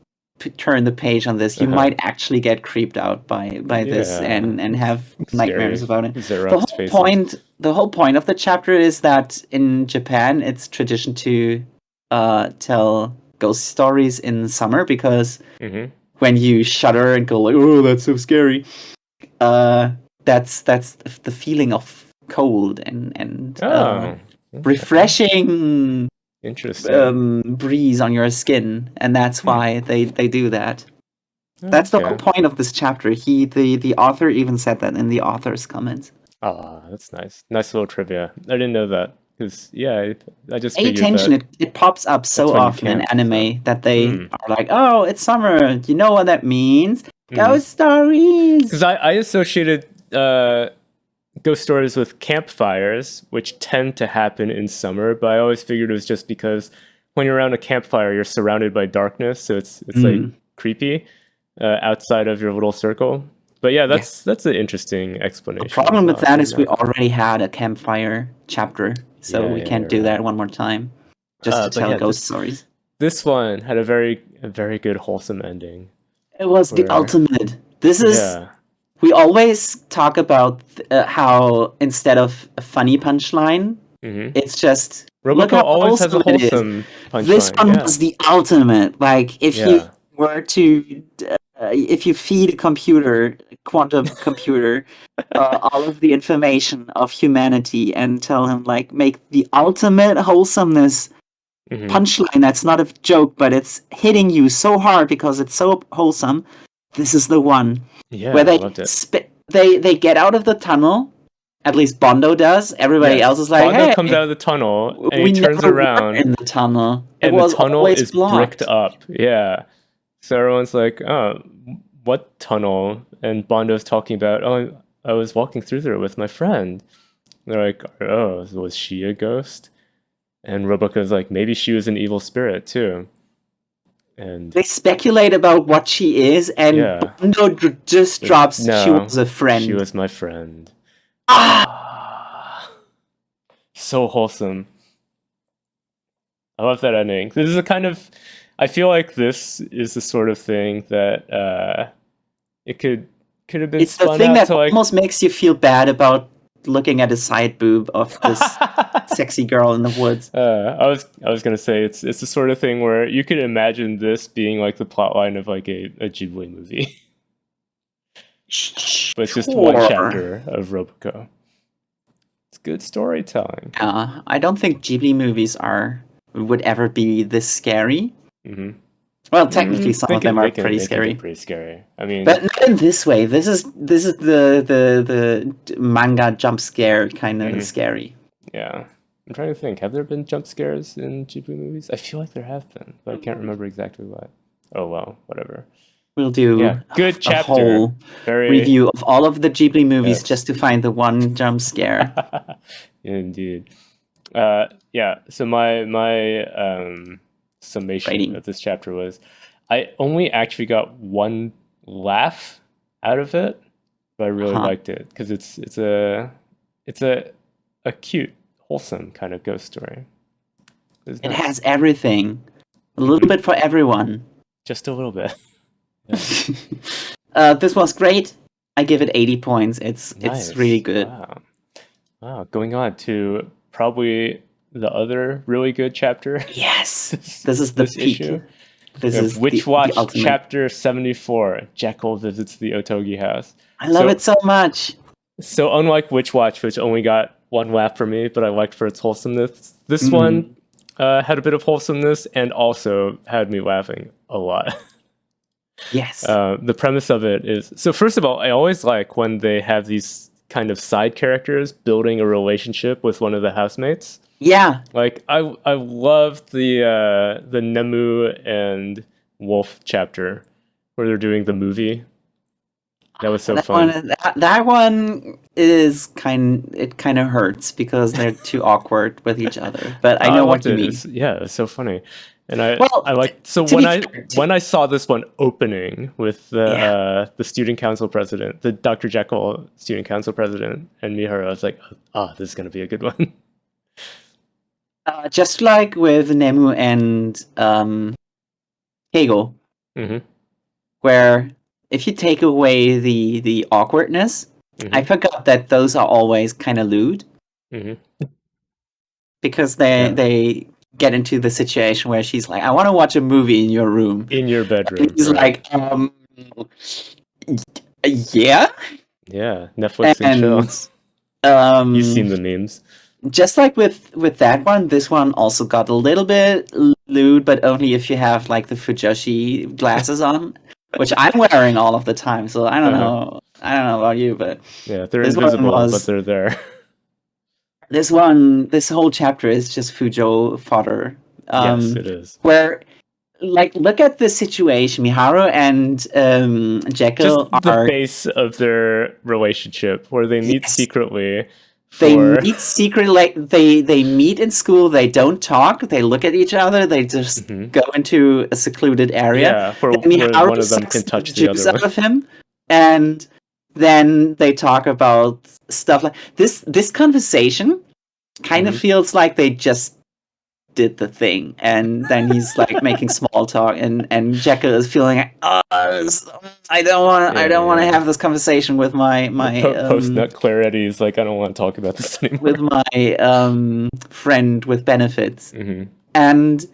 turn the page on this, you might actually get creeped out by this and have nightmares about it. The whole point of the chapter is that in Japan it's tradition to tell ghost stories in summer because when you shudder and go like, "Oh, that's so scary." That's the feeling of cold and Okay. refreshing Interesting. breeze on your skin, and that's why they do that. That's the whole point of this chapter. The author even said that in the author's comments. Oh, that's nice. Nice little trivia. I didn't know that because I just Pay figured attention. that It pops up so when you often in camp, anime so. that they are like, "Oh, it's summer. You know what that means? Ghost stories." Because I associated ghost stories with campfires, which tend to happen in summer, but I always figured it was just because when you're around a campfire, you're surrounded by darkness, so it's like creepy outside of your little circle. But yeah, that's an interesting explanation. The problem with that is we already had a campfire chapter, so we can't do that one more time. Just to tell ghost stories. This one had a very good wholesome ending. It was the ultimate. This is. We always talk about how instead of a funny punchline, it's just roboco always has a wholesome punchline. This one was the ultimate. Like if you were to, if you feed a quantum computer, all of the information of humanity and tell him like make the ultimate wholesomeness punchline. That's not a joke, but it's hitting you so hard because it's so wholesome. This is the one. Yeah, where I loved it. They get out of the tunnel. At least Bondo does. Everybody else is like, Bondo hey, comes out of the tunnel and we he turns never around were in the tunnel. And the tunnel is blocked. bricked up. Yeah. So everyone's like, "Oh, what tunnel?" And Bondo's talking about, "Oh, I was walking through there with my friend." And they're like, "Oh, was she a ghost?" And Roboco's like, "Maybe she was an evil spirit too." And they speculate about what she is, and Bondo just drops, "She was a friend. She was my friend." So wholesome. I love that ending. This is a kind of, I feel like this is the sort of thing that it could have been. It's the thing that almost makes you feel bad about looking at a side boob of this sexy girl in the woods. I was gonna say it's the sort of thing where you could imagine this being like the plotline of like a Ghibli movie, but it's just one chapter of Roboco. It's good storytelling. I don't think Ghibli movies would ever be this scary. Well, technically, some of them are pretty scary. Pretty scary. I mean, but not in this way. This is the manga jump scare kind of scary. Yeah, I'm trying to think. Have there been jump scares in Ghibli movies? I feel like there have been, but I can't remember exactly what. Oh well, whatever. We'll do good chapter. A whole review of all of the Ghibli movies just to find the one jump scare. Indeed. So my summation of this chapter was I only actually got one laugh out of it, but I really liked it because it's a cute, wholesome kind of ghost story. It has everything, a little bit for everyone. Just a little bit. This was great. I give it 80 points. It's really good. Wow. Going on to probably the other really good chapter. Yes. This is the peak. Issue. This is Witch Watch chapter 74. Jekyll visits the Otogi house. I love it so much. So unlike Witch Watch, which only got one laugh for me, but I liked for its wholesomeness, this one had a bit of wholesomeness and also had me laughing a lot. Yes. The premise of it is, so first of all, I always like when they have these kind of side characters building a relationship with one of the housemates. Yeah. Like I loved the Nemu and Wolf chapter where they're doing the movie. That was so fun. That one is kind of hurts because they're too awkward with each other. But I know what you mean. It's so funny. And I like, so when I saw this one opening with the student council president, the Dr. Jekyll student council president, and Miharu, I was like, this is going to be a good one. Just like with Nemu and Keigo, where if you take away the awkwardness, I forgot that those are always kind of lewd. Because they get into the situation where she's like, I want to watch a movie in your room. In your bedroom. And he's like, yeah? Yeah, Netflix and chill. You've seen the memes. Just like with that one, this one also got a little bit lewd, but only if you have like the Fujoshi glasses on, which I'm wearing all of the time. So I don't know. I don't know about you, but yeah, they're invisible, but they're there. This whole chapter is just Fujo fodder. Yes, it is. Where, like, look at the situation. Miharu and Jekyll just are the base of their relationship, where they meet secretly. They meet secretly. They meet in school. They don't talk. They look at each other. They just go into a secluded area. Yeah, where one of them can touch the other out of him, and then they talk about stuff like this. This conversation kind of feels like they just did the thing, and then he's like making small talk, and Jekyll is feeling like, I don't want to have this conversation with my post nut clarity is like, I don't want to talk about this anymore with my friend with benefits. And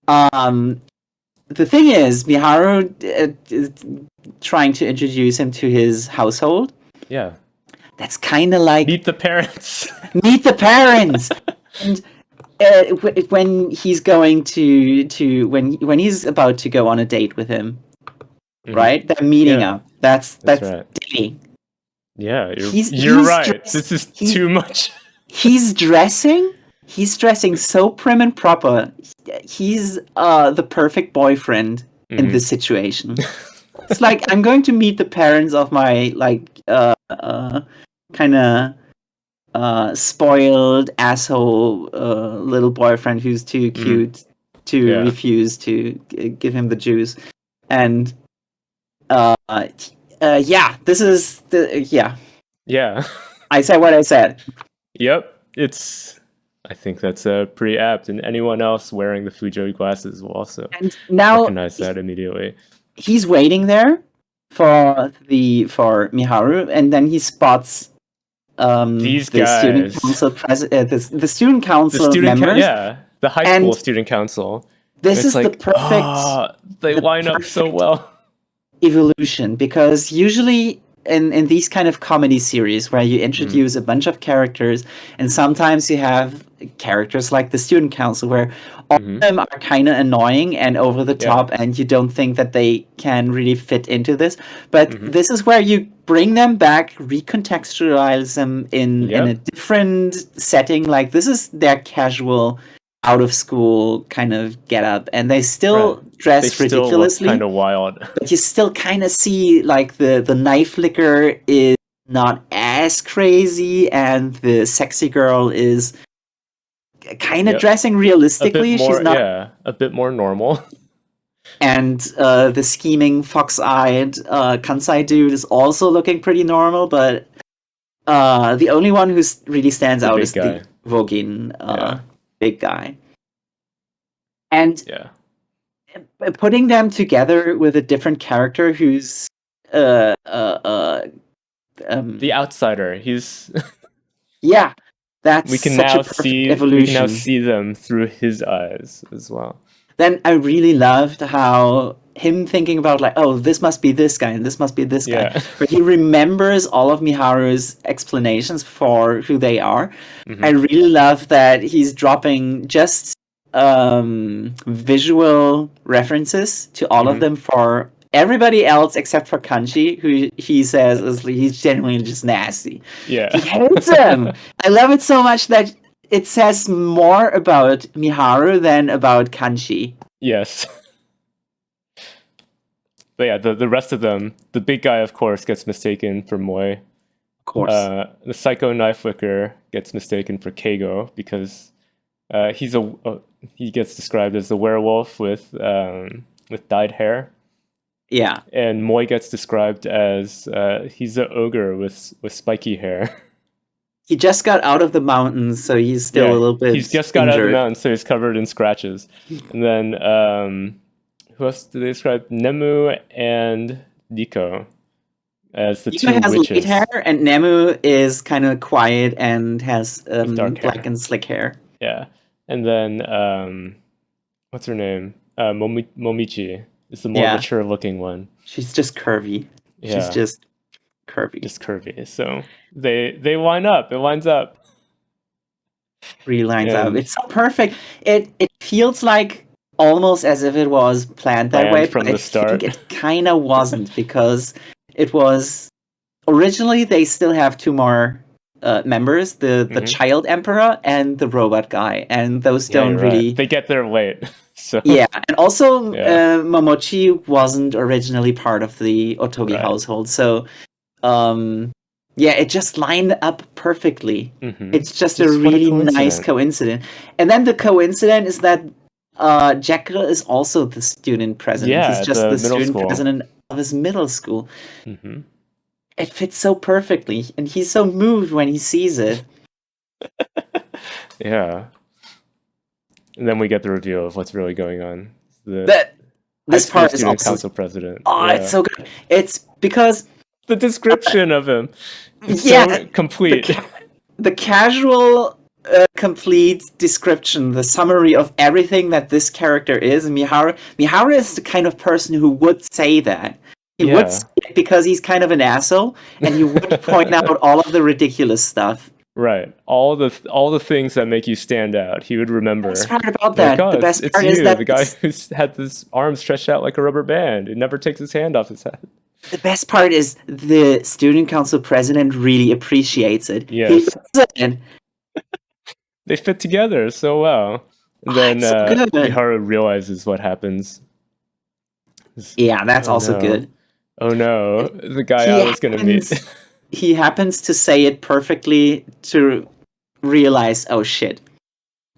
the thing is, Miharu is trying to introduce him to his household. Yeah, that's kind of like meet the parents. Meet the parents. And when he's going to when he's about to go on a date with him, right? They're meeting up. That's right. Dating. Yeah, you're right. This is too much. He's dressing so prim and proper. He's the perfect boyfriend in this situation. It's like, I'm going to meet the parents of my kind of spoiled asshole little boyfriend who's too cute to refuse to give him the juice, and this is the I said what I said. Yep, I think that's pretty apt, and anyone else wearing the Fujo glasses will also recognize that immediately. He's waiting there for Miharu, and then he spots these guys, student council the student council members, the high school student council. This is the perfect. They line up so well. Evolution, because usually in these kind of comedy series where you introduce a bunch of characters, and sometimes you have characters like the student council where all of them are kind of annoying and over the top, and you don't think that they can really fit into this. But this is where you bring them back, recontextualize them in a different setting. Like, this is their casual out of school kind of get up, and they still dress ridiculously, kind of wild, but you still kind of see like the knife licker is not as crazy, and the sexy girl is kind of dressing realistically. She's not a bit more normal. And the scheming fox-eyed Kansai dude is also looking pretty normal, but the only one who really stands out is the Vogin big guy. And putting them together with a different character who's the outsider. He's that's we can such now a perfect evolution. We can now see them through his eyes as well. Then I really loved how him thinking about like, oh, this must be this guy and this must be this guy. But he remembers all of Miharu's explanations for who they are. I really love that he's dropping just visual references to all of them for everybody else except for Kanji, who he says he's genuinely just nasty. Yeah. He hates him. I love it so much that it says more about Miharu than about Kanji. Yes. But yeah, the rest of them, the big guy, of course, gets mistaken for Moi. Of course. The psycho knife flicker gets mistaken for Keigo because he gets described as the werewolf with dyed hair. Yeah. And Moi gets described as he's the ogre with spiky hair. He just got out of the mountains, so he's still a little bit He's just got out of the mountains, so he's covered in scratches. And then, who else do they describe? Nemu and Nico as the two witches. Nico has light hair, and Nemu is kind of quiet and has black and slick hair. Yeah. And then what's her name? Momichi is the more Yeah. mature looking one. She's just curvy. Yeah. She's just curvy. Just curvy. So they line up. It lines up. Really lines up. And- It's so perfect. It feels like almost as if it was planned that way, from but the start. think it kind of wasn't, because it was originally they still have two more members, the child emperor and the robot guy, and those Yeah, don't you're really. right. They get there late. So Yeah, and also Yeah. Momochi wasn't originally part of the Otogi Right. household, so yeah, it just lined up perfectly. It's just a Just what a really nice coincidence. coincidence. And then the coincidence is that Jekyll is also the student president. Yeah, He's just the the middle student school. president of his middle school. Mm-hmm. It fits so perfectly, and he's so moved when he sees it. Yeah. And then we get the reveal of what's really going on. The This high school part is student also council president. oh, Yeah. it's so good. It's because The description of him is yeah, so complete. the casual, complete description, the summary of everything that this character is, and Miharu is the kind of person who would say that. He would say it because he's kind of an asshole, and he would point out all of the ridiculous stuff. Right. All the things that make you stand out. He would remember. The best part about that, Like, oh, the best it's part you, is that the guy who's had his arm stretched out like a rubber band. It never takes his hand off his head. the best part is the student council president really appreciates it. Yes. He loves it. They fit together so well. And then it's so good. Miharu realizes what happens. Yeah, that's also no. good. Oh no, the guy I was going to meet. He happens to say it perfectly to realize, oh shit,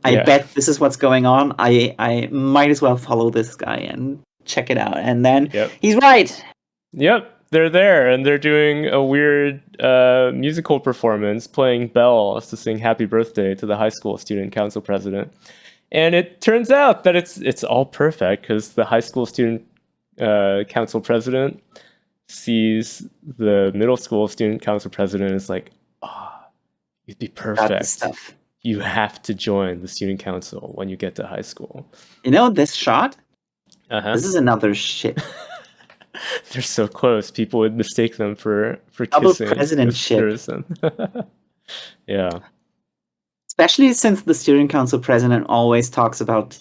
I bet this is what's going on. I might as well follow this guy and check it out. And then he's right. Yep, they're there, and they're doing a weird musical performance, playing bells to sing happy birthday to the high school student council president. And it turns out that it's all perfect, because the high school student council president sees the middle school student council president and is like, you'd be perfect. You have to join the student council when you get to high school. You know this shot? This is another shit. They're so close. People would mistake them for double kissing. presidentship. Yeah. Especially since the student council president always talks about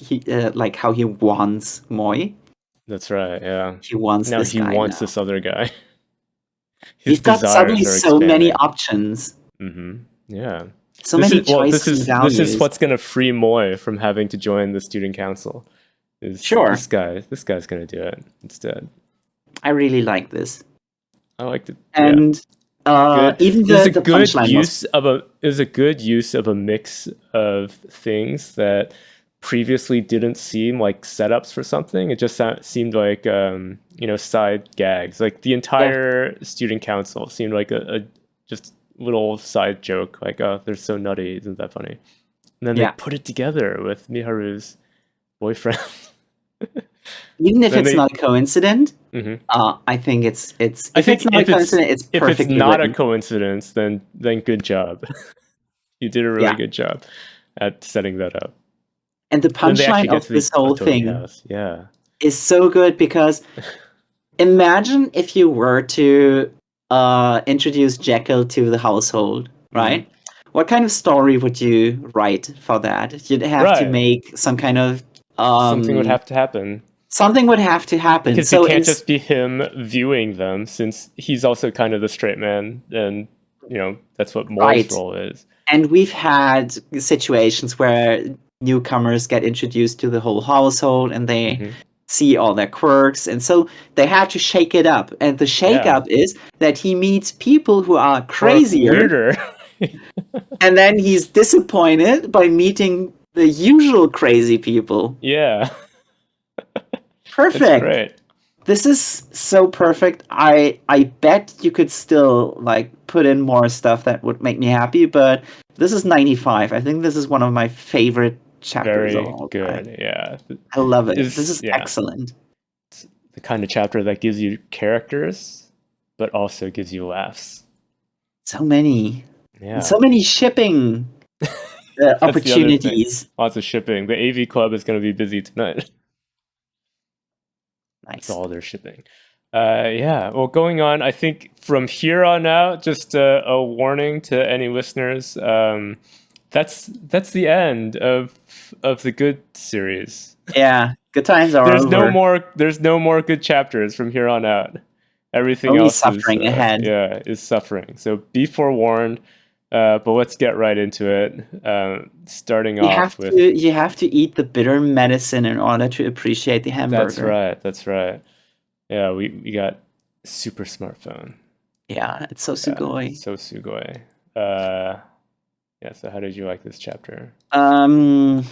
like how he wants Moi. That's right. Yeah. He wants now this guy. He wants this other guy. He's got suddenly so many options. Mm-hmm. Yeah. So many choices. This is what's going to free Moi from having to join the student council. This guy's going to do it instead. I really like this. I liked it. And even the punchline is a good use of a mix of things that previously didn't seem like setups for something. It just seemed like side gags. Like the entire student council seemed like a just little side joke. Like, oh, they're so nutty, isn't that funny? And then they put it together with Miharu's boyfriend. Even if it's not a coincidence, I think it's not a coincidence, it's perfectly if it's not written. A coincidence, then good job. You did a really good job at setting that up. And the punchline of this whole thing is so good, because imagine if you were to introduce Jekyll to the household, right? What kind of story would you write for that? You'd have to make some kind of something would have to happen. Something would have to happen. Because it can't just be him viewing them, since he's also kind of the straight man, and that's what Moi's role is. And we've had situations where newcomers get introduced to the whole household, and they see all their quirks, and so they have to shake it up. And the shake up is that he meets people who are crazier, weirder. And then he's disappointed by meeting the usual crazy people. Yeah. Perfect. That's great. This is so perfect. I bet you could still put in more stuff that would make me happy, but this is 95. I think this is one of my favorite chapters. Very good. Yeah. I love it. This is excellent. It's the kind of chapter that gives you characters, but also gives you laughs. So many. Yeah. And so many shipping. opportunities. Lots of shipping. The AV Club is going to be busy tonight. Nice. That's all they're shipping. Yeah. Well, going on, I think from here on out, just a warning to any listeners. That's the end of the good series. Yeah, good times are over. There's no more good chapters from here on out. Everything Only else suffering ahead. is suffering. So be forewarned. But let's get right into it. Starting off with you have to eat the bitter medicine in order to appreciate the hamburger. That's right. Yeah, we got super smartphone. Yeah, it's so sugoi. So sugoi. Yeah, so how did you like this chapter? I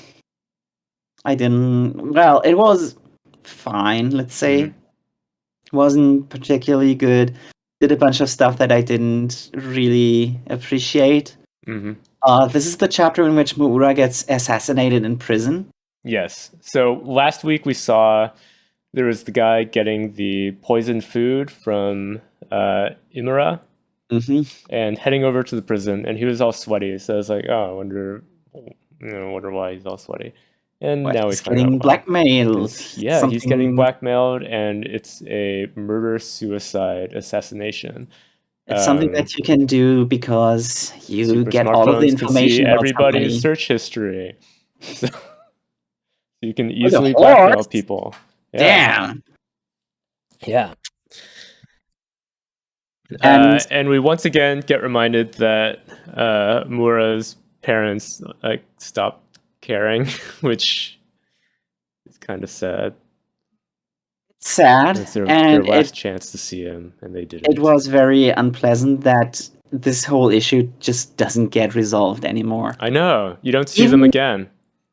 didn't. Well, it was fine, let's say. Mm-hmm. Wasn't particularly good. Did a bunch of stuff that I didn't really appreciate. Mm-hmm. This is the chapter in which Muura gets assassinated in prison. Yes. So last week we saw there was the guy getting the poisoned food from Imura. Mm-hmm. And heading over to the prison, and he was all sweaty. So I was like, oh, I wonder why he's all sweaty. And now he's getting blackmailed. Yeah, he's getting blackmailed, and it's a murder-suicide assassination. It's something that you can do because you get all of the information about everybody's search history. So you can easily blackmail people. Yeah. Damn. Yeah. And we once again get reminded that Mura's parents stopped caring, which is kind of sad. It's sad. It's their last chance to see him, and they didn't. It was very unpleasant that this whole issue just doesn't get resolved anymore. I know. You don't see them again.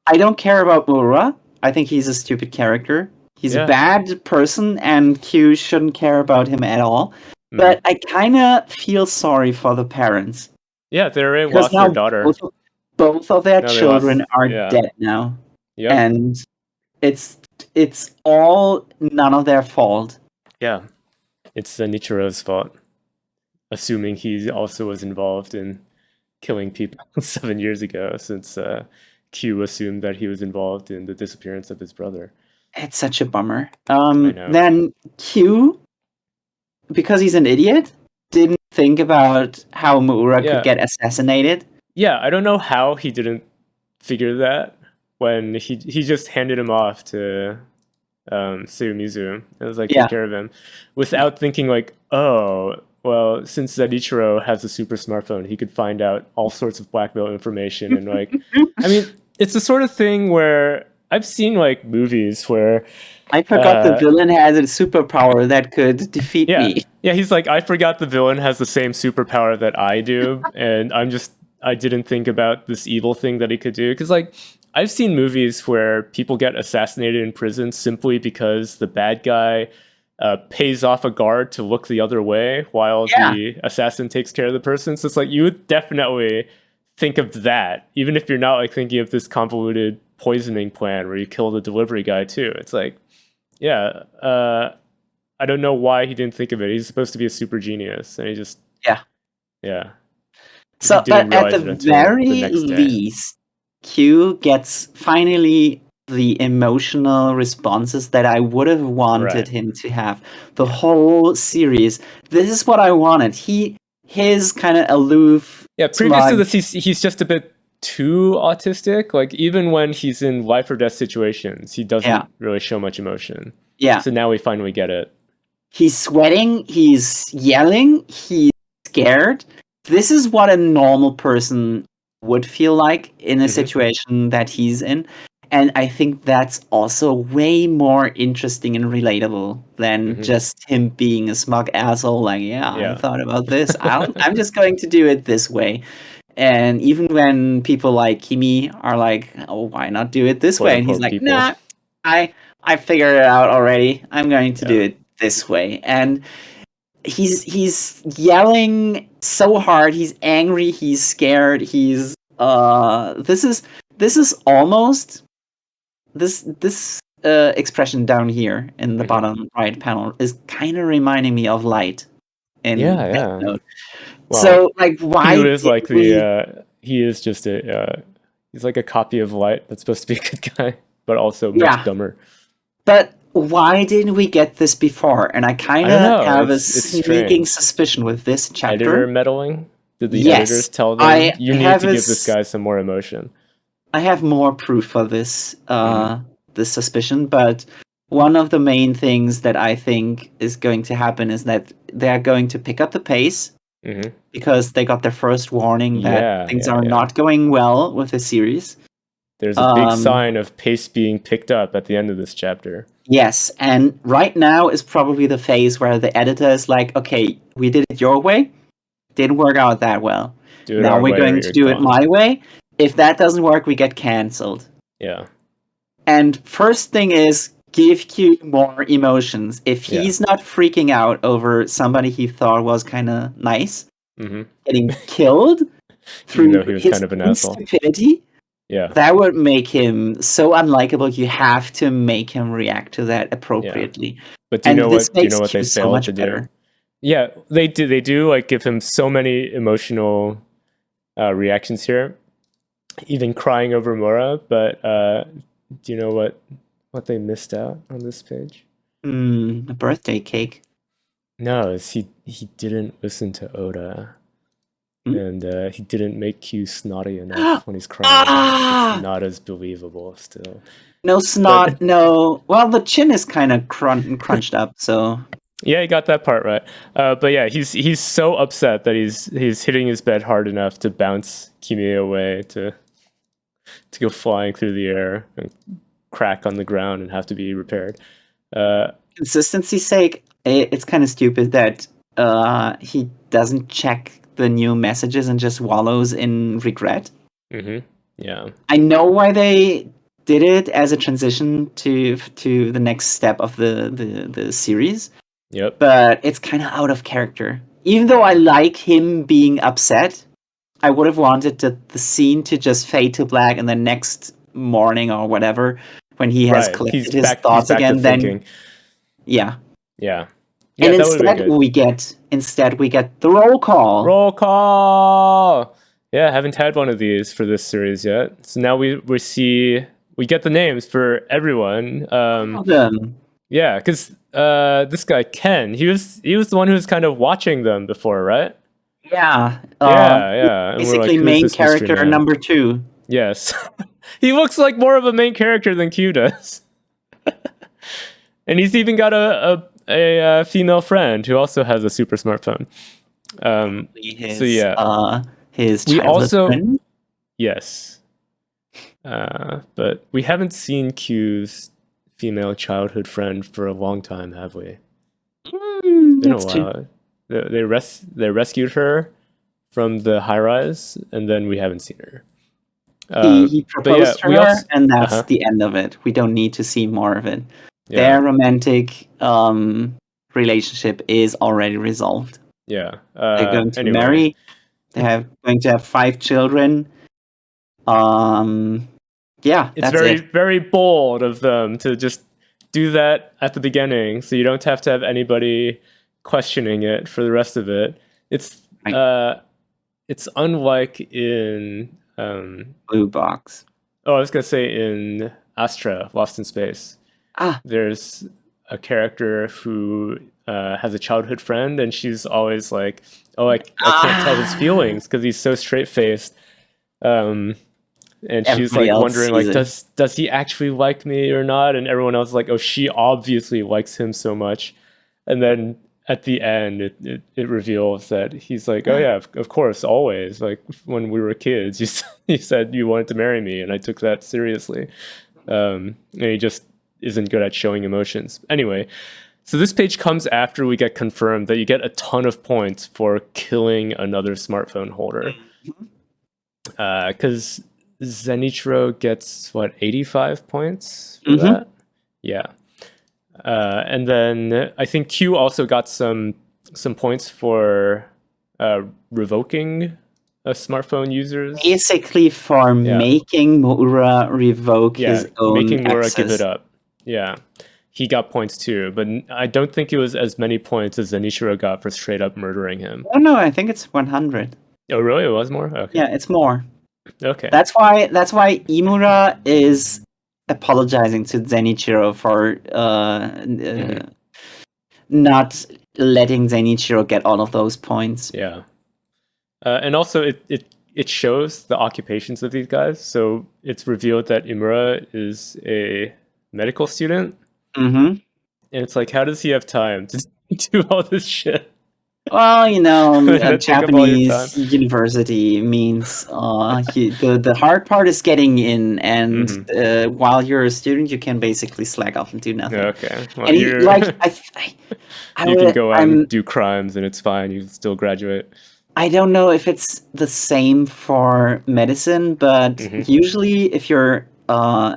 I don't care about Mura. I think he's a stupid character. He's a bad person, and Q shouldn't care about him at all. But I kind of feel sorry for the parents. Yeah, they lost their daughter. Both of their children are dead now. Yep. And it's all none of their fault. Yeah. It's Nichiro's fault. Assuming he also was involved in killing people 7 years ago, since Q assumed that he was involved in the disappearance of his brother. It's such a bummer. Then Q, because he's an idiot, didn't think about how Muura could get assassinated. Yeah, I don't know how he didn't figure that when he just handed him off to Suyumizu and was like, take care of him, without thinking like, oh, well, since Zenichiro has a super smartphone, he could find out all sorts of blackmail information. And like, I mean, it's the sort of thing where I've seen like movies where I forgot the villain has a superpower that could defeat me. Yeah, he's like, I forgot the villain has the same superpower that I do, and I didn't think about this evil thing that he could do. Because like, I've seen movies where people get assassinated in prison simply because the bad guy pays off a guard to look the other way while the assassin takes care of the person. So it's like, you would definitely think of that, even if you're not like thinking of this convoluted poisoning plan where you kill the delivery guy too. It's like, I don't know why he didn't think of it. He's supposed to be a super genius, and he just So, but at the very least, Q gets finally the emotional responses that I would have wanted him to have. The whole series. This is what I wanted. His kind of aloof. Yeah, previous to this, he's just a bit too autistic. Like, even when he's in life or death situations, he doesn't really show much emotion. Yeah. So now we finally get it. He's sweating, he's yelling, he's scared. This is what a normal person would feel like in a situation that he's in. And I think that's also way more interesting and relatable than just him being a smug asshole. Like, I thought about this. I'm just going to do it this way. And even when people like Kimi are like, oh, why not do it this way? And he's like, nah, I figured it out already. I'm going to do it this way. And he's yelling so hard. He's angry. He's scared. He's this is almost this expression down here in the bottom right panel is kind of reminding me of Light. Well, so like, why he is like he is just a He's like a copy of Light that's supposed to be a good guy, but also much dumber. But why didn't we get this before? And I kind of have a sneaking suspicion with this chapter. Editor meddling? Did the editors tell them, you need to give this guy some more emotion? I have more proof for this, this suspicion, but one of the main things that I think is going to happen is that they're going to pick up the pace because they got their first warning that things are not going well with the series. There's a big sign of pace being picked up at the end of this chapter. Yes, and right now is probably the phase where the editor is like, okay, we did it your way. Didn't work out that well. Now we're going to do it my way. If that doesn't work, we get cancelled. Yeah. And first thing is, give Q more emotions. If he's not freaking out over somebody he thought was kind of nice getting killed through his kind of an stupidity, that would make him so unlikable. You have to make him react to that appropriately. But do you know what they failed to do? Yeah, they do like give him so many emotional reactions here, even crying over Mora. But do you know what they missed out on this page? A birthday cake. No, he didn't listen to Oda. And he didn't make Q snotty enough when he's crying. It's not as believable still. No snot, no. Well, the chin is kind of crunched up, so... Yeah, he got that part right. But yeah, he's so upset that he's hitting his bed hard enough to bounce Kimi away, to go flying through the air and crack on the ground and have to be repaired. Consistency's sake, it's kind of stupid that he doesn't check the new messages and just wallows in regret. Yeah. I know why they did it as a transition to the next step of the series. Yep. But it's kind of out of character. Even though I like him being upset, I would have wanted the scene to just fade to black, and the next morning or whatever, when he has collected his thoughts again, then yeah. And instead we get the roll call. Roll call. Yeah, haven't had one of these for this series yet. So now we get the names for everyone. Yeah, because this guy Ken, he was the one who was kind of watching them before, right? Yeah. Yeah. Basically, main character number 2. Yes, he looks like more of a main character than Q does, and he's even got a female friend who also has a super smartphone. His childhood friend? Yes. But we haven't seen Q's female childhood friend for a long time, have we? It's been a while. They rescued her from the high rise, and then we haven't seen her. He proposed to her, and that's the end of it. We don't need to see more of it. Their romantic relationship is already resolved. Yeah. They're going to marry. They're going to have 5 children. It's very bold of them to just do that at the beginning, so you don't have to have anybody questioning it for the rest of it. It's unlike in Blue Box. Oh, I was gonna say in Astra, Lost in Space. There's a character who has a childhood friend, and she's always like, "Oh, I can't tell his feelings because he's so straight-faced." And she's like wondering, like, does he actually like me or not? And everyone else is like, oh, she obviously likes him so much. And then at the end, it reveals that he's like, oh yeah, of course, always. Like when we were kids, you said you wanted to marry me, and I took that seriously. And he just isn't good at showing emotions. Anyway, so this page comes after we get confirmed that you get a ton of points for killing another smartphone holder. Because Zenichiro gets 85 points for that? Yeah. And then I think Q also got some points for revoking smartphone users. Basically for making Mura revoke his own making Mura access. give it up. Yeah. He got points too, but I don't think it was as many points as Zenichiro got for straight up murdering him. Oh no, I think it's 100. Oh really? It was more? Okay. Yeah, it's more. Okay. That's why Imura is apologizing to Zenichiro for not letting Zenichiro get all of those points. Yeah. And also it shows the occupations of these guys. So it's revealed that Imura is a medical student. Mm-hmm. And it's like, how does he have time to do all this shit? Well, That take up all your Japanese time. university means the hard part is getting in, and while you're a student, you can basically slack off and do nothing. Okay. Well, And you're I you can go out and do crimes and it's fine. You still graduate. I don't know if it's the same for medicine, but usually if you're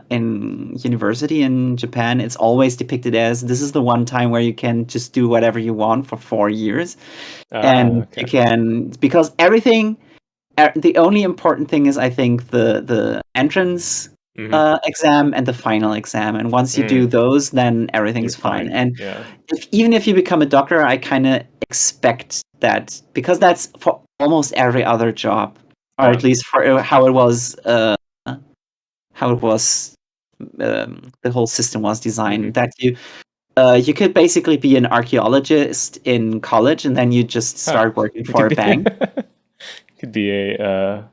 in university in Japan, it's always depicted as this is the one time where you can just do whatever you want for 4 years. You can, because everything, the only important thing is, I think, the entrance exam and the final exam. And once you do those, then everything's fine. And even if you become a doctor, I kind of expect that, because that's for almost every other job, or at least for how it was the whole system was designed, that you could basically be an archaeologist in college and then you just start working for a bank. Could be a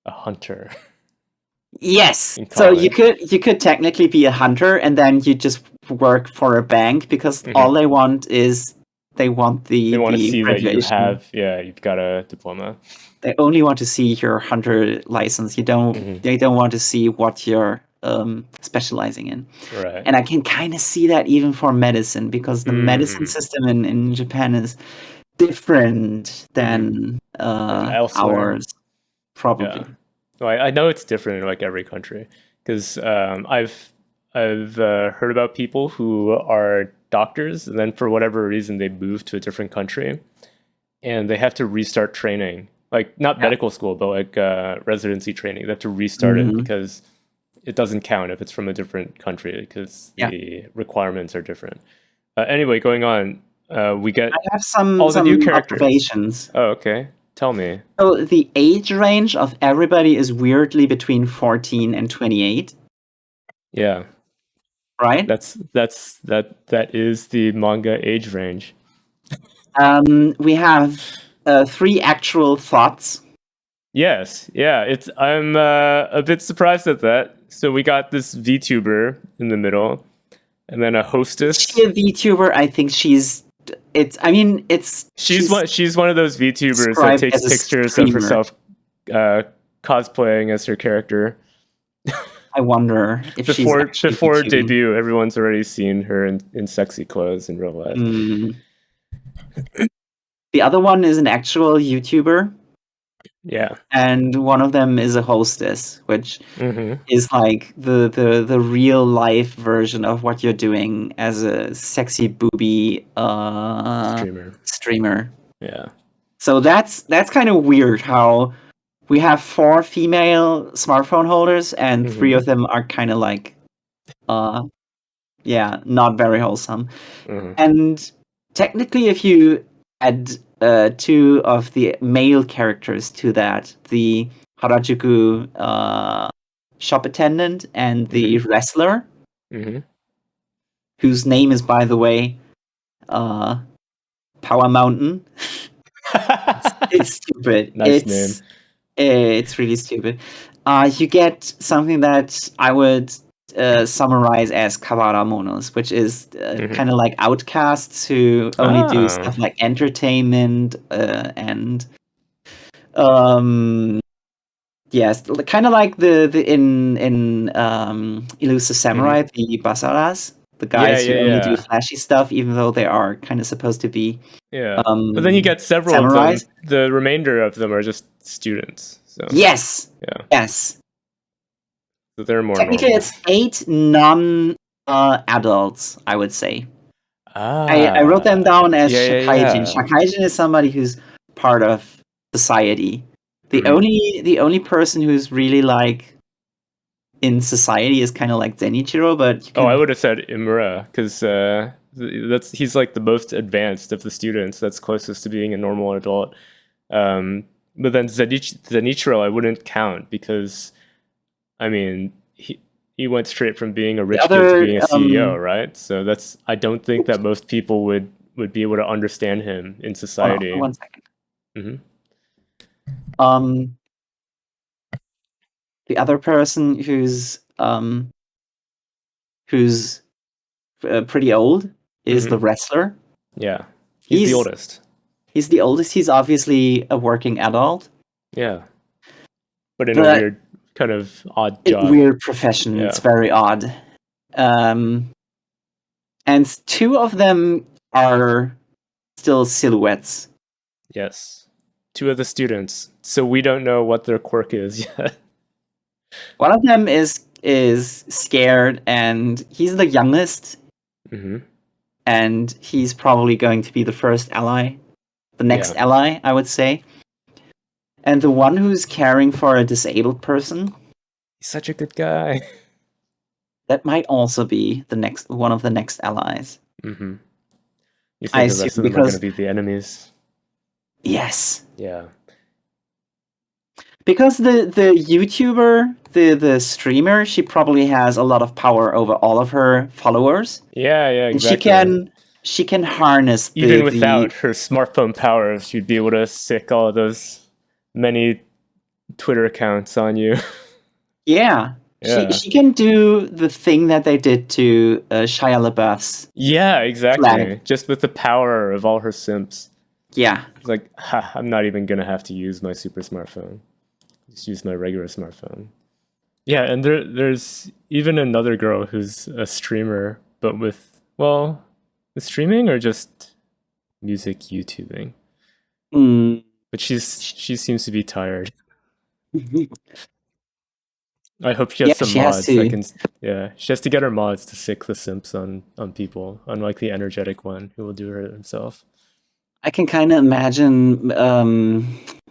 hunter. Yes. So you could technically be a hunter and then you just work for a bank, because all they want is they want to see graduation. That you've got a diploma. They only want to see your hunter license. They don't want to see what you're specializing in. Right. And I can kind of see that even for medicine, because the medicine system in Japan is different than ours, probably. Yeah. Well, I know it's different in like every country, because I've heard about people who are doctors and then for whatever reason they move to a different country and they have to restart training, like not medical school, but like residency training. They have to restart it because it doesn't count if it's from a different country, because the requirements are different. Anyway, going on, we get I have some the new characters. Observations. Oh, okay. Tell me. So the age range of everybody is weirdly between 14 and 28. Yeah. Right? That is the manga age range. We have 3 actual thoughts. Yes, yeah. I'm a bit surprised at that. So we got this VTuber in the middle, and then a hostess. Is she a VTuber? I think she's one of those VTubers that takes pictures of herself cosplaying as her character. I wonder if before debut, everyone's already seen her in sexy clothes in real life. The other one is an actual YouTuber. Yeah. And one of them is a hostess, which is like the real life version of what you're doing as a sexy booby streamer. Yeah. So that's kind of weird how we have 4 female smartphone holders and 3 of them are kind of like not very wholesome. And technically, if you add 2 of the male characters to that, the Harajuku shop attendant and the wrestler, whose name is, by the way, Power Mountain. It's stupid. Nice name. It's really stupid. You get something that I would summarize as kawara monos, which is kind of like outcasts who only do stuff like entertainment and yes, kind of like the in Elusive Samurai, the basaras, the guys who only do flashy stuff, even though they are kind of supposed to be but then you get several samurais. of them. The remainder of them are just students. So yes. So they're more technically normal. It's 8 non-adults, I would say. I wrote them down as shakaijin. Shakaijin is somebody who's part of society. The only person who's really like in society is kind of like Zenichiro, but I would have said Imura, because he's like the most advanced of the students. That's closest to being a normal adult. but then Zenichiro I wouldn't count because, I mean, he went straight from being a rich kid to being a CEO, right? So I don't think that most people would be able to understand him in society. 1 second. Mm-hmm. The other person who's pretty old is the wrestler. Yeah, he's the oldest. He's the oldest. He's obviously a working adult. Yeah, but in a weird kind of odd job. Weird profession. Yeah. It's very odd. And two of them are still silhouettes. Yes. Two of the students. So we don't know what their quirk is yet. One of them is scared, and he's the youngest. Mm-hmm. And he's probably going to be the first ally. The next ally, I would say. And the one who's caring for a disabled person. He's such a good guy. That might also be one of the next allies. Mm-hmm. You think the rest of them are going to be the enemies? Yes. Yeah. Because the YouTuber, the streamer, she probably has a lot of power over all of her followers. Yeah, exactly. And she can harness even without her smartphone powers, she'd be able to sick all of those many Twitter accounts on you. Yeah. She can do the thing that they did to Shia LaBeouf's. Yeah, exactly. Flag. Just with the power of all her simps. Yeah. It's like, I'm not even going to have to use my super smartphone. Just use my regular smartphone. Yeah, and there's even another girl who's a streamer, but with, streaming or just music YouTubing? But she seems to be tired. I hope she has some mods. She has to get her mods to sick the simps on people, unlike the energetic one who will do her himself. I can kind of imagine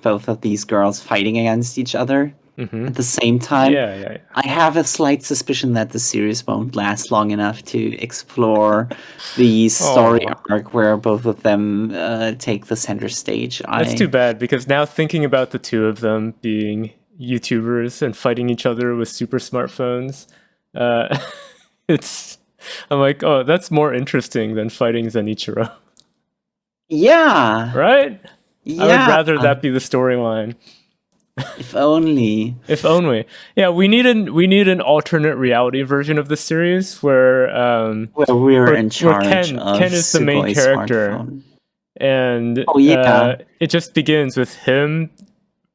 both of these girls fighting against each other at the same time. Yeah. I have a slight suspicion that the series won't last long enough to explore the story arc where both of them take the center stage. That's too bad, because now thinking about the two of them being YouTubers and fighting each other with super smartphones, I'm like, that's more interesting than fighting Zenichiro. Yeah. Right? Yeah. I would rather that be the storyline. If only. If only. Yeah, we need an alternate reality version of the series where we're in charge of Ken is the main character. Smartphone. And it just begins with him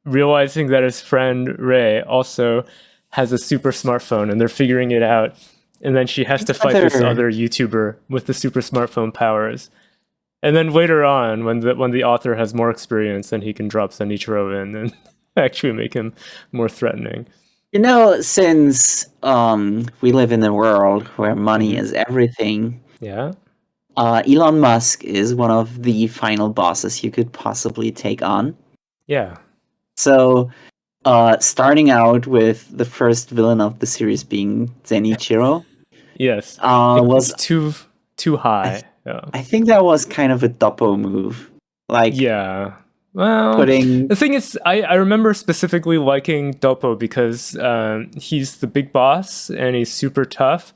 realizing that his friend Ray also has a super smartphone, and they're figuring it out. And then she has to fight this other YouTuber with the super smartphone powers. And then later on, when the author has more experience, then he can drop Zenichiro in and actually make him more threatening. Since we live in a world where money is everything, Elon Musk is one of the final bosses you could possibly take on. Yeah. So, starting out with the first villain of the series being Zenichiro. Yes. Was too high. I think that was kind of a Doppo move. Well, the thing is, I remember specifically liking Doppo because he's the big boss and he's super tough,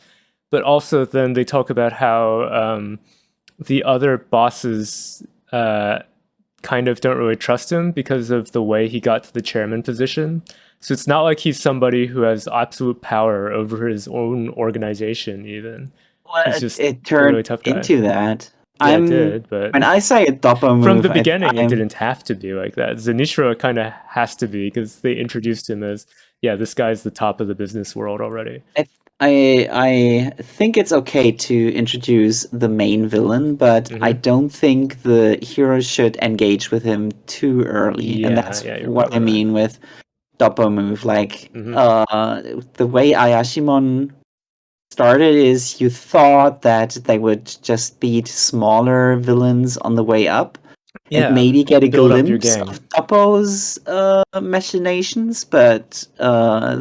but also then they talk about how the other bosses kind of don't really trust him because of the way he got to the chairman position. So it's not like he's somebody who has absolute power over his own organization even. Well, it turned really into that. Yeah, it did, but when I say a Doppo move, from the beginning, it didn't have to be like that. Zenichiro kind of has to be because they introduced him as, this guy's the top of the business world already. I think it's okay to introduce the main villain, but I don't think the hero should engage with him too early, and that's what I mean with Doppo move. Like the way Ayashimon started is you thought that they would just beat smaller villains on the way up and maybe get a glimpse of Doppo's machinations, but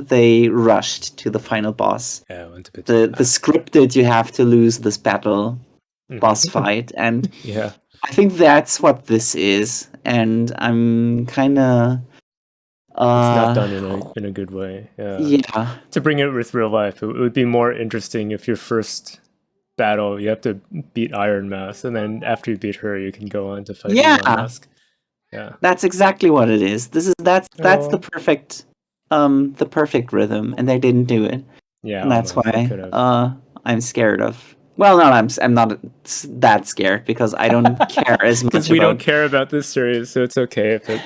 they rushed to the final boss. Yeah, it went a bit the scripted you have to lose this battle boss fight, and Yeah. I think that's what this is, and I'm kind of. It's not done in a good way. Yeah. To bring it with real life, it would be more interesting if your first battle you have to beat Iron Mask, and then after you beat her, you can go on to fight Elon Musk. Yeah, that's exactly what it is. That's the perfect rhythm, and they didn't do it. Yeah, and that's why I'm scared of. Well, no, I'm not that scared because I don't care as much. Because we don't care about this series, so it's okay if it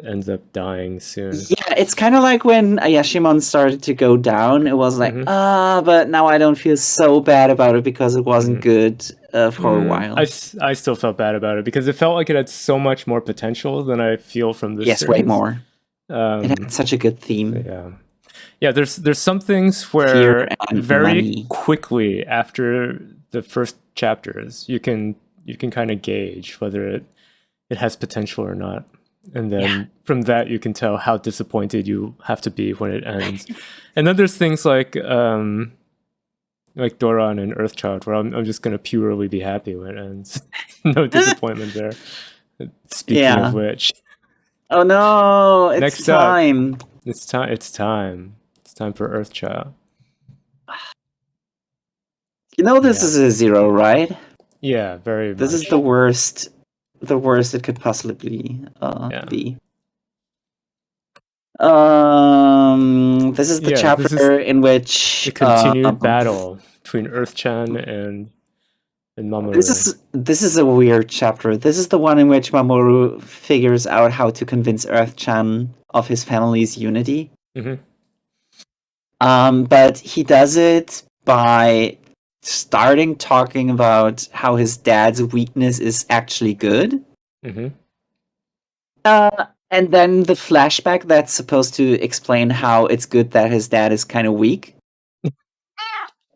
ends up dying soon. Yeah, it's kind of like when Ayashimon started to go down. It was like, but now I don't feel so bad about it because it wasn't good for a while. I still felt bad about it because it felt like it had so much more potential than I feel from this series. Way more. It had such a good theme. So, yeah. There's some things where very quickly after the first chapters, you can kind of gauge whether it has potential or not. And then from that, you can tell how disappointed you have to be when it ends. And then there's things like Doron and Earthchild, where I'm just going to purely be happy when it ends. No disappointment there. Speaking of which. Oh no, it's next time. It's time. It's time for Earthchild. You know this is a 0, right? Yeah, very This much. Is the worst it could possibly be. This is the chapter in which the continued battle between Earthchan and Mamoru. This is a weird chapter. This is the one in which Mamoru figures out how to convince Earthchan of his family's unity. But he does it by starting talking about how his dad's weakness is actually good. And then the flashback that's supposed to explain how it's good that his dad is kind of weak.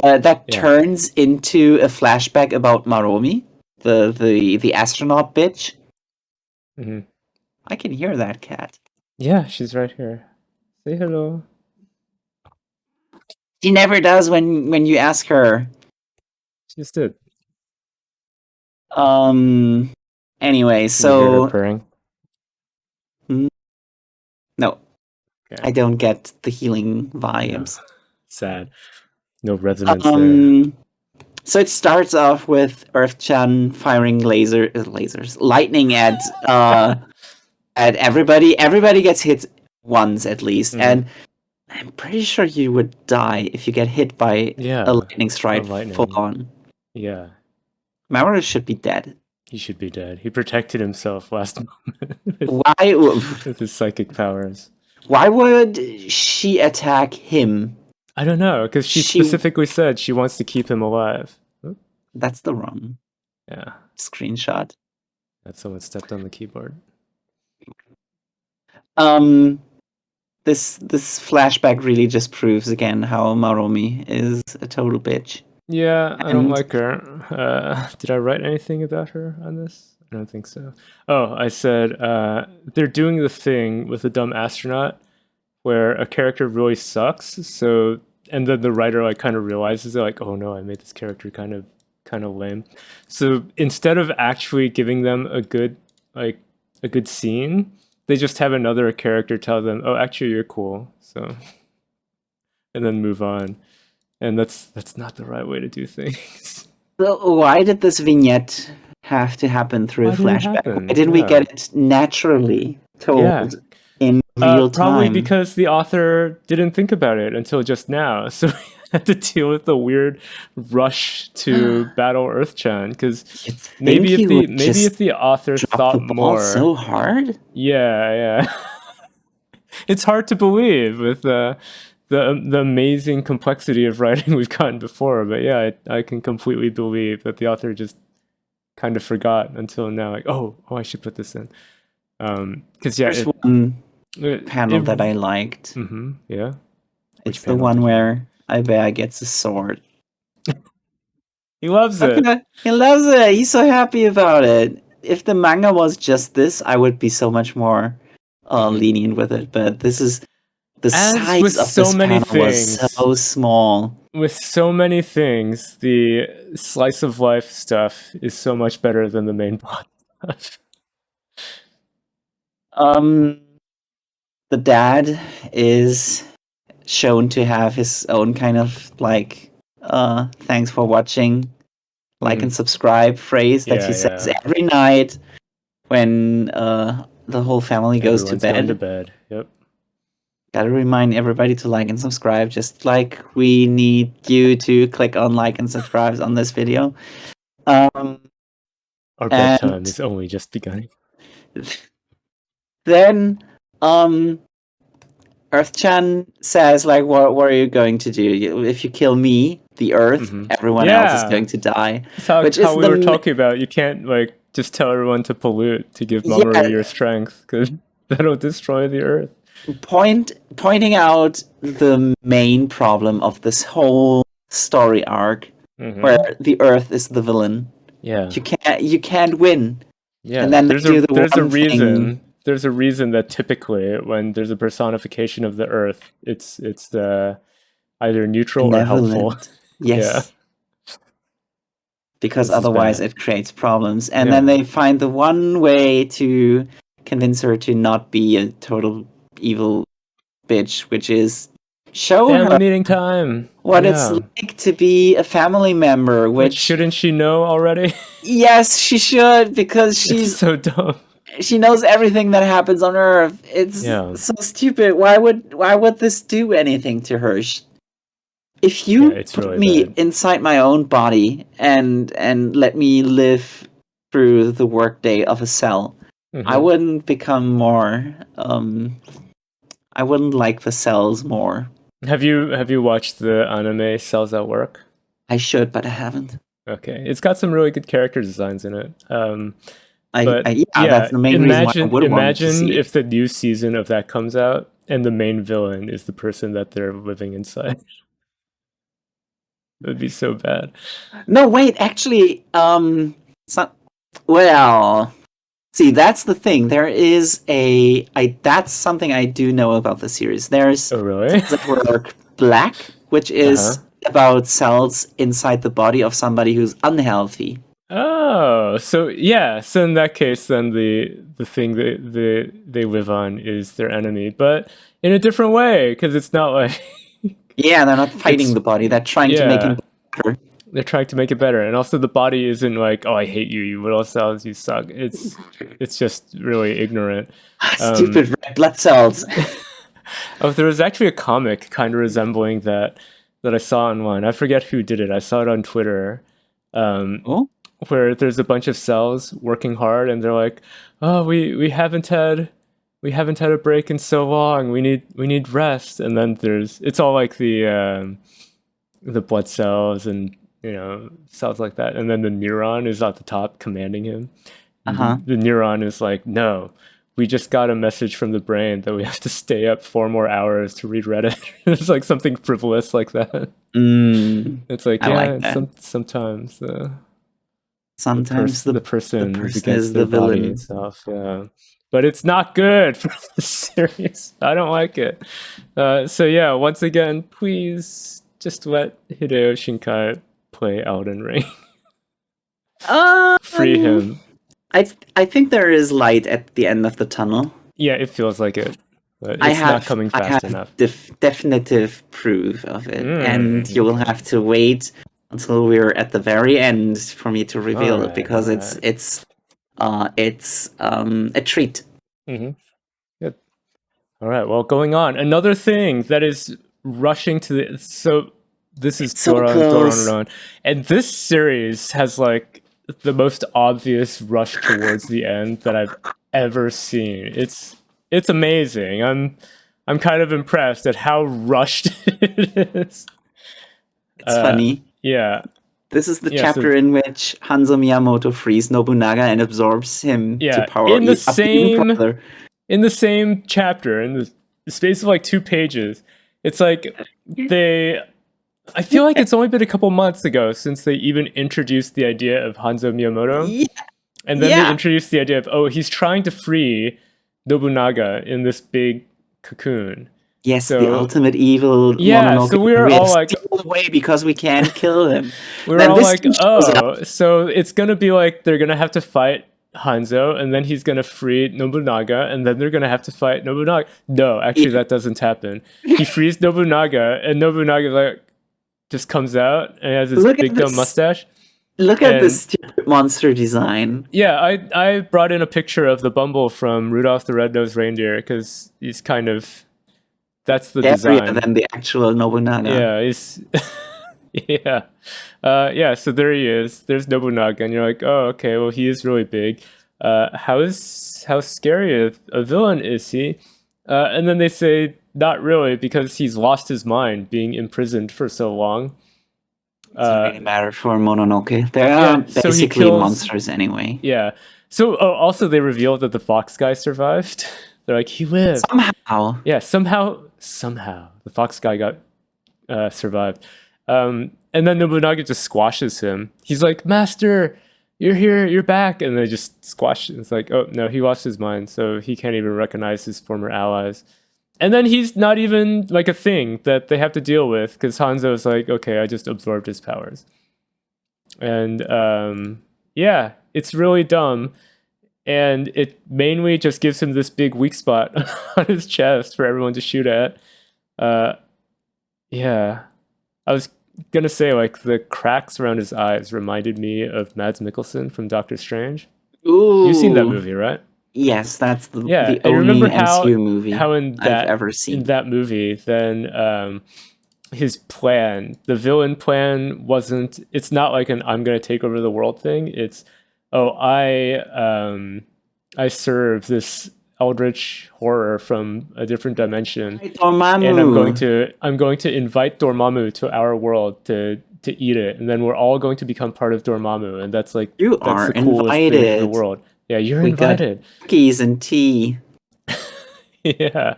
That turns into a flashback about Maromi, the astronaut bitch. I can hear that cat. Yeah, she's right here. Say hello. She never does when you ask her. She just did. Anyway, so you hear her purring? No. Okay. I don't get the healing vibes. No. Sad. No resonance there. So it starts off with Earthchan firing lightning at everybody. Everybody gets hit once at least, and I'm pretty sure you would die if you get hit by a lightning strike full on. Yeah. Mamoru should be dead. He should be dead. He protected himself last moment with his psychic powers. Why would she attack him? I don't know, because she specifically said she wants to keep him alive. That's the wrong screenshot. That someone stepped on the keyboard. This flashback really just proves again how Maromi is a total bitch. Yeah, I don't like her. Did I write anything about her on this? I don't think so. Oh, I said they're doing the thing with the dumb astronaut where a character really sucks. So, and then the writer kind of realizes it, oh no, I made this character kind of lame. So instead of actually giving them a good scene, they just have another character tell them, "Oh, actually, you're cool." So, and then move on. And that's not the right way to do things. So why did this vignette have to happen through a flashback? Why didn't we get it naturally told in real time? Probably because the author didn't think about it until just now. So we had to deal with the weird rush to battle Earthchan. Because maybe if the author thought more so hard. Yeah. It's hard to believe with the amazing complexity of writing we've gotten before, but yeah, I can completely believe that the author just kind of forgot until now. Oh, I should put this in. Because there's one panel that I liked. Yeah, it's the one where Aibea gets a sword. He loves it. He loves it. He's so happy about it. If the manga was just this, I would be so much more lenient with it. But this is. The size of this panel was so small. with so many things, the slice of life stuff is so much better than the main plot stuff. The dad is shown to have his own kind of like thanks for watching, like and subscribe phrase that he says every night when the whole family goes to bed. Going to bed. Yep. Gotta remind everybody to like and subscribe, just like we need you to click on like and subscribe on this video. Our bedtime is only just beginning. Then Earth-chan says, like, what are you going to do? If you kill me, the Earth, everyone else is going to die. That's how we were talking about. You can't, like, just tell everyone to pollute to give Mamoru your strength, because that'll destroy the Earth. Pointing out the main problem of this whole story arc, where the Earth is the villain. Yeah. You can't win. Yeah, and then there's a reason that typically when there's a personification of the Earth, it's either neutral or helpful. Yes. Yeah. Because otherwise it creates problems. And then they find the one way to convince her to not be a total evil bitch, which is show her meeting time. What it's like to be a family member. Which shouldn't she know already? Yes, she should, because she's so dumb. She knows everything that happens on Earth. It's so stupid. Why would this do anything to her? If you put me inside my own body and let me live through the workday of a cell, I wouldn't become more. I wouldn't like the cells more. Have you watched the anime Cells at Work? I should, but I haven't. Okay, it's got some really good character designs in it. That's the main reason why I would want to see it. If the new season of that comes out and the main villain is the person that they're living inside. It would be so bad. No, wait, actually, see, that's the thing. There is that's something I do know about the series. There's that work Black, which is about cells inside the body of somebody who's unhealthy. Oh, so in that case, then the thing that they live on is their enemy, but in a different way, because it's not like they're not fighting the body; they're trying to make it better. They're trying to make it better, and also the body isn't like, oh, I hate you, you little cells, you suck. It's just really ignorant. Stupid red blood cells. There was actually a comic kind of resembling that I saw online. I forget who did it. I saw it on Twitter. Where there's a bunch of cells working hard, and they're like, "Oh, we haven't had a break in so long. We need rest." And then it's all like the blood cells and cells like that. And then the neuron is at the top commanding him. The neuron is like, "No, we just got a message from the brain that we have to stay up 4 more hours to read Reddit." It's like something frivolous like that. It's like sometimes. Sometimes the person is against the villain itself. Yeah, but it's not good for the series. I don't like it. So once again, please just let Hideo Shinkai play Elden Ring. Free him. I think there is light at the end of the tunnel. Yeah, it feels like it, but it's not coming fast enough. Definitive proof of it, and you will have to wait until we're at the very end for me to reveal it, because it's a treat. Good. All right. Well, going on. Another thing that is rushing to this is Doron, and this series has like the most obvious rush towards the end that I've ever seen. It's amazing. I'm kind of impressed at how rushed it is. It's funny. Yeah. This is the chapter in which Hanzo Miyamoto frees Nobunaga and absorbs him to power in the same chapter, in the space of like 2 pages. It's like I feel like it's only been a couple months ago since they even introduced the idea of Hanzo Miyamoto. And then they introduced the idea of, he's trying to free Nobunaga in this big cocoon. Yes, So, the ultimate evil. yeah, Mononoke so we were all like, steal away because we can't kill him. we were Then all this like, thing shows up. oh, so it's gonna be like they're gonna have to fight Hanzo, and then he's gonna free Nobunaga, and then they're gonna have to fight Nobunaga. No, actually, that doesn't happen. He frees Nobunaga, and Nobunaga like just comes out and has his Look at big dumb this. mustache. Look at And- this stupid monster design. Yeah, I brought in a picture of the Bumble from Rudolph the Red-Nosed Reindeer because he's kind of that's the Scarier design. than the actual Nobunaga. Yeah, he's yeah. Yeah, so there he is. There's Nobunaga, and you're like, oh, okay, well, he is really big. How scary a villain is he? And then they say, not really, because he's lost his mind being imprisoned for so long. Doesn't really matter for Mononoke. They're so he basically kills- monsters anyway. Yeah. So also they revealed that the fox guy survived. They're like, he lived. Somehow. Yeah, somehow the fox guy got survived. And then Nobunaga just squashes him. He's like, Master, you're here, you're back. And they just squash it. It's like, oh, no, he lost his mind, so he can't even recognize his former allies. And then he's not even like a thing that they have to deal with because Hanzo's like, okay, I just absorbed his powers. And yeah, it's really dumb. And it mainly just gives him this big weak spot on his chest for everyone to shoot at. Yeah. I was gonna say, like, the cracks around his eyes reminded me of Mads Mikkelsen from Doctor Strange. Ooh. You've seen that movie, right? Yes, that's the And only remember MCU movie how in I've that ever seen. in that movie, then his plan, the villain plan, wasn't. It's not like an "I'm going to take over the world" thing. It's, oh, I serve this eldritch horror from a different dimension, Dormammu. and I'm going to invite Dormammu to our world to eat it, and then we're all going to become part of Dormammu, and that's like You that's are the coolest thing in invited. the world. Yeah, you're We got invited. cookies and tea. Yeah.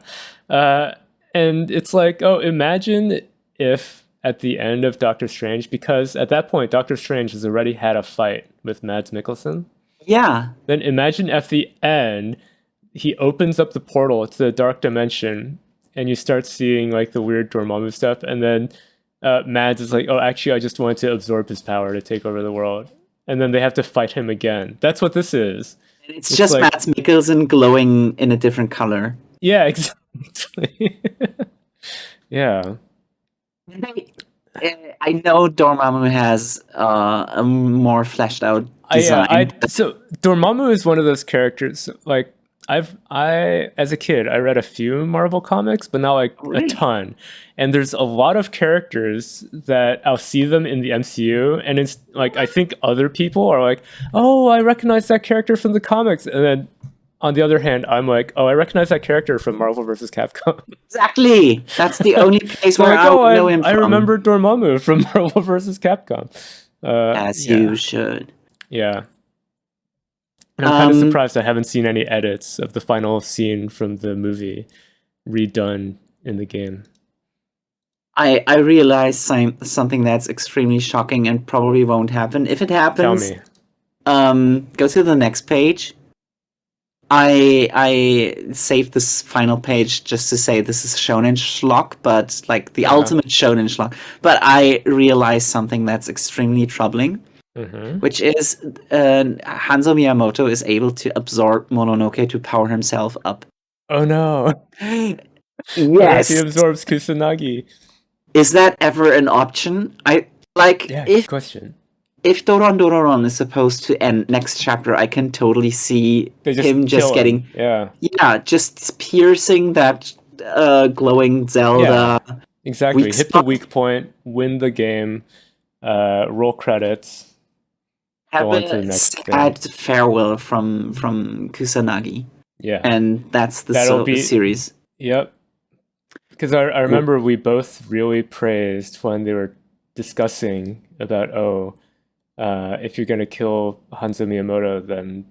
And it's like, oh, imagine if at the end of Doctor Strange, because at that point, Doctor Strange has already had a fight with Mads Mikkelsen. Yeah. Then imagine at the end, he opens up the portal to the dark dimension and you start seeing like the weird Dormammu stuff. And then Mads is like, oh, actually, I just wanted to absorb his power to take over the world. And then they have to fight him again. That's what this is. It's just like- Mads Mikkelsen glowing in a different color. Yeah, exactly. Yeah. I know Dormammu has a more fleshed out design. So Dormammu is one of those characters. Like I as a kid, I read a few Marvel comics, but not like a ton. And there's a lot of characters that I'll see them in the MCU, and it's like I think other people are like, "Oh, I recognize that character from the comics," and then on the other hand, I'm like, "Oh, I recognize that character from Marvel vs. Capcom." Exactly. That's the only place where like, I know him I from. remember Dormammu from Marvel vs. Capcom. As you should. Yeah. And I'm kind of surprised I haven't seen any edits of the final scene from the movie redone in the game. I realized something that's extremely shocking and probably won't happen. If it happens, Tell me. Go to the next page. I saved this final page just to say this is Shonen schlock, but like the ultimate Shonen schlock. But I realized something that's extremely troubling, which is Hanzo Miyamoto is able to absorb Mononoke to power himself up. Oh no. Yes. He absorbs Kusanagi. Is that ever an option? Good question. If Dororon is supposed to end next chapter, I can totally see him just getting just piercing that glowing Zelda. Yeah, exactly. Hit the weak point, win the game, roll credits. Have go on to the a next sad farewell from Kusanagi. Yeah, and that's the series. Yep. Because I remember we both really praised when they were discussing about if you're going to kill Hanzo Miyamoto, then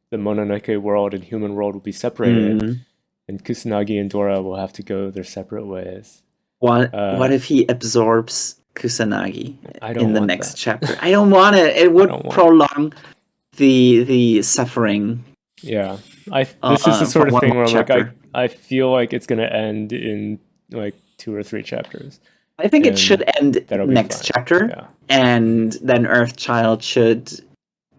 the Mononoke world and human world will be separated, and Kusanagi and Dora will have to go their separate ways. What if he absorbs Kusanagi in the next chapter? I don't want it. It would prolong the suffering. Yeah, this is the sort of thing where I'm like, I feel like it's going to end in like 2 or 3 chapters. I think it should end That'll be next fine. chapter, Yeah. and then Earthchild should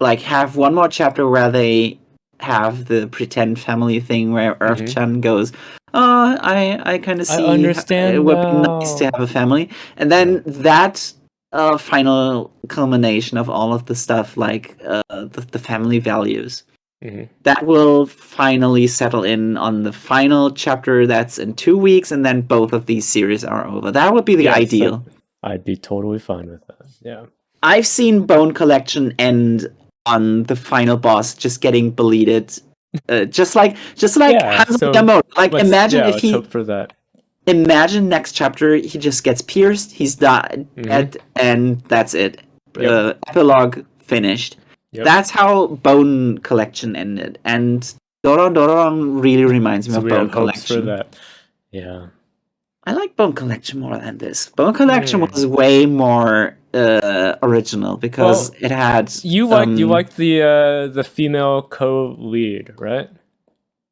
like have one more chapter where they have the pretend family thing where Earthchan goes, "Oh, I kind of see. I understand it would be nice to have a family," and then that final culmination of all of the stuff, like the family values. That will finally settle in on the final chapter that's in 2 weeks, and then both of these series are over. That would be the ideal. I'd be totally fine with that. Yeah. I've seen Bone Collection end on the final boss just getting deleted. Just like Hanzo Miyamoto. Like imagine if he hope for that. Imagine next chapter he just gets pierced, he's died, and that's it. Epilogue finished. Yep. That's how Bone Collection ended, and Doron really reminds me of Bone Collection. For that. Yeah, I like Bone Collection more than this. Bone Collection was way more original because it had you liked the female co-lead, right?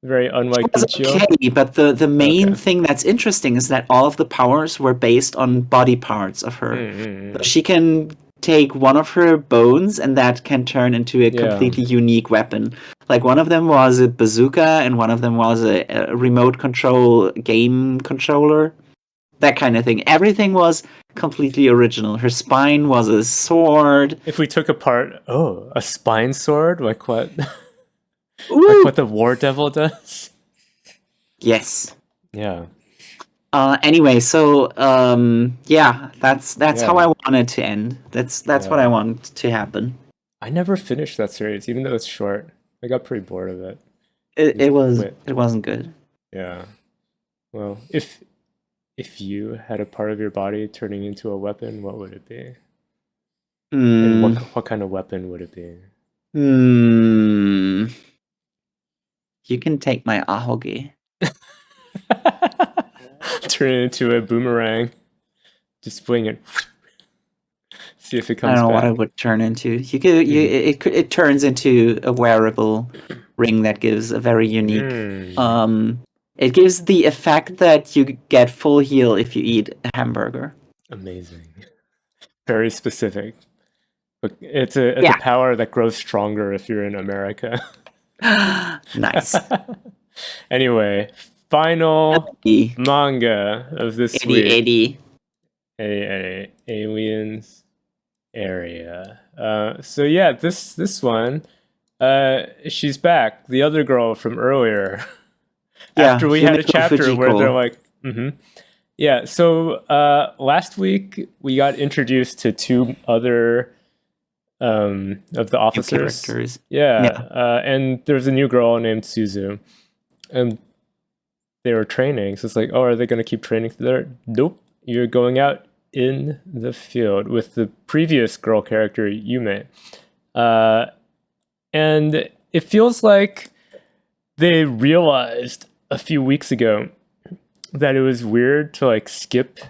Very unlike Ichio. Okay, but the main thing that's interesting is that all of the powers were based on body parts of her. So she can take one of her bones and that can turn into a completely unique weapon. Like one of them was a bazooka and one of them was a remote control game controller. That kind of thing. Everything was completely original. Her spine was a sword. If we took apart, a spine sword? Like what? Like what the War Devil does? Yes. Yeah. Anyway, so that's how I want it to end. That's what I want to happen. I never finished that series, even though it's short. I got pretty bored of it. It wasn't good. Yeah. Well, if you had a part of your body turning into a weapon, what would it be? And what kind of weapon would it be? You can take my ahogi. Turn it into a boomerang. Just fling it. See if it comes back. I don't know what it would turn into. It turns into a wearable ring that gives a very unique. It gives the effect that you get full heal if you eat a hamburger. Amazing. Very specific. But it's a power that grows stronger if you're in America. Nice. Anyway, final manga of this week. Aliens area. So yeah, this one, she's back. The other girl from earlier. After we had a chapter where they're like, yeah. So last week we got introduced to 2 other of the officers. Characters. And there's a new girl named Suzu, and they were training. So it's like, are they going to keep training there? Nope. You're going out in the field with the previous girl character Yume, and it feels like they realized a few weeks ago that it was weird to like skip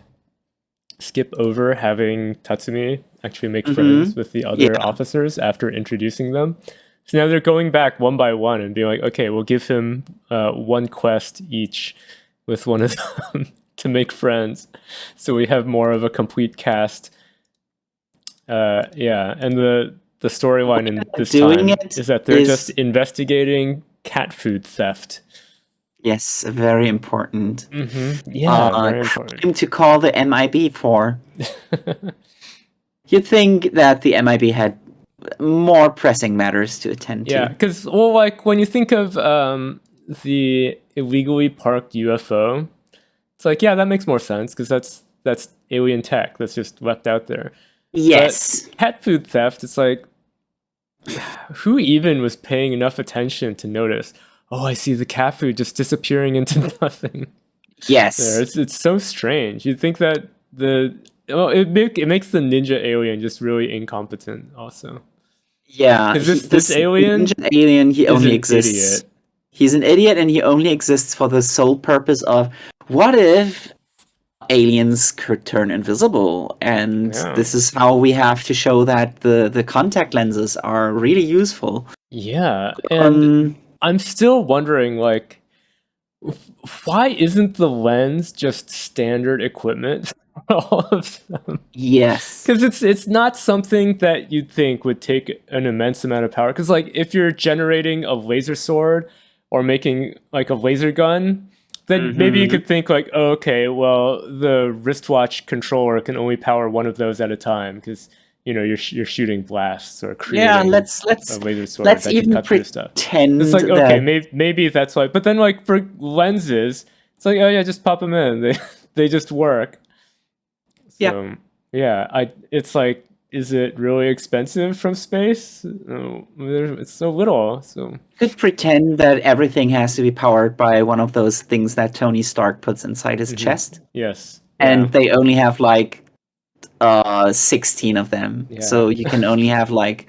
over having Tatsumi actually make friends with the other officers after introducing them. So now they're going back one by one and being like, okay, we'll give him 1 quest each with one of them to make friends. So we have more of a complete cast. And the storyline in this time is that they're just investigating cat food theft. Yes, very important. Yeah, very important. To call the MIB for. You'd think that the MIB had more pressing matters to attend to. Yeah, because like when you think of the illegally parked UFO, it's like, yeah, that makes more sense because that's alien tech that's just left out there. Yes. But cat food theft, it's like, who even was paying enough attention to notice? Oh, I see the cat food just disappearing into nothing. Yes. It's so strange. You'd think that it makes the ninja alien just really incompetent also. Yeah. Because this alien, ninja alien, he only exists. Idiot. He's an idiot and he only exists for the sole purpose of, what if aliens could turn invisible? And this is how we have to show that the contact lenses are really useful. Yeah. And I'm still wondering, like, why isn't the lens just standard equipment for all of them? Yes. Because it's not something that you'd think would take an immense amount of power. Because like if you're generating a laser sword or making like a laser gun, then maybe you could think like, oh, okay, well the wristwatch controller can only power one of those at a time because you're shooting blasts or creating a laser sword let's that even can cut through stuff. pretend It's like, okay, that maybe that's why. But then like for lenses, it's like, oh yeah, just pop them in. They just work. So yeah, it's like, is it really expensive from space? No, it's so little. So could pretend that everything has to be powered by one of those things that Tony Stark puts inside his chest. Yes. And they only have like 16 of them. Yeah. So you can only have like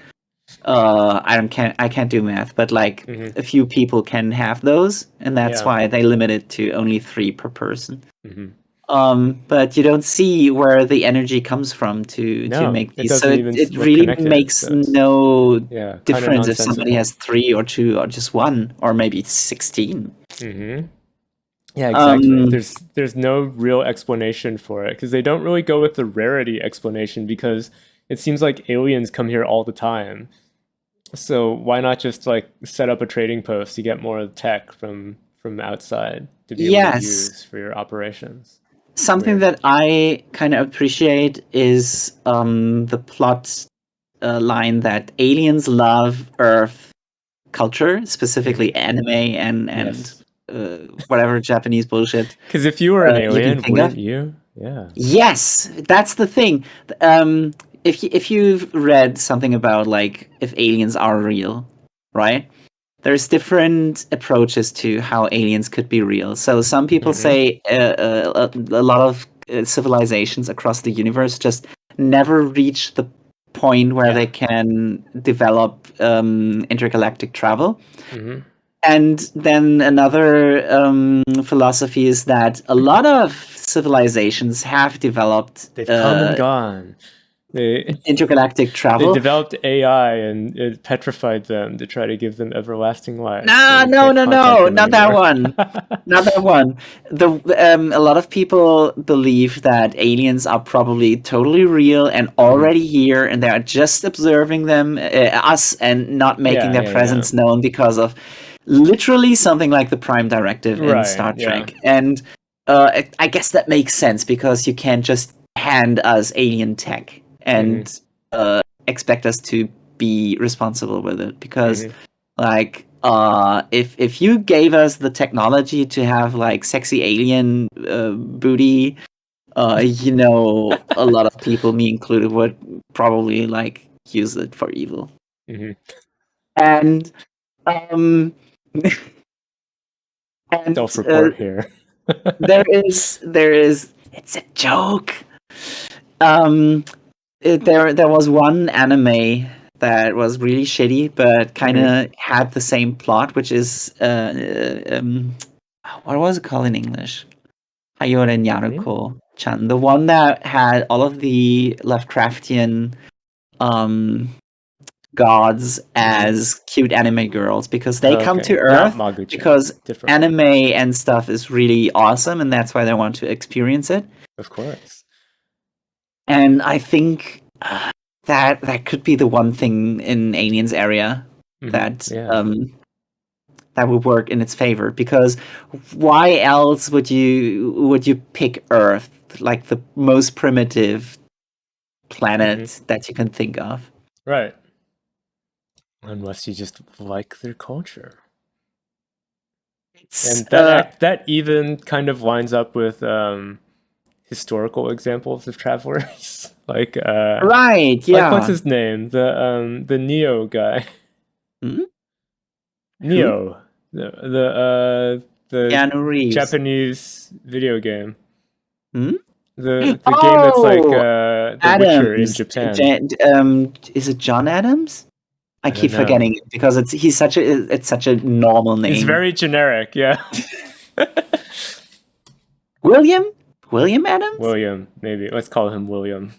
I can't do math, but like a few people can have those, and that's why they limit it to only 3 per person. But you don't see where the energy comes from to make these. So it really makes no difference if somebody has 3 or 2 or just 1 or maybe 16. Yeah, exactly. There's no real explanation for it because they don't really go with the rarity explanation because it seems like aliens come here all the time. So why not just like set up a trading post to get more tech from outside to be able to use for your operations? Something that I kind of appreciate is the plot line that aliens love Earth culture, specifically anime and whatever Japanese bullshit. Because if you were an alien, wouldn't you? Yeah. Yes, that's the thing. If you've read something about like if aliens are real, right? There's different approaches to how aliens could be real. So some people say a lot of civilizations across the universe just never reach the point where they can develop intergalactic travel. And then another philosophy is that a lot of civilizations have developed. They've come and gone. Intergalactic travel. They developed AI and it petrified them to try to give them everlasting life. No, not that one. Not that one. A lot of people believe that aliens are probably totally real and already here, and they are just observing us, and not making their presence known because of literally something like the Prime Directive in Star Trek. And I guess that makes sense because you can't just hand us alien tech and expect us to be responsible with it, because like if you gave us the technology to have like sexy alien booty, a lot of people, me included, would probably like use it for evil. And and self-report here. there is it's a joke. There was one anime that was really shitty, but kind of had the same plot, which is what was it called in English? Hayore Nyaruko-chan, the one that had all of the Lovecraftian gods as cute anime girls, because they come to Earth because anime and stuff is really awesome, and that's why they want to experience it. Of course. And I think that could be the one thing in Alien's area that that would work in its favor, because why else would you pick Earth, like the most primitive planet that you can think of? Right. Unless you just like their culture. And that even kind of lines up with historical examples of travelers. Like right, yeah. Like, what's his name? The Neo guy. Neo. The Japanese video game. The game that's like The Witcher in Japan. Is it John Adams? I keep forgetting it because it's such a normal name. It's very generic, yeah. William Adams? William, maybe. Let's call him William.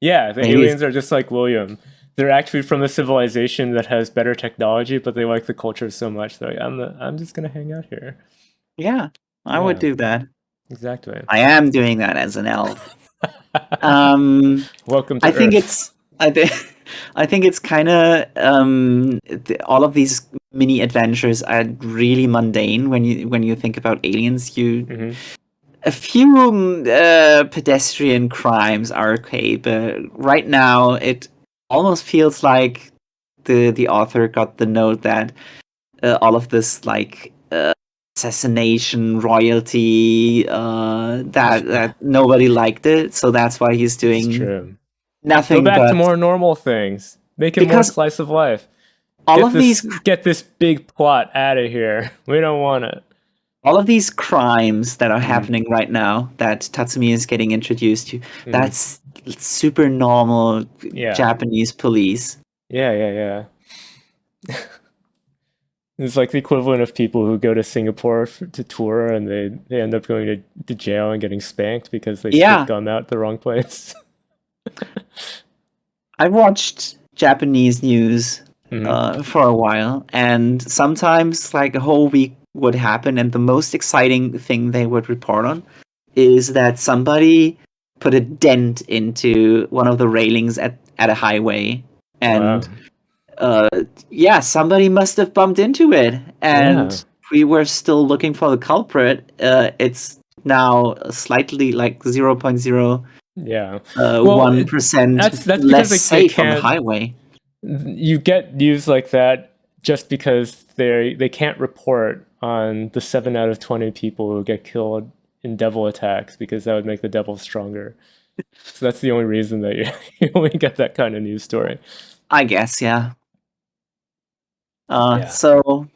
Yeah, the aliens are just like William. They're actually from a civilization that has better technology, but they like the culture so much. They're like, I'm just gonna hang out here. Yeah, I would do that. Exactly. I am doing that as an elf. Welcome to I think Earth. I think it's kind of all of these mini adventures are really mundane when you think about aliens. A few pedestrian crimes are okay, but right now it almost feels like the author got the note that all of this like assassination royalty that nobody liked it, so that's why he's doing nothing. Go back but to more normal things. Make it more because slice of life. all of these Get this big plot out of here. We don't want it. all of these crimes that are happening right now that Tatsumi is getting introduced to, that's super normal Japanese police. Yeah. It's like the equivalent of people who go to Singapore to tour and they end up going to jail and getting spanked because they spit gum out the wrong place. I've watched Japanese news for a while, and sometimes like a whole week would happen, and the most exciting thing they would report on is that somebody put a dent into one of the railings at a highway, and somebody must have bumped into it, and we were still looking for the culprit. It's now slightly like 0.0 1% that's less safe on the highway. You get news like that just because they can't report on the 7 out of 20 people who get killed in devil attacks because that would make the devil stronger. So that's the only reason that you only get that kind of news story. I guess, yeah. So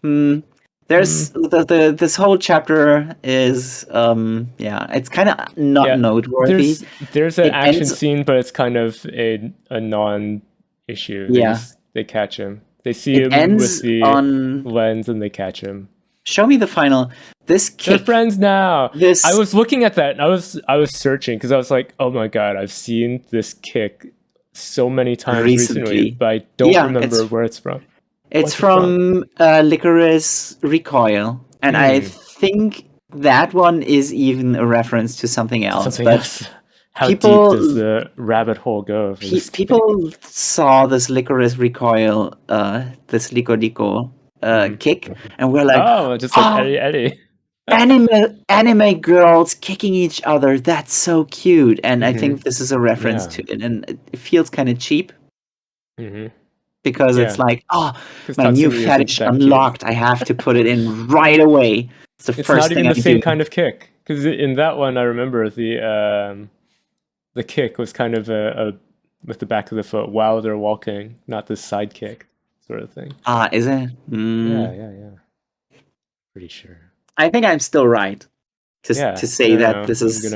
there's this whole chapter is it's kind of not noteworthy. There's an action scene, but it's kind of a non-issue. They catch him. They see him with the lens and they catch him. Show me the final. This kick. They're friends now. I was looking at that and I was searching because I was like, oh my god, I've seen this kick so many times recently, but I don't remember where it's from. It's from Licorice Recoil, and I think that one is even a reference to something else. How deep does the rabbit hole go? People saw this Licorice Recoil, this Lico kick, and we're like, oh, just like Eddie. anime girls kicking each other. That's so cute, and I think this is a reference to it, and it feels kind of cheap. Because it's like, my new fetish unlocked. I have to put it in right away. It's the first thing I do. It's not even the same kind of kick. Because in that one, I remember the kick was kind of with the back of the foot while they're walking, not the side kick sort of thing. Is it? Yeah. Pretty sure. I think I'm still right to say that this is...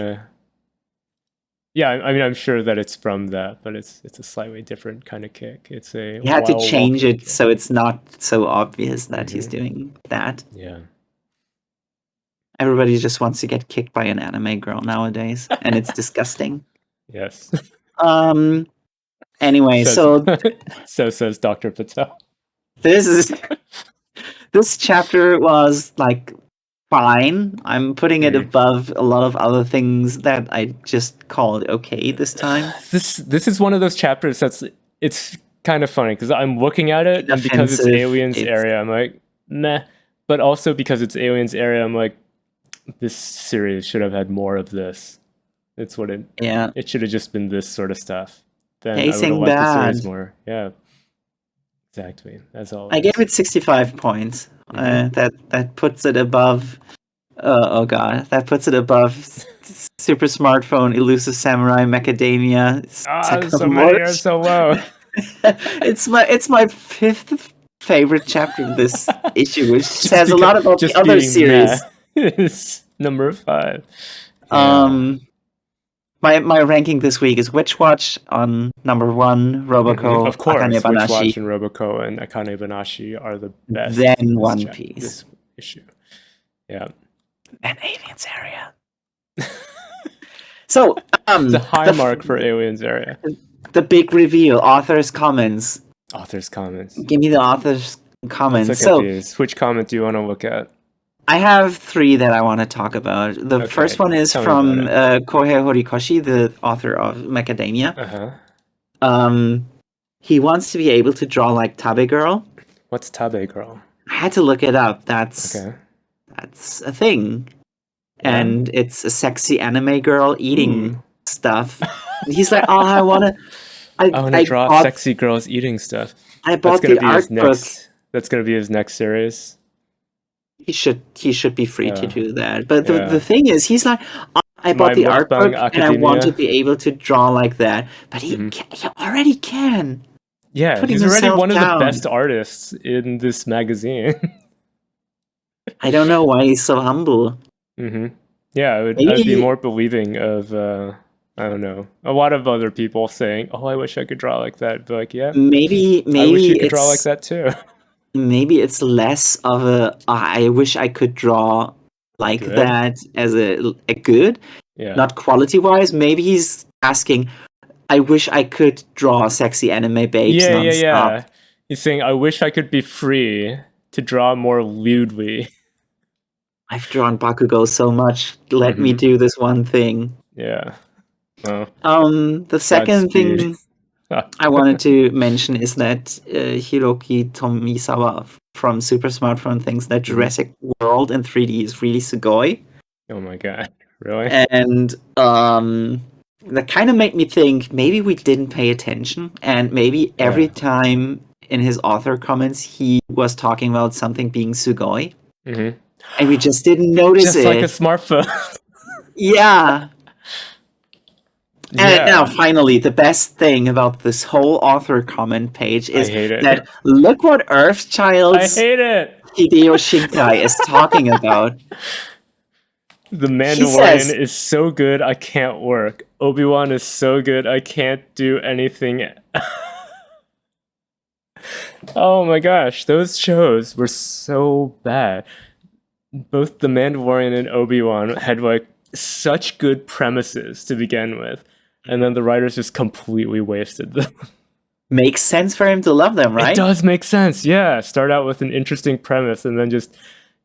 Yeah, I mean, I'm sure that it's from that, but it's a slightly different kind of kick. It's a you had to change it kick. So it's not so obvious that he's doing that. Yeah. Everybody just wants to get kicked by an anime girl nowadays, and it's disgusting. Yes. Anyway, so says Dr. Patel. This chapter was like fine. I'm putting it above a lot of other things that I just called okay this time. This is one of those chapters it's kind of funny because I'm looking at it and because it's aliens area, I'm like, meh. But also because it's aliens area, I'm like, this series should have had more of this. It's what it should have just been this sort of stuff. Then I would have liked the series more. Yeah. Exactly. That's all. I gave it 65 points. That puts it above. That puts it above Super Smartphone, Elusive Samurai, Macadamia. So many are so low. It's my fifth favorite chapter of this issue, which says a lot about the other series. It's number 5. Yeah. My ranking this week is Witch Watch on number 1, Roboco, of course, Akane Witch Watch and Roboco and Akane Banashi are the best. Then One Piece. This issue. Yeah. And Aliens Area. So, the high mark for Aliens Area. The big reveal, author's comments. Author's comments. Give me the author's comments. Let's look at these. Which comment do you want to look at? I have 3 that I want to talk about. The first one is from Kohei Horikoshi, the author of Macadamia. He wants to be able to draw like Tabe Girl. What's Tabe Girl? I had to look it up. That's a thing. And it's a sexy anime girl eating stuff. And he's like, oh, I want to draw sexy girls eating stuff. I bought the art book. That's going to be his next series. He should be free to do that. But the thing is, he's like, I bought the art book and I want to be able to draw like that. But he already can. Yeah, he's already one of the best artists in this magazine. I don't know why he's so humble. Yeah, I'd be more believing of, I don't know, a lot of other people saying, oh, I wish I could draw like that. But like, yeah, maybe I wish you could draw like that too. Maybe it's less of I wish I could draw like that as a good, not quality-wise. Maybe he's asking, I wish I could draw sexy anime babes nonstop. Yeah. He's saying, I wish I could be free to draw more lewdly. I've drawn Bakugo so much. Let me do this one thing. Yeah. Well, the second thing I wanted to mention is that Hiroki Tomisawa from Super Smartphone thinks that Jurassic World in 3D is really sugoi. Oh my god, really? And that kind of made me think maybe we didn't pay attention, and maybe every time in his author comments he was talking about something being sugoi, and we just didn't notice it. Just like a smartphone. Yeah. And now, finally, the best thing about this whole author comment page is that look what Earthchild's Hideo Shinkai is talking about. The Mandalorian is so good, I can't work. Obi-Wan is so good, I can't do anything. Oh my gosh, those shows were so bad. Both The Mandalorian and Obi-Wan had like such good premises to begin with. And then the writers just completely wasted them. Makes sense for him to love them, right? It does make sense, yeah. Start out with an interesting premise and then just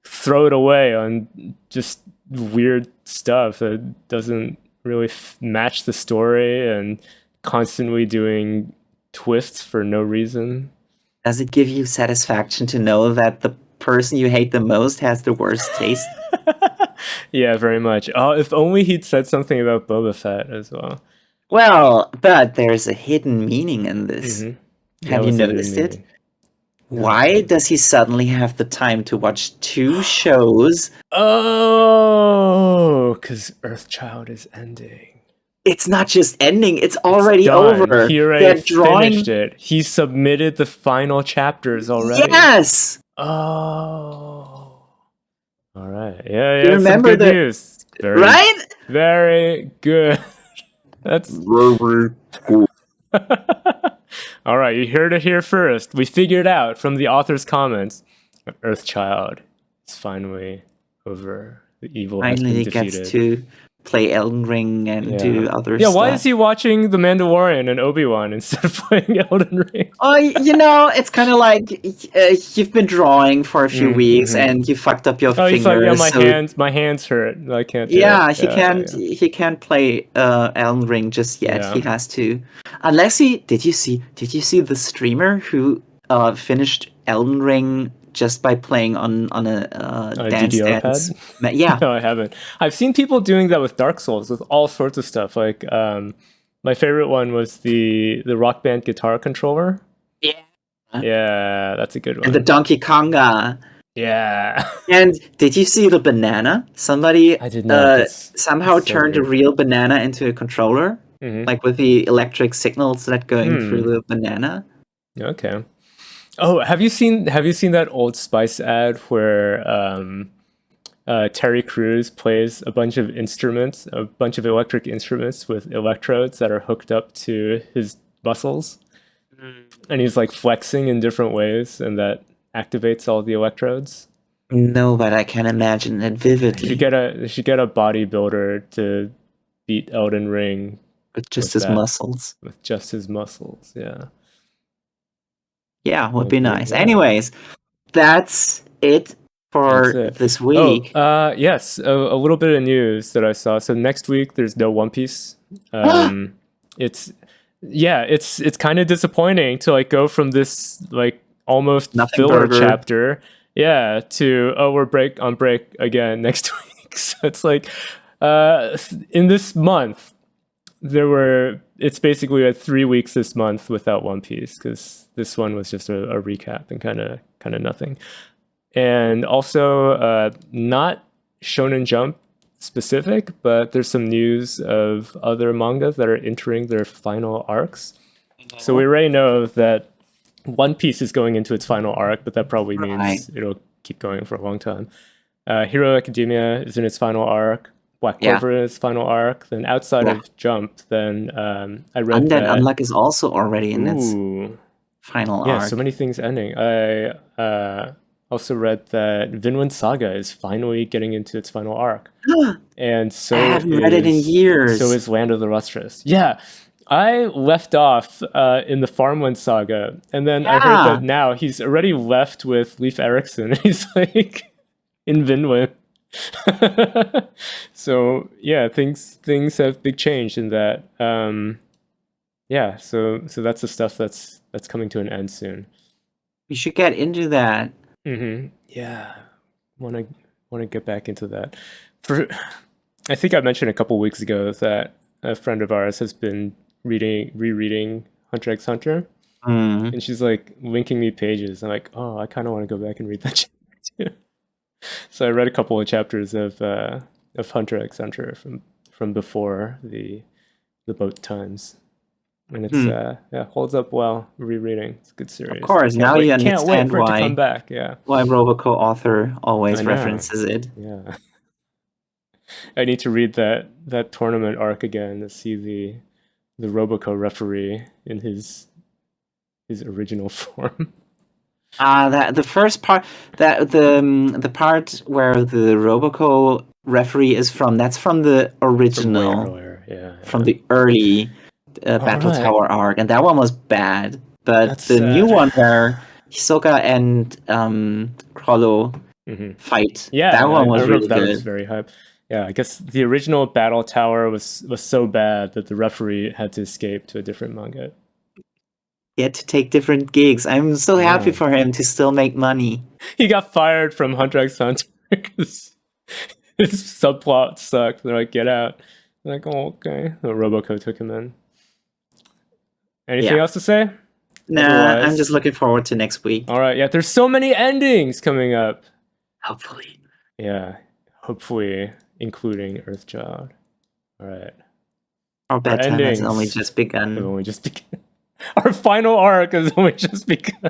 throw it away on just weird stuff that doesn't really match the story and constantly doing twists for no reason. Does it give you satisfaction to know that the person you hate the most has the worst taste? Yeah, very much. Oh, if only he'd said something about Boba Fett as well. Well, but there's a hidden meaning in this. Have you noticed it? No. Why does he suddenly have the time to watch 2 shows? Oh, because Earthchild is ending. It's not just ending, it's already over. He already finished it. He submitted the final chapters already. Yes! Oh. All right. Yeah, you remember good news. Right? Very good. That's very cool. All right, you heard it here first. We figured out from the author's comments, Earthchild is finally over. The evil has been defeated. Finally gets to play Elden Ring and do other stuff. Yeah, why is he watching The Mandalorian and Obi-Wan instead of playing Elden Ring? Oh, it's kind of like you've been drawing for a few weeks and you fucked up your fingers. Like, my hands hurt. I can't. He can't play Elden Ring just yet. Yeah. He has to, unless did you see the streamer who finished Elden Ring just by playing on a Dance Dance pad? Yeah. No, I haven't. I've seen people doing that with Dark Souls, with all sorts of stuff. Like, my favorite one was the Rock Band guitar controller. Yeah. Yeah, that's a good one. And the Donkey Konga. Yeah. And did you see the banana? Somebody somehow turned a real banana into a controller, like with the electric signals that going through the banana. Okay. Oh, have you seen that Old Spice ad where Terry Crews plays a bunch of electric instruments with electrodes that are hooked up to his muscles, and he's like flexing in different ways, and that activates all the electrodes? No, but I can imagine it vividly. You should get a bodybuilder to beat Elden Ring with just his muscles. With just his muscles, yeah. Yeah, would be nice. Yeah. Anyways, that's it for this week. Yes, a little bit of news that I saw. So next week there's no One Piece. It's kind of disappointing to like go from this like almost filler chapter, to we're on break again next week. So it's like in this month it's basically 3 weeks this month without One Piece, because this one was just a recap and kind of nothing. And also not Shonen Jump specific, but there's some news of other mangas that are entering their final arcs. So we already know that One Piece is going into its final arc, but that probably means it'll keep going for a long time. Hero Academia is in its final arc. Black Clover is final arc. Then outside of Jump, then I read Undead Unluck is also already in its final arc. Yeah, so many things ending. I also read that Vinland Saga is finally getting into its final arc. And so I haven't read it in years. So is Land of the Lustrous. Yeah. I left off in the Farmland Saga, and then I heard that now he's already left with Leif Erikson. He's like in Vinland. So yeah, things have big change in that. So that's the stuff that's coming to an end soon. We should get into that. Yeah, want to get back into that. I think I mentioned a couple weeks ago that a friend of ours has been rereading Hunter x Hunter, and she's like linking me pages. I'm like, oh, I kind of want to go back and read that chapter too. So I read a couple of chapters of Hunter x Hunter from before the boat times, and it's holds up well rereading. It's a good series. Of course, now you understand can't wait for it to come back. Yeah, why roboco author always references it. Yeah, I need to read that tournament arc again to see the roboco referee in his original form. That the first part, that the part where the roboco referee is from, that's from the original, from the early Battle Tower arc, and that one was bad. But that's the new one where Hisoka and Chrollo fight, that one was really good. That was very hype. Yeah, I guess the original Battle Tower was so bad that the referee had to escape to a different manga. He had to take different gigs. I'm so happy for him to still make money. He got fired from Hunter x Hunter because his subplot sucked. They're like, get out. I'm like, oh, okay. The roboco took him in. Anything else to say? Nah, otherwise, I'm just looking forward to next week. All right, there's so many endings coming up. Hopefully. Yeah, hopefully, including Earthchild. All right. Our bedtime has only just begun. Our final arc has only just begun.